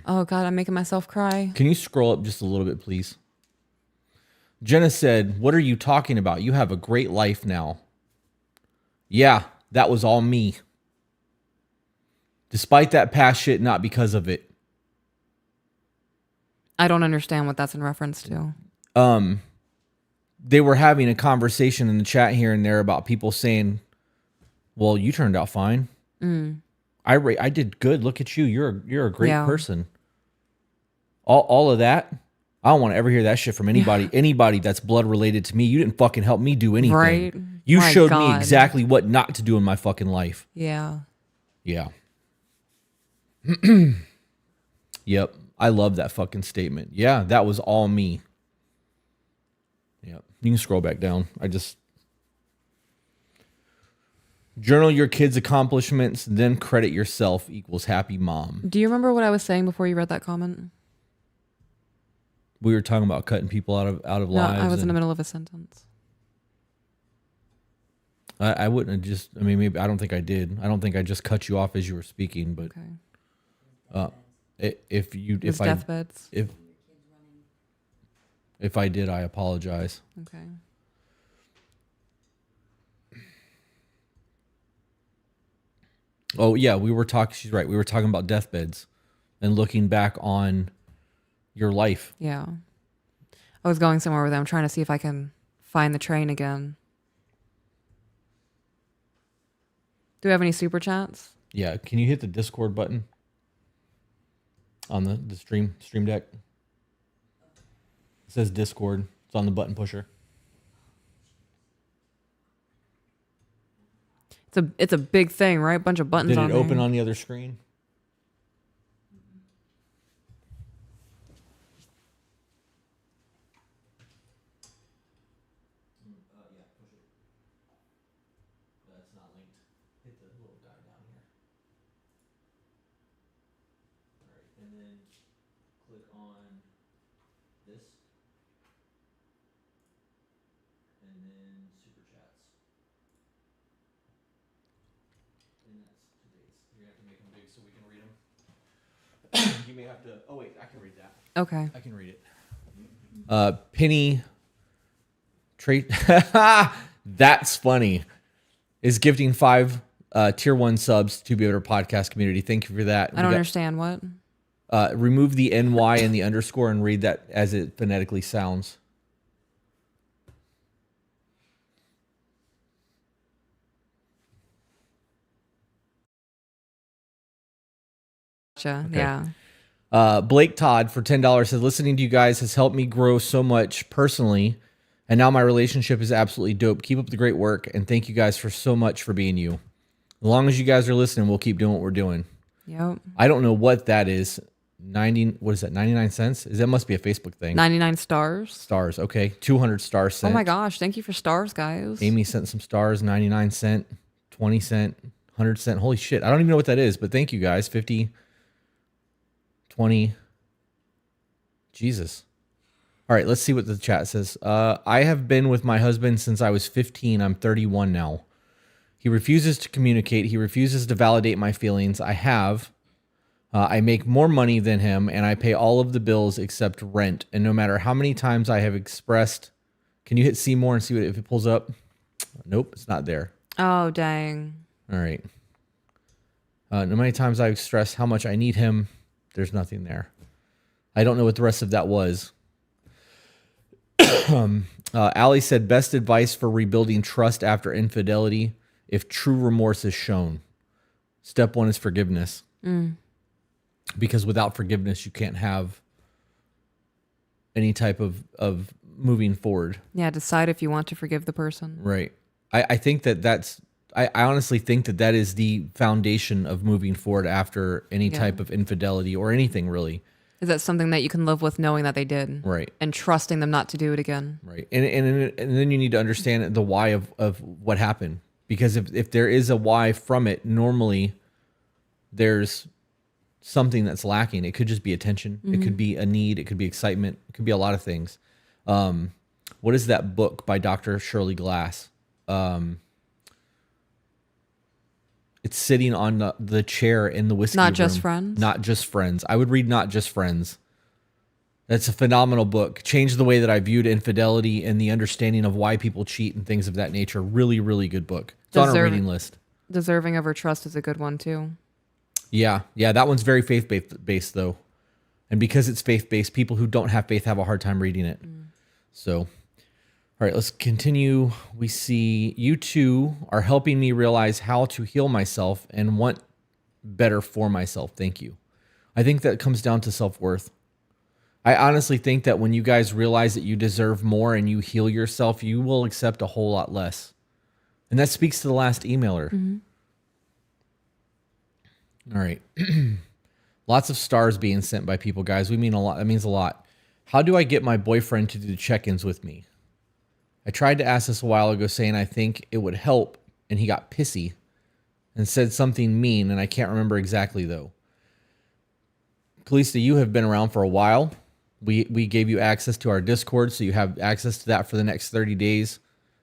Oh God, I'm making myself cry. Can you scroll up just a little bit, please? Jenna said, what are you talking about? You have a great life now. Yeah, that was all me. Despite that past shit, not because of it. I don't understand what that's in reference to. They were having a conversation in the chat here and there about people saying, well, you turned out fine. I did good. Look at you. You're a great person. All of that I don't want to ever hear that shit from anybody. Anybody that's blood related to me. You didn't fucking help me do anything. Right? You My showed me God. exactly what not to do in my fucking life. Yeah. Yeah. Yep. I love that fucking statement. Yeah, that was all me. Yep. You can scroll back down. Journal your kids' accomplishments, then credit yourself equals happy mom. Do you remember what I was saying before you read that comment? We were talking about cutting people out of No, lives. I was in the middle of a sentence. I wouldn't have just. I mean, maybe I don't think I did. I don't think I just cut you off as you were speaking. But Okay. if I deathbeds. if I did, I apologize. Okay. Oh yeah, we were talking. She's right. We were talking about deathbeds and looking back on your life. Yeah. I was going somewhere with it. I'm trying to see if I can find the train again. Do we have any super chats? Yeah. Can you hit the Discord button on the stream deck? It says Discord. It's on the button pusher. It's a big thing, right? Bunch of buttons Did on it there. open on the other screen? That's not linked. Hit the little guy down here. All right, and then click on this, and then super chats. And that's today's. You're gonna have to make them big so we can read them. You may have to. Oh wait, I can read that. Okay. I can read it. Penny Trait. That's funny. Is gifting 5 tier 1 subs to Be Better Podcast community. Thank you for that. I don't understand what. Remove the NY and the underscore and read that as it phonetically sounds. Gotcha. Okay. Yeah. Blake Todd for $10 says, listening to you guys has helped me grow so much personally. And now my relationship is absolutely dope. Keep up the great work. And thank you guys for so much for being you. As long as you guys are listening, we'll keep doing what we're doing. Yep. I don't know what that is. 99 cents? That must be a Facebook thing. 99 stars. Stars. Okay. 200 stars sent. Oh my gosh. Thank you for stars, guys. Amy sent some stars, 99 cent, 20 cent, 100 cent. Holy shit. I don't even know what that is, but thank you guys. 50, 20. Jesus. All right, let's see what the chat says. I have been with my husband since I was 15. I'm 31 now. He refuses to communicate. He refuses to validate my feelings. I make more money than him, and I pay all of the bills except rent. And no matter how many times I have expressed, can you hit see more and see if it pulls up? Nope, it's not there. Oh, dang. All right. No many times I've stressed how much I need him. There's nothing there. I don't know what the rest of that was. Allie said, best advice for rebuilding trust after infidelity, if true remorse is shown. Step 1 is forgiveness. Because without forgiveness, you can't have any type of moving forward. Yeah, decide if you want to forgive the person. Right. I think I honestly think that is the foundation of moving forward after any type of infidelity or anything really. Is that something that you can live with knowing that they did? Right. And trusting them not to do it again. Right. And then you need to understand the why of what happened. Because if there is a why from it, normally there's something that's lacking. It could just be attention. It could be a need. It could be excitement. It could be a lot of things. What is that book by Dr. Shirley Glass? It's sitting on the chair in the whiskey room. Not Just Friends? Not Just Friends. I would read Not Just Friends. That's a phenomenal book. Changed the way that I viewed infidelity and the understanding of why people cheat and things of that nature. Really, really good book. It's on our reading list. Deserving of Her Trust is a good one too. Yeah. That one's very faith-based though. And because it's faith-based, people who don't have faith have a hard time reading it. So, all right, let's continue. We see you two are helping me realize how to heal myself and want better for myself. Thank you. I think that comes down to self-worth. I honestly think that when you guys realize that you deserve more and you heal yourself, you will accept a whole lot less. And that speaks to the last emailer. All right. Lots of stars being sent by people, guys. We mean a lot. That means a lot. How do I get my boyfriend to do check-ins with me? I tried to ask this a while ago saying I think it would help, and he got pissy and said something mean, and I can't remember exactly, though. Kalista, you have been around for a while. We gave you access to our Discord, so you have access to that for the next 30 days.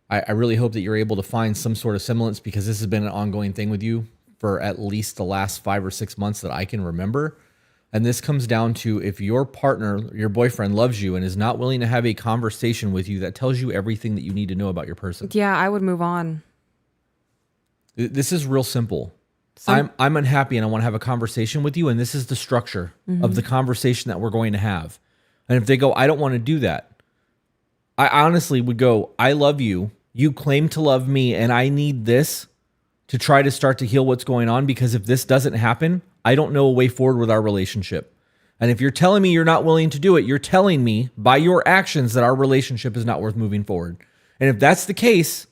I really hope that you're able to find some sort of semblance, because this has been an ongoing thing with you for at least the last 5 or 6 months that I can remember. And this comes down to, if your partner, your boyfriend, loves you and is not willing to have a conversation with you that tells you everything that you need to know about your person. Yeah, I would move on. This is real simple. I'm unhappy and I want to have a conversation with you, and this is the structure of the conversation that we're going to have. And if they go, I don't want to do that, I honestly would go, I love you. You claim to love me, and I need this to try to start to heal what's going on, because if this doesn't happen, I don't know a way forward with our relationship. And if you're telling me you're not willing to do it, you're telling me by your actions that our relationship is not worth moving forward. And if that's the case,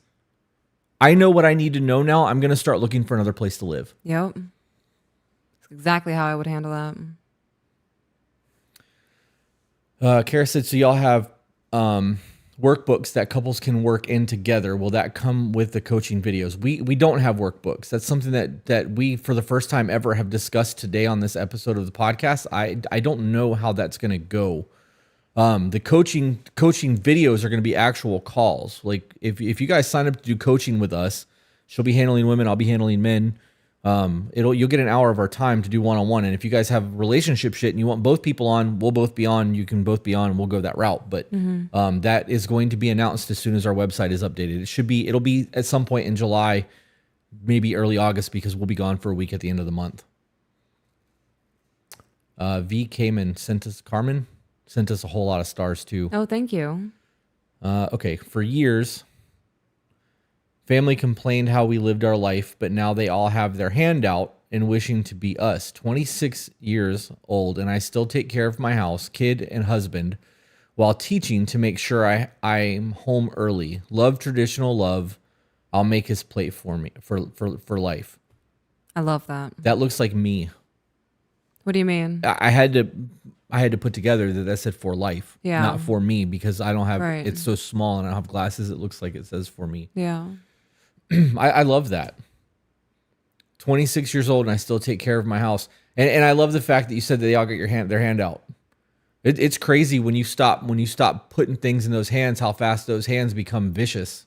I know what I need to know now. I'm going to start looking for another place to live. Yep. That's exactly how I would handle that. Kara said, so y'all have workbooks that couples can work in together. Will that come with the coaching videos? We don't have workbooks. That's something that we, for the first time ever, have discussed today on this episode of the podcast. I don't know how that's going to go. The coaching videos are going to be actual calls. Like if you guys sign up to do coaching with us, she'll be handling women, I'll be handling men. You'll get an hour of our time to do one-on-one. And if you guys have relationship shit and you want both people on, we'll both be on, you can both be on, and we'll go that route. But that is going to be announced as soon as our website is updated. It'll be at some point in July, maybe early August, because we'll be gone for a week at the end of the month. Carmen sent us a whole lot of stars too. Oh, thank you. Okay. For years, family complained how we lived our life, but now they all have their hand out and wishing to be us. 26 years old, and I still take care of my house, kid, and husband while teaching to make sure I'm home early. Love traditional love. I'll make his plate for me for life. I love that. That looks like me. What do you mean? I had to put together that said for life, not for me, because I don't have, it's so small and I don't have glasses. It looks like it says for me. Yeah. I love that. 26 years old and I still take care of my house. And I love the fact that you said that they all get their hand out. It's crazy when you stop putting things in those hands, how fast those hands become vicious.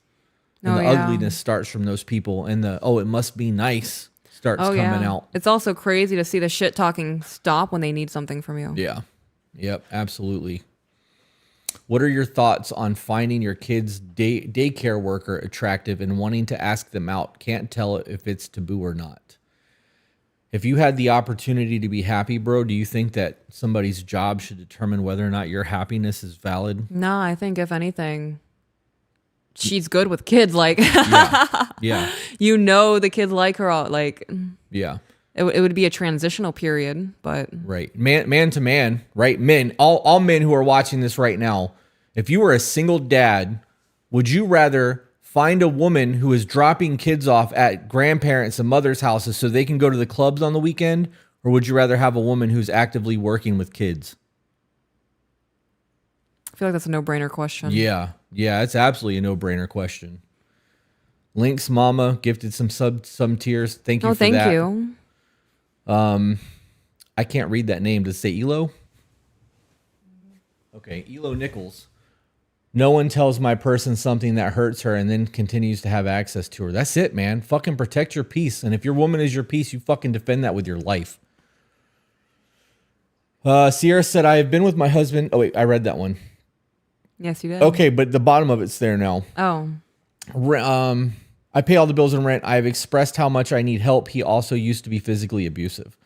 And the ugliness starts from those people, and it must be nice starts coming out. It's also crazy to see the shit talking stop when they need something from you. Yeah. Yep, absolutely. What are your thoughts on finding your kid's daycare worker attractive and wanting to ask them out? Can't tell if it's taboo or not. If you had the opportunity to be happy, bro, do you think that somebody's job should determine whether or not your happiness is valid? No, I think if anything, she's good with kids. Like, yeah. You know, the kids like her all. Like, yeah. It would be a transitional period, but right, man to man, right? Men, all men who are watching this right now, if you were a single dad, would you rather find a woman who is dropping kids off at grandparents and mothers' houses so they can go to the clubs on the weekend, or would you rather have a woman who's actively working with kids? I feel like that's a no-brainer question. Yeah, it's absolutely a no-brainer question. Link's mama gifted some tears. Thank you for that. Thank you. I can't read that name. Does it say Elo? Okay, Elo Nichols. No one tells my person something that hurts her and then continues to have access to her. That's it, man. Fucking protect your peace. And if your woman is your peace, you fucking defend that with your life. Sierra said, I have been with my husband. Oh, wait, I read that one. Yes, you did. Okay, but the bottom of it's there now. Oh. I pay all the bills and rent. I have expressed how much I need help. He also used to be physically abusive.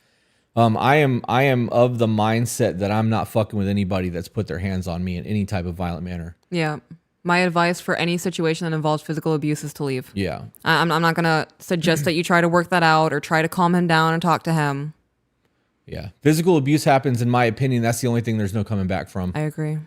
I am of the mindset that I'm not fucking with anybody that's put their hands on me in any type of violent manner. Yeah. My advice for any situation that involves physical abuse is to leave. Yeah. I'm not going to suggest that you try to work that out or try to calm him down and talk to him. Yeah. Physical abuse happens, in my opinion. That's the only thing there's no coming back from. I agree.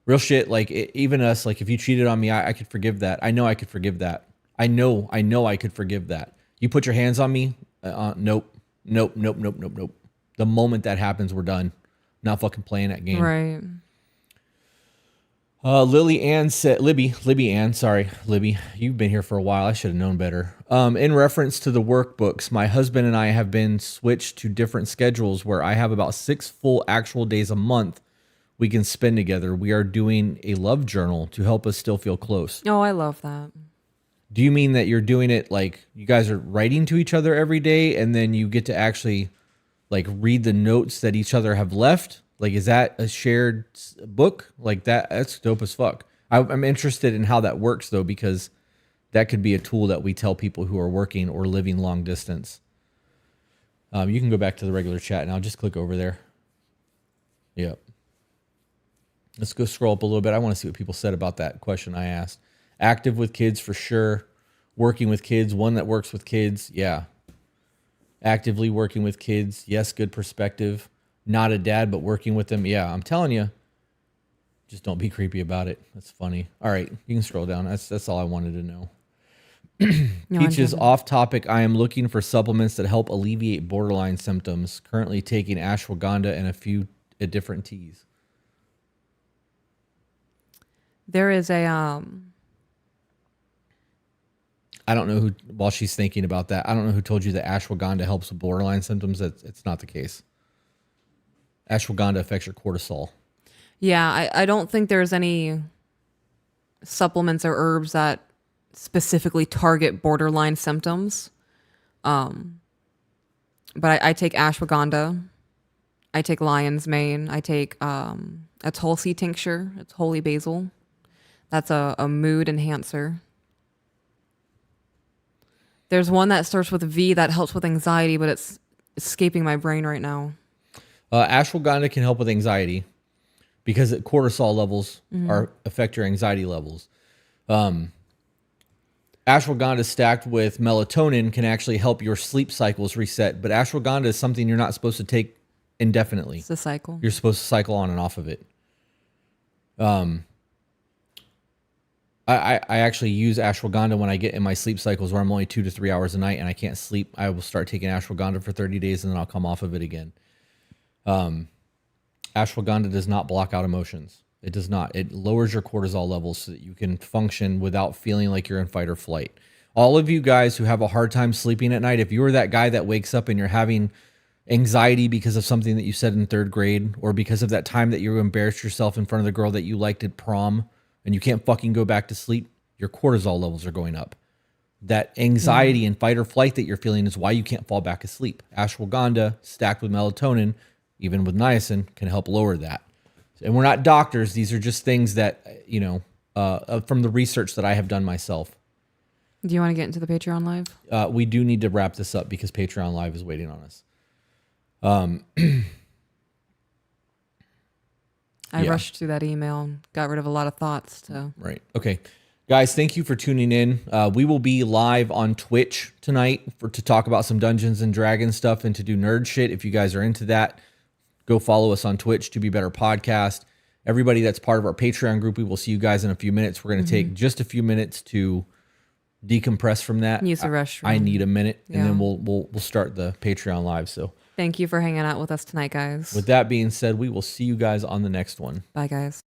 Real shit. Like even us, like if you cheated on me, I could forgive that. I know I could forgive that. I know I could forgive that. You put your hands on me. Nope. The moment that happens, we're done. Not fucking playing that game. Right. Libby Ann, sorry, Libby, you've been here for a while. I should have known better. In reference to the workbooks, my husband and I have been switched to different schedules where I have about 6 full actual days a month we can spend together. We are doing a love journal to help us still feel close. Oh, I love that. Do you mean that you're doing it like you guys are writing to each other every day and then you get to actually like read the notes that each other have left? Like, is that a shared book like that? That's dope as fuck. I'm interested in how that works though, because that could be a tool that we tell people who are working or living long distance. You can go back to the regular chat and I'll just click over there. Yep. Let's go scroll up a little bit. I want to see what people said about that question I asked. Active with kids for sure. Working with kids. One that works with kids. Yeah. Actively working with kids. Yes, good perspective. Not a dad, but working with them. Yeah, I'm telling you. Just don't be creepy about it. That's funny. All right, you can scroll down. That's all I wanted to know. Peaches, off topic. I am looking for supplements that help alleviate borderline symptoms. Currently taking ashwagandha and a few different teas. There is a I don't know who, while she's thinking about that, I don't know who told you that ashwagandha helps with borderline symptoms. It's not the case. Ashwagandha affects your cortisol. Yeah, I don't think there's any supplements or herbs that specifically target borderline symptoms. But I take ashwagandha. I take lion's mane. I take a Tulsi tincture. It's holy basil. That's a mood enhancer. There's one that starts with a V that helps with anxiety, but it's escaping my brain right now. Ashwagandha can help with anxiety because cortisol levels affect your anxiety levels. Ashwagandha stacked with melatonin can actually help your sleep cycles reset, but ashwagandha is something you're not supposed to take indefinitely. It's a cycle. You're supposed to cycle on and off of it. I actually use ashwagandha when I get in my sleep cycles where I'm only 2 to 3 hours a night and I can't sleep. I will start taking ashwagandha for 30 days and then I'll come off of it again. Ashwagandha does not block out emotions. It does not. It lowers your cortisol levels so that you can function without feeling like you're in fight or flight. All of you guys who have a hard time sleeping at night, if you are that guy that wakes up and you're having anxiety because of something that you said in 3rd grade or because of that time that you embarrassed yourself in front of the girl that you liked at prom and you can't fucking go back to sleep, your cortisol levels are going up. That anxiety and fight or flight that you're feeling is why you can't fall back asleep. Ashwagandha stacked with melatonin, even with niacin, can help lower that. And we're not doctors. These are just things that, from the research that I have done myself. Do you want to get into the Patreon Live? We do need to wrap this up because Patreon Live is waiting on us. I rushed through that email and got rid of a lot of thoughts. Right. Okay. Guys, thank you for tuning in. We will be live on Twitch tonight to talk about some Dungeons and Dragons stuff and to do nerd shit. If you guys are into that, go follow us on Twitch, To Be Better Podcast. Everybody that's part of our Patreon group, we will see you guys in a few minutes. We're going to take just a few minutes to decompress from that. Use the restroom. I need a minute, and then we'll start the Patreon Live. So thank you for hanging out with us tonight, guys. with that being said, we will see you guys on the next one. Bye, guys.